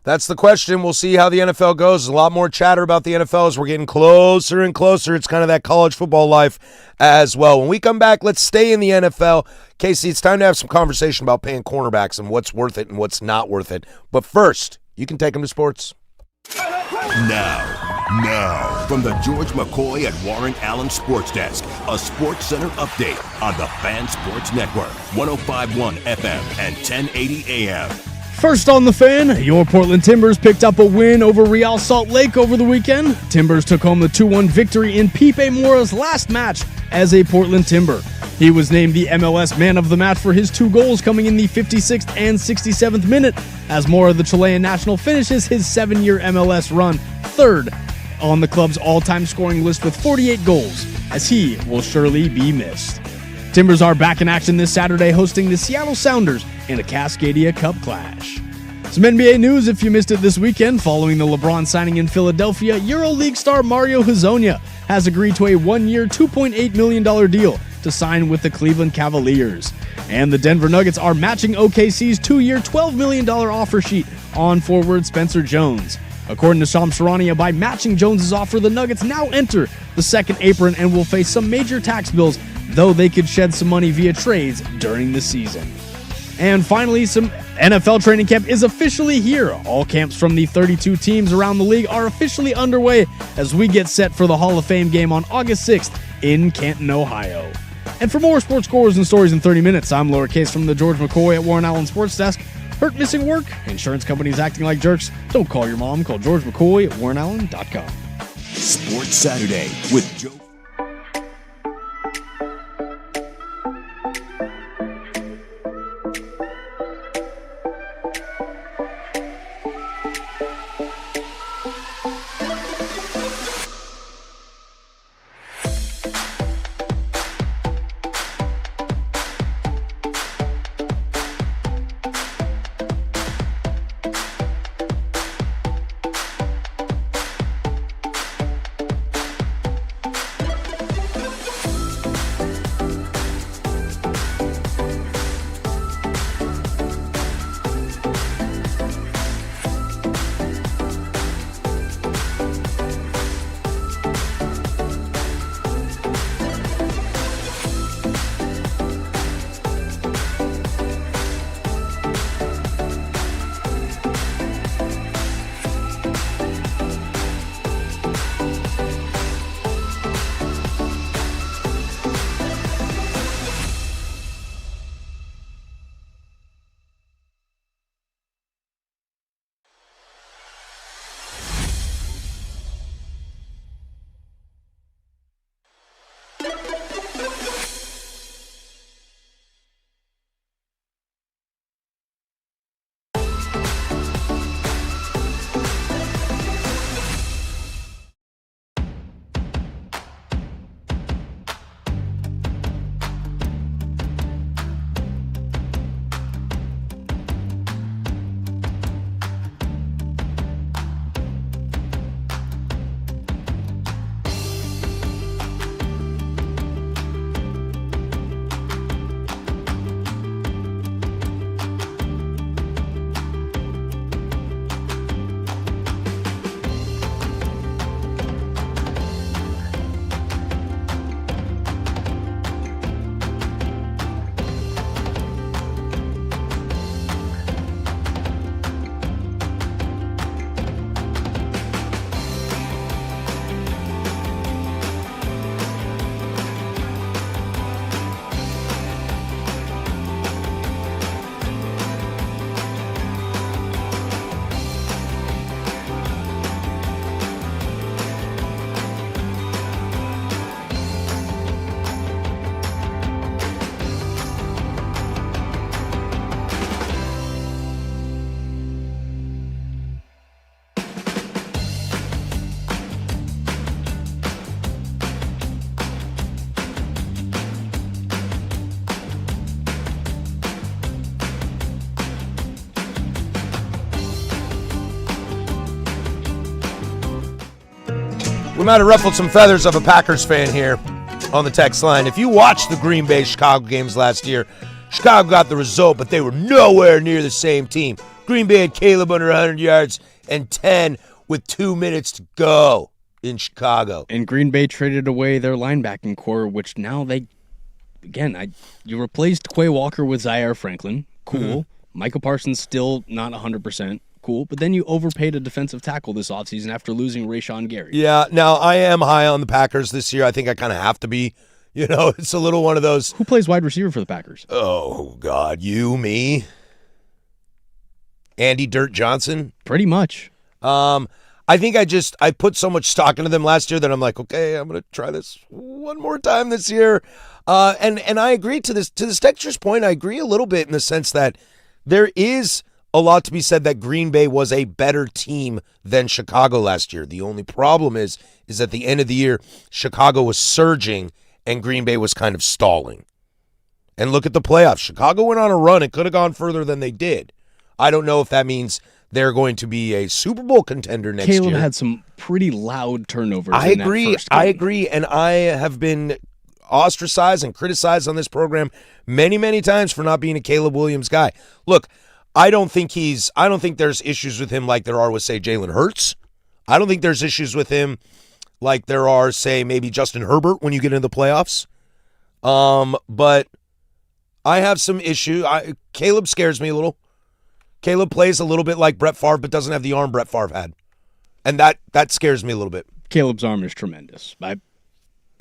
That's the question. We'll see how the NFL goes. There's a lot more chatter about the NFL as we're getting closer and closer. It's kind of that college football life as well. When we come back, let's stay in the NFL. Casey, it's time to have some conversation about paying cornerbacks and what's worth it and what's not worth it. But first, you can take them to sports. Now, from the George McCoy at Warren Allen Sports Desk, a Sports Center update on the Fan Sports Network, 105.1 FM and 1080 AM. First on the Fan, your Portland Timbers picked up a win over Real Salt Lake over the weekend. Timbers took home the 2-1 victory in Pipe Mora's last match as a Portland Timber. He was named the MLS Man of the Match for his 2 goals coming in the 56th and 67th minute as Mora, the Chilean national, finishes his 7-year MLS run third on the club's all-time scoring list with 48 goals, as he will surely be missed. Timbers are back in action this Saturday, hosting the Seattle Sounders in a Cascadia Cup clash. Some NBA news if you missed it this weekend. Following the LeBron signing in Philadelphia, EuroLeague star Mario Hezonja has agreed to a 1-year, $2.8 million deal to sign with the Cleveland Cavaliers. And the Denver Nuggets are matching OKC's 2-year, $12 million offer sheet on forward Spencer Jones. According to Shams Charania, by matching Jones' offer, the Nuggets now enter the second apron and will face some major tax bills, though they could shed some money via trades during the season. And finally, some NFL training camp is officially here. All camps from the 32 teams around the league are officially underway as we get set for the Hall of Fame game on August 6th in Canton, Ohio. And for more sports scores and stories in 30 minutes, I'm lowercase from the George McCoy at Warren Allen Sports Desk. Hurt, missing work? Insurance companies acting like jerks? Don't call your mom. Call George McCoy at WarrenAllen.com. Sports Saturday with Joe. We might have ruffled some feathers of a Packers fan here on the text line. If you watched the Green Bay-Chicago games last year, Chicago got the result, but they were nowhere near the same team. Green Bay had Caleb under 100 yards and 10 with 2 minutes to go in Chicago. And Green Bay traded away their linebacking core, which now you replaced Quay Walker with Zaire Franklin. Cool. Mm-hmm. Michael Parsons still not 100%. Cool, but then you overpaid a defensive tackle this offseason after losing Rashawn Gary. Yeah, now I am high on the Packers this year. I think I kind of have to be. You know, it's a little one of those. Who plays wide receiver for the Packers? Oh, God, you, me. Andy Dirt Johnson? Pretty much. I think I put so much stock into them last year that I'm like, okay, I'm going to try this one more time this year. And I agree to this texture's point. I agree a little bit in the sense that there is a lot to be said that Green Bay was a better team than Chicago last year. The only problem is at the end of the year, Chicago was surging and Green Bay was kind of stalling. And look at the playoffs. Chicago went on a run. It could have gone further than they did. I don't know if that means they're going to be a Super Bowl contender next year. Caleb had some pretty loud turnovers. I agree. That first game. I agree. And I have been ostracized and criticized on this program many, many times for not being a Caleb Williams guy. Look, I don't think there's issues with him like there are with, say, Jalen Hurts. I don't think there's issues with him like there are, say, maybe Justin Herbert when you get into the playoffs. But I have some issue. Caleb scares me a little. Caleb plays a little bit like Brett Favre, but doesn't have the arm Brett Favre had. And that scares me a little bit. Caleb's arm is tremendous. I'm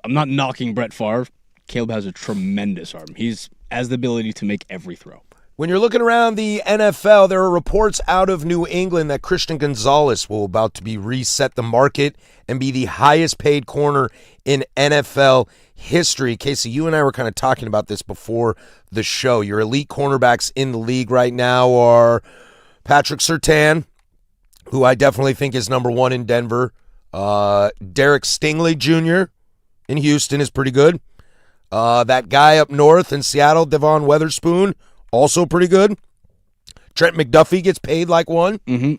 not knocking Brett Favre. Caleb has a tremendous arm. He has the ability to make every throw. When you're looking around the NFL, there are reports out of New England that Christian Gonzalez will about to be reset the market and be the highest paid corner in NFL history. Casey, you and I were kind of talking about this before the show. Your elite cornerbacks in the league right now are Patrick Surtain, who I definitely think is number one in Denver. Derek Stingley Jr. in Houston is pretty good. That guy up north in Seattle, Devon Witherspoon, also pretty good. Trent McDuffie gets paid like one. Mm-hmm.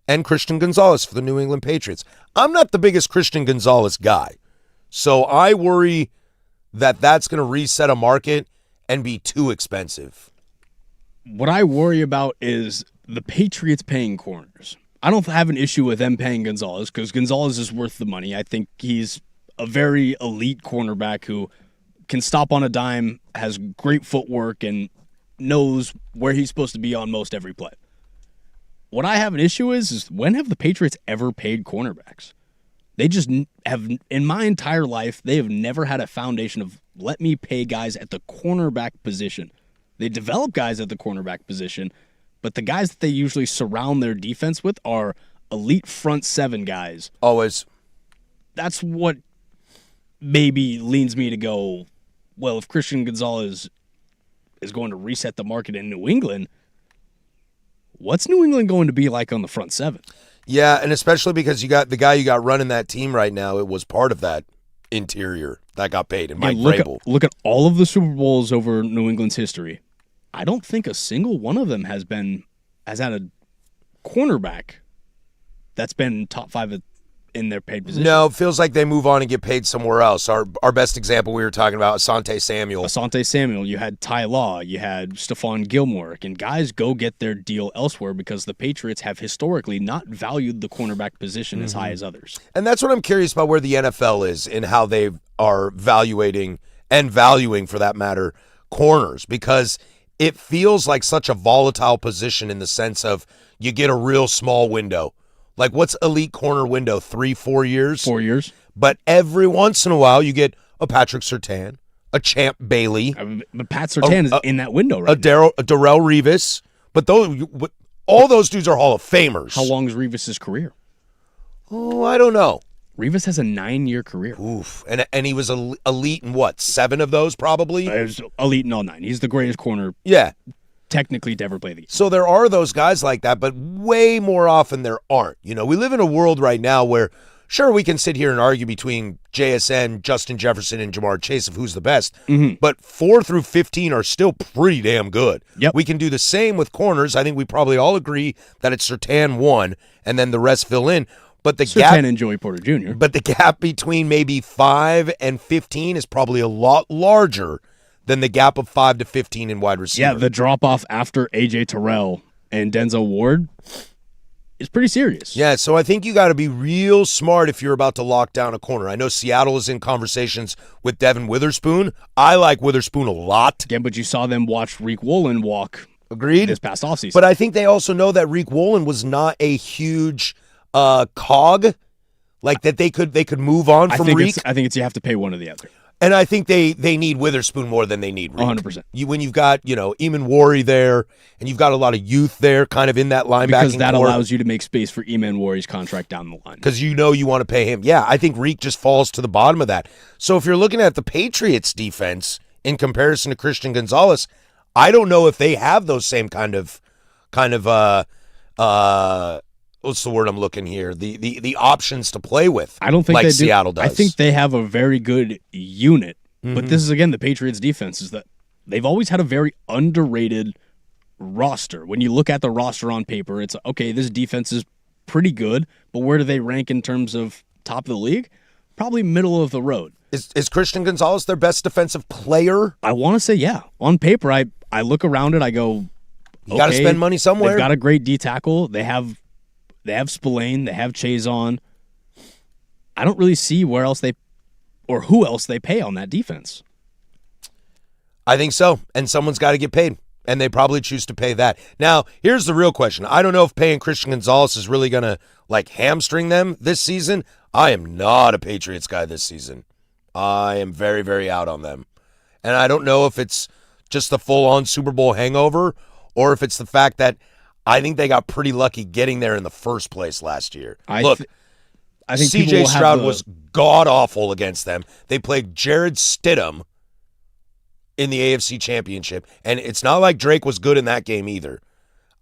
And Christian Gonzalez for the New England Patriots. I'm not the biggest Christian Gonzalez guy. So I worry that that's going to reset a market and be too expensive. What I worry about is the Patriots paying corners. I don't have an issue with them paying Gonzalez because Gonzalez is worth the money. I think he's a very elite cornerback who can stop on a dime, has great footwork, and knows where he's supposed to be on most every play. What I have an issue is when have the Patriots ever paid cornerbacks? They just have, in my entire life, they have never had a foundation of let me pay guys at the cornerback position. They develop guys at the cornerback position, but the guys that they usually surround their defense with are elite front seven guys. Always. That's what maybe leans me to go, well, if Christian Gonzalez is going to reset the market in New England, what's New England going to be like on the front seven? Yeah, and especially because you got the guy you got running that team right now, it was part of that interior that got paid, and Mike Vrabel. Look at all of the Super Bowls over New England's history. I don't think a single one of them has had a cornerback that's been top five in their paid position. No, it feels like they move on and get paid somewhere else. Our best example we were talking about, Asante Samuel. You had Ty Law, you had Stephon Gilmore, and guys go get their deal elsewhere because the Patriots have historically not valued the cornerback position as high as others. And that's what I'm curious about where the NFL is and how they are valuing, for that matter, corners, because it feels like such a volatile position in the sense of you get a real small window. Like, what's elite corner window? 3-4 years? 4 years. But every once in a while, you get a Patrick Surtain, a Champ Bailey. But Pat Surtain is in that window right now. A Darrelle Revis. But all those dudes are Hall of Famers. How long is Revis' career? Oh, I don't know. Revis has a 9-year career. Oof. And he was elite in what? 7 of those, probably? He was elite in all 9. He's the greatest corner. Yeah. Technically to ever play the game. So there are those guys like that, but way more often there aren't. You know, we live in a world right now where, sure, we can sit here and argue between JSN, Justin Jefferson, and Jamar Chase of who's the best, but 4 through 15 are still pretty damn good. Yep. We can do the same with corners. I think we probably all agree that it's Surtain 1, and then the rest fill in. But the gap and Joey Porter Jr. But the gap between maybe 5 and 15 is probably a lot larger than the gap of 5 to 15 in wide receiver. Yeah, the drop-off after A.J. Terrell and Denzel Ward is pretty serious. Yeah, so I think you got to be real smart if you're about to lock down a corner. I know Seattle is in conversations with Devin Witherspoon. I like Witherspoon a lot. Again, but you saw them watch Reek Woolen walk this past offseason. But I think they also know that Reek Woolen was not a huge cog, like that they could move on from Reek. I think it's you have to pay one or the other. And I think they need Witherspoon more than they need Reek. 100%. When you've got, Eamon Worry there, and you've got a lot of youth there kind of in that linebacking Because that core, allows you to make space for Eamon Worry's contract down the line. because you want to pay him. Yeah, I think Reek just falls to the bottom of that. So if you're looking at the Patriots defense in comparison to Christian Gonzalez, I don't know if they have those same kind of what's the word I'm looking here? The options to play with. I don't think like they do. Seattle does. I think they have a very good unit, but this is again the Patriots defense is that they've always had a very underrated roster. When you look at the roster on paper, it's okay, this defense is pretty good, but where do they rank in terms of top of the league? Probably middle of the road. Is Christian Gonzalez their best defensive player? I want to say yeah. On paper, I look around it, I go, you got to spend money somewhere. They've got a great D tackle. They have Spillane. They have Chazon. I don't really see who else they pay on that defense. I think so, and someone's got to get paid, and they probably choose to pay that. Now, here's the real question. I don't know if paying Christian Gonzalez is really going to hamstring them this season. I am not a Patriots guy this season. I am very, very out on them. And I don't know if it's just the full-on Super Bowl hangover or if it's the fact that I think they got pretty lucky getting there in the first place last year. I think C.J. Stroud was god-awful against them. They played Jared Stidham in the AFC Championship, and it's not like Drake was good in that game either.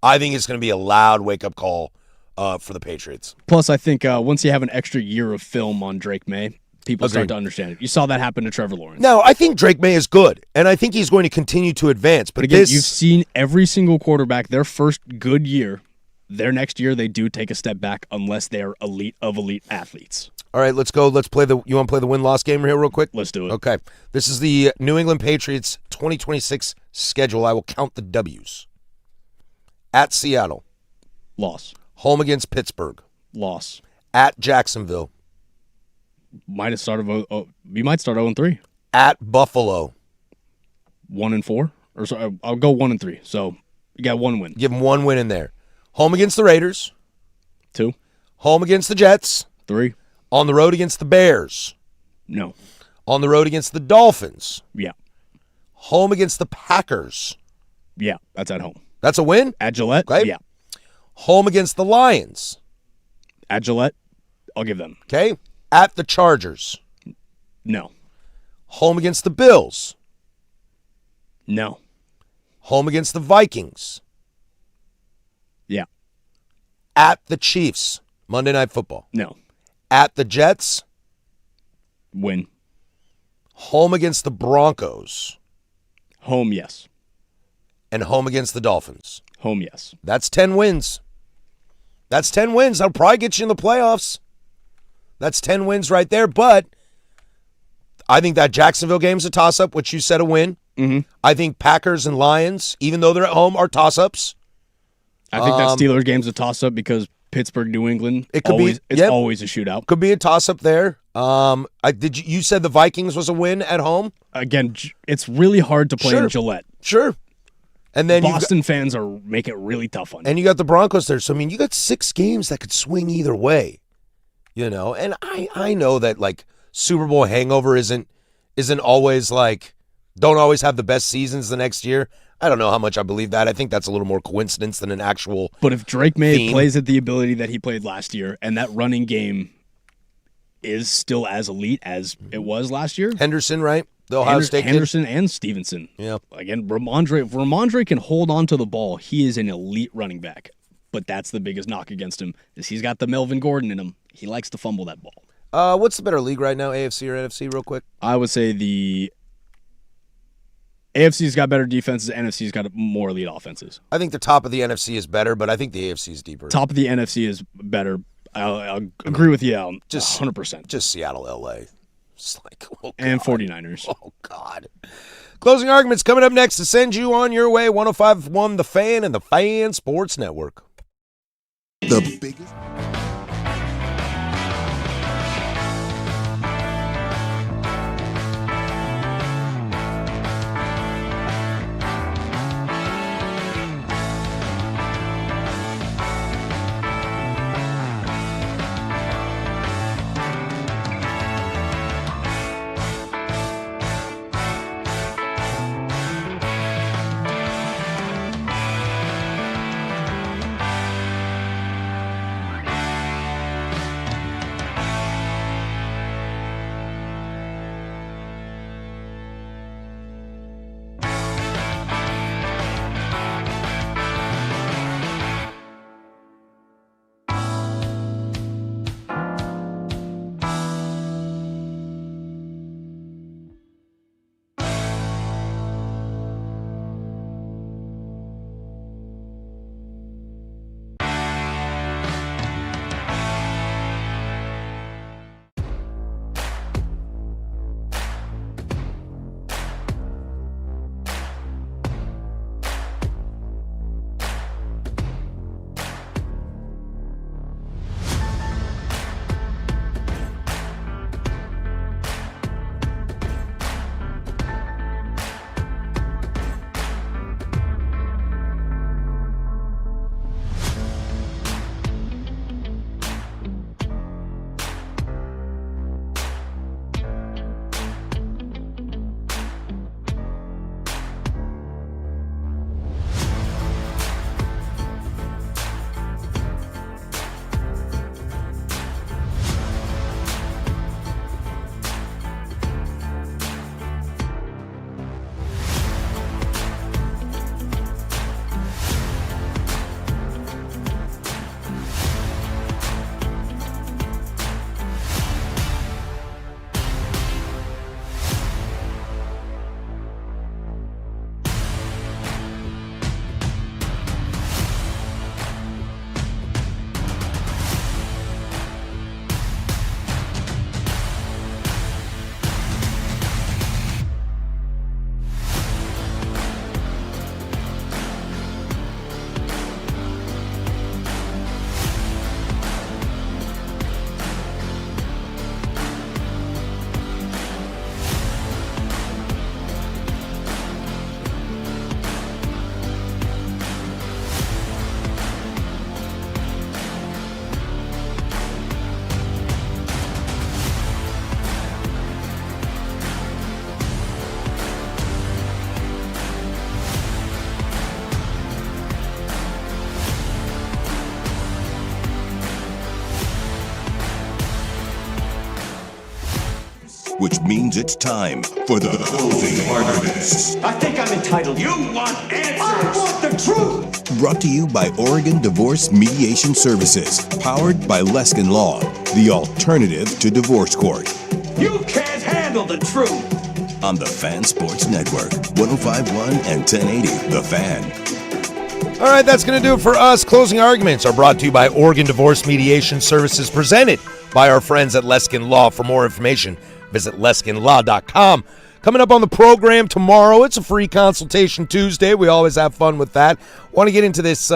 I think it's going to be a loud wake-up call for the Patriots. Plus, I think once you have an extra year of film on Drake May, people start to understand it. You saw that happen to Trevor Lawrence. No, I think Drake May is good, and I think he's going to continue to advance. But again, you've seen every single quarterback, their first good year, their next year, they do take a step back unless they're elite athletes. All right, let's go. Let's play you want to play the win-loss game here real quick? Let's do it. Okay. This is the New England Patriots 2026 schedule. I will count the W's. At Seattle. Loss. Home against Pittsburgh. Loss. At Jacksonville. We might start 0-3. At Buffalo. 1-4. Or sorry, I'll go 1-3. So you got one win. Give them one win in there. Home against the Raiders. 2. Home against the Jets. 3. On the road against the Bears. No. On the road against the Dolphins. Yeah. Home against the Packers. Yeah, that's at home. That's a win? At Gillette? Okay. Yeah. Home against the Lions. At Gillette? I'll give them. Okay. At the Chargers. No. Home against the Bills. No. Home against the Vikings. Yeah. At the Chiefs. Monday Night Football. No. At the Jets. Win. Home against the Broncos. Home, yes. And home against the Dolphins. Home, yes. That's 10 wins. That's 10 wins. That'll probably get you in the playoffs. That's 10 wins right there. But I think that Jacksonville game's a toss-up, which you said a win. Mm-hmm. I think Packers and Lions, even though they're at home, are toss-ups. I think that Steelers game's a toss-up because Pittsburgh, New England, it could always, be. it's always a shootout. Could be a toss-up there. You said the Vikings was a win at home? Again, it's really hard to play in Gillette. Sure. And then Boston fans make it really tough on you. And you got the Broncos there. So, I mean, you got 6 games that could swing either way. You know? And I know that, Super Bowl hangover isn't always, don't always have the best seasons the next year. I don't know how much I believe that. I think that's a little more coincidence than an actual But if Drake May theme. plays at the ability that he played last year, and that running game is still as elite as it was last year. Henderson, right? The Ohio State Henderson and Stevenson. Yeah. Again, Ramondre can hold on to the ball. He is an elite running back. But that's the biggest knock against him, is he's got the Melvin Gordon in him. He likes to fumble that ball. What's the better league right now, AFC or NFC, real quick? I would say the AFC's got better defenses, NFC's got more elite offenses. I think the top of the NFC is better, but I think the AFC is deeper. Top of the NFC is better. I'll agree with you, Al, 100%. Just Seattle, LA. It's and 49ers. Oh, God. Closing arguments coming up next to send you on your way. 105.1 The Fan and the Fan Sports Network. The biggest... which means it's time for the closing arguments. I think I'm entitled. You want answers. I want the truth. Brought to you by Oregon Divorce Mediation Services, powered by Leskin Law, the alternative to divorce court. You can't handle the truth. On the Fan Sports Network, 105.1 and 1080, The Fan. All right, that's going to do it for us. Closing arguments are brought to you by Oregon Divorce Mediation Services, presented by our friends at Leskin Law. For more information, visit leskinlaw.com. Coming up on the program tomorrow, it's a free consultation Tuesday. We always have fun with that. Want to get into this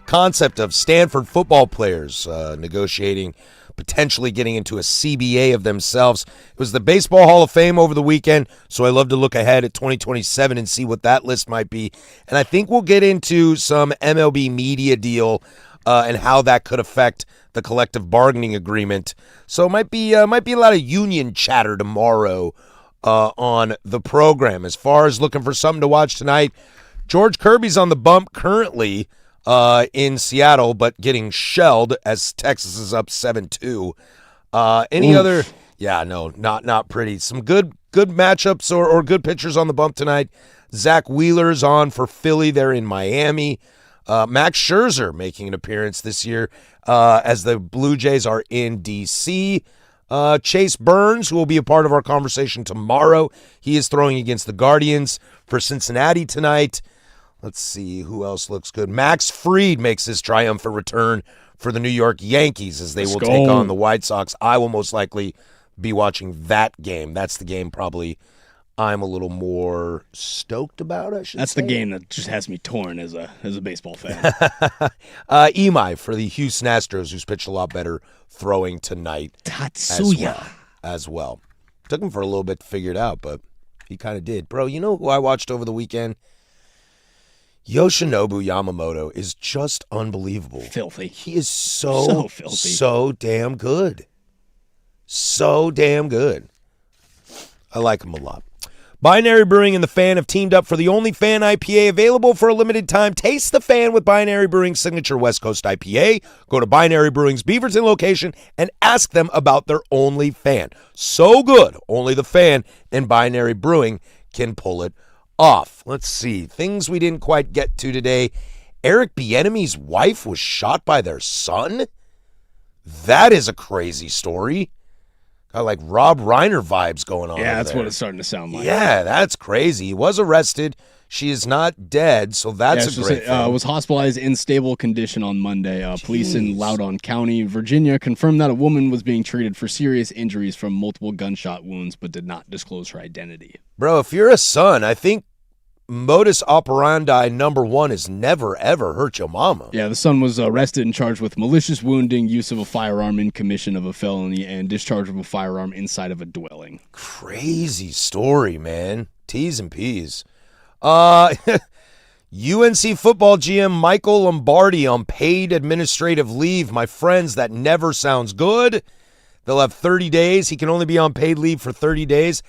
concept of Stanford football players negotiating, potentially getting into a CBA of themselves. It was the Baseball Hall of Fame over the weekend, so I love to look ahead at 2027 and see what that list might be. And I think we'll get into some MLB media deal and how that could affect the collective bargaining agreement. So it might be a lot of union chatter tomorrow on the program. As far as looking for something to watch tonight, George Kirby's on the bump currently in Seattle, but getting shelled as Texas is up 7-2. Any other? Yeah, no, not pretty. Some good matchups or good pitchers on the bump tonight. Zach Wheeler's on for Philly. They're in Miami. Max Scherzer making an appearance this year as the Blue Jays are in D.C. Chase Burns, who will be a part of our conversation tomorrow. He is throwing against the Guardians for Cincinnati tonight. Let's see who else looks good. Max Fried makes his triumphant return for the New York Yankees as they will take on the White Sox. I will most likely be watching that game. That's the game probably I'm a little more stoked about, I should That's say. the game that just has me torn as a baseball fan. Imai for the Houston Astros, who's pitched a lot better throwing tonight Tatsuya. as well. Took him for a little bit to figure it out, but he kind of did. Bro, you know who I watched over the weekend? Yoshinobu Yamamoto is just unbelievable. Filthy. He is so filthy. So damn good. So damn good. I like him a lot. Binary Brewing and The Fan have teamed up for the only Fan IPA available for a limited time. Taste The Fan with Binary Brewing's signature West Coast IPA. Go to Binary Brewing's Beaverton location and ask them about their only Fan. So good, only The Fan and Binary Brewing can pull it off. Let's see, things we didn't quite get to today. Eric Bieniemy's wife was shot by their son? That is a crazy story. Got like Rob Reiner vibes going on. Yeah, that's there. what it's starting to sound like. Yeah, that's crazy. He was arrested. She is not dead, so that's a great thing. Was hospitalized in stable condition on Monday. Police in Loudoun County, Virginia, confirmed that a woman was being treated for serious injuries from multiple gunshot wounds, but did not disclose her identity. Bro, if you're a son, I think modus operandi number one is never, ever hurt your mama. Yeah, the son was arrested and charged with malicious wounding, use of a firearm in commission of a felony, and discharge of a firearm inside of a dwelling. Crazy story, man. T's and P's. UNC football GM Michael Lombardi on paid administrative leave. My friends, that never sounds good. They'll have 30 days. He can only be on paid leave for 30 days.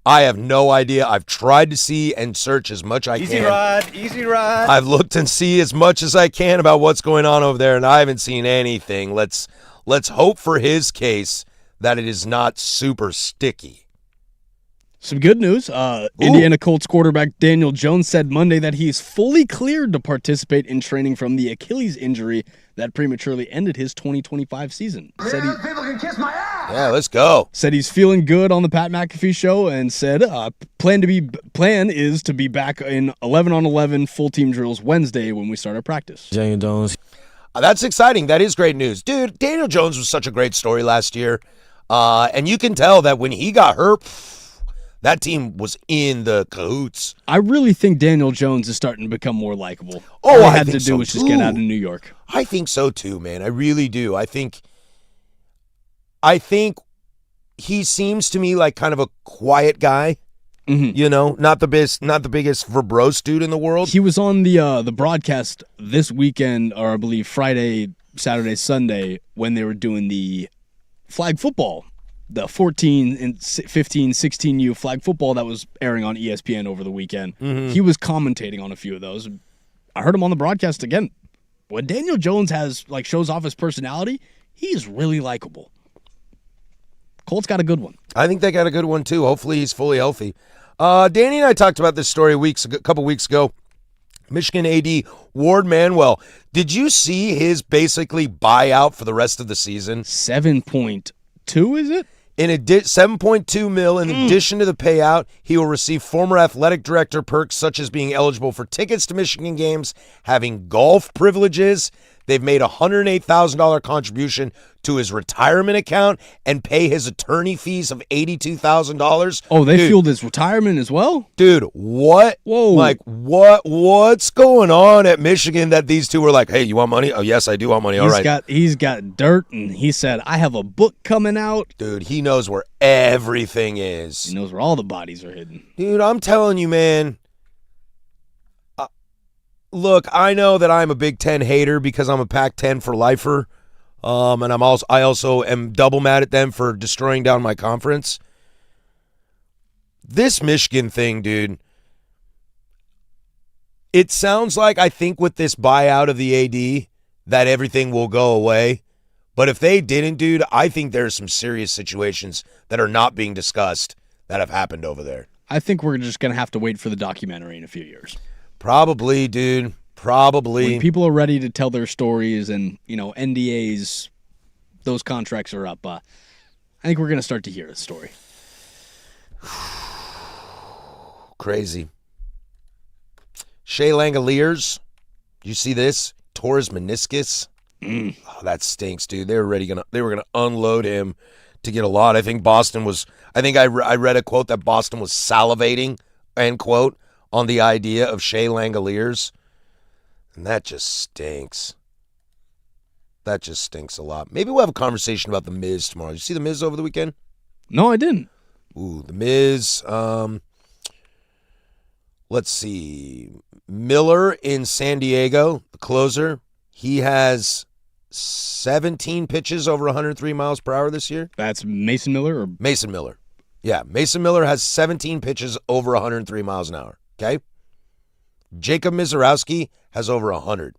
I have no idea. I've tried to see and search as much as I can. Easy ride. I've looked and see as much as I can about what's going on over there, and I haven't seen anything. Let's hope for his case that it is not super sticky. Some good news. Indiana Colts quarterback Daniel Jones said Monday that he's fully cleared to participate in training from the Achilles injury that prematurely ended his 2025 season. People can kiss my ass. Yeah, let's go. Said he's feeling good on the Pat McAfee show and said plan is to be back in 11-on-11 full team drills Wednesday when we start our practice. Daniel Jones. That's exciting. That is great news. Dude, Daniel Jones was such a great story last year. And you can tell that when he got hurt, that team was in the cahoots. I really think Daniel Jones is starting to become more likable. Oh, All I he had think to do so was just get too. out of New York. I think so too, man. I really do. I think he seems to me like kind of a quiet guy. Mm-hmm. You know, not the biggest verbose dude in the world. He was on the broadcast this weekend, or I believe Friday, Saturday, Sunday, when they were doing the flag football. The 14 and 15, 16U flag football that was airing on ESPN over the weekend. Mm-hmm. He was commentating on a few of those. I heard him on the broadcast again. When Daniel Jones shows off his personality, he is really likable. Colts got a good one. I think they got a good one, too. Hopefully he's fully healthy. Danny and I talked about this story a couple weeks ago. Michigan AD Ward Manuel. Did you see his basically buyout for the rest of the season? 7.2, is it? In 7.2 mil, in addition to the payout, he will receive former athletic director perks such as being eligible for tickets to Michigan games, having golf privileges. They've made a $108,000 contribution to his retirement account and pay his attorney fees of $82,000. Oh, they fueled his retirement as well? Dude, what? Whoa. Like, what's going on at Michigan that these two were like, hey, you want money? Oh, yes, I do want money. All right. He's got dirt, and he said, I have a book coming out. Dude, he knows where everything is. He knows where all the bodies are hidden. Dude, I'm telling you, man. Look, I know that I'm a Big Ten hater because I'm a Pac-10 for lifer, and I also am double mad at them for destroying down my conference. This Michigan thing, dude, it sounds like I think with this buyout of the AD that everything will go away. But if they didn't, dude, I think there's some serious situations that are not being discussed that have happened over there. I think we're just going to have to wait for the documentary in a few years. Probably, dude. Probably. When people are ready to tell their stories and, NDAs, those contracts are up. I think we're going to start to hear the story. Crazy. Shea Langoliers, you see this? Tore his meniscus. Oh, that stinks, dude. They were gonna unload him to get a lot. I think I read a quote that Boston was salivating, end quote, on the idea of Shea Langoliers. And that just stinks. That just stinks a lot. Maybe we'll have a conversation about The Miz tomorrow. Did you see The Miz over the weekend? No, I didn't. Ooh, The Miz. Let's see. Miller in San Diego, the closer. He has 17 pitches over 103 miles per hour this year. That's Mason Miller? Or Mason Miller. Yeah, Mason Miller has 17 pitches over 103 miles an hour. Okay? Jacob Mizorowski has over 100.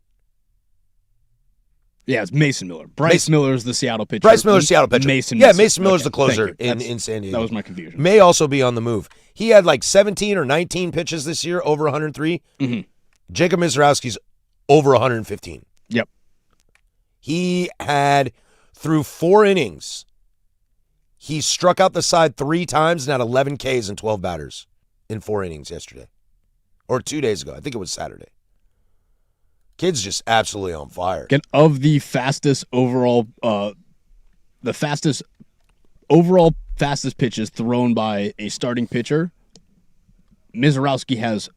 Yeah, it's Mason Miller. Bryce Miller's the Seattle pitcher. Bryce Miller's Seattle pitcher. Mason Miller's the closer in San Diego. That was my confusion. May also be on the move. He had like 17 or 19 pitches this year, over 103. Mm-hmm. Jacob Mizorowski's over 115. Yep. He had, through 4 innings, he struck out the side 3 times and had 11 Ks and 12 batters in 4 innings yesterday. Or 2 days ago. I think it was Saturday. Kid's just absolutely on fire. And of the fastest overall, fastest pitches thrown by a starting pitcher, Mizorowski has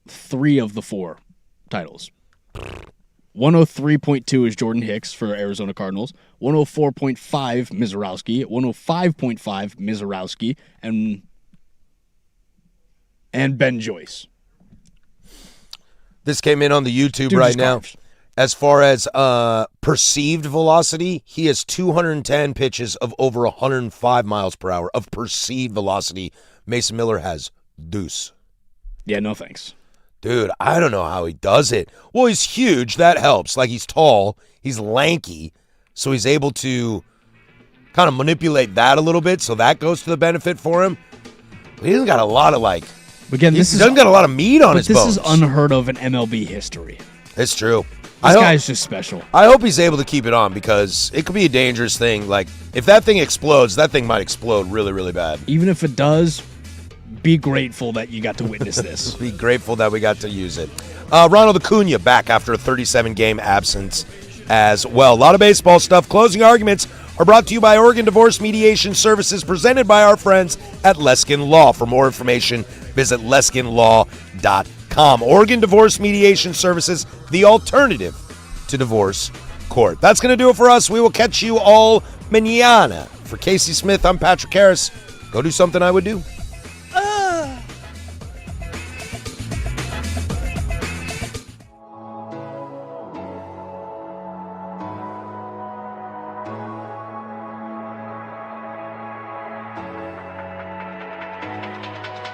3 of the 4 titles. 103.2 is Jordan Hicks for Arizona Cardinals. 104.5 Mizorowski. 105.5 Mizorowski. And Ben Joyce. This came in on the YouTube right now. As far as perceived velocity, he has 210 pitches of over 105 miles per hour of perceived velocity. Mason Miller has deuce. Yeah, no thanks. Dude, I don't know how he does it. Well, he's huge. That helps. Like, he's tall. He's lanky. So he's able to kind of manipulate that a little bit. So that goes to the benefit for him. But he hasn't got a lot of, like... Again, he doesn't got a lot of meat on his bones. This is unheard of in MLB history. It's true. This guy's just special. I hope he's able to keep it on because it could be a dangerous thing. Like, if that thing explodes, that thing might explode really, really bad. Even if it does, be grateful that you got to witness this. Be grateful that we got to use it. Ronald Acuna back after a 37-game absence as well. A lot of baseball stuff. Closing arguments are brought to you by Oregon Divorce Mediation Services, presented by our friends at Leskin Law. For more information, visit leskinlaw.com. Oregon Divorce Mediation Services, the alternative to divorce court. That's going to do it for us. We will catch you all mañana. For Casey Smith, I'm Patrick Harris. Go do something I would do.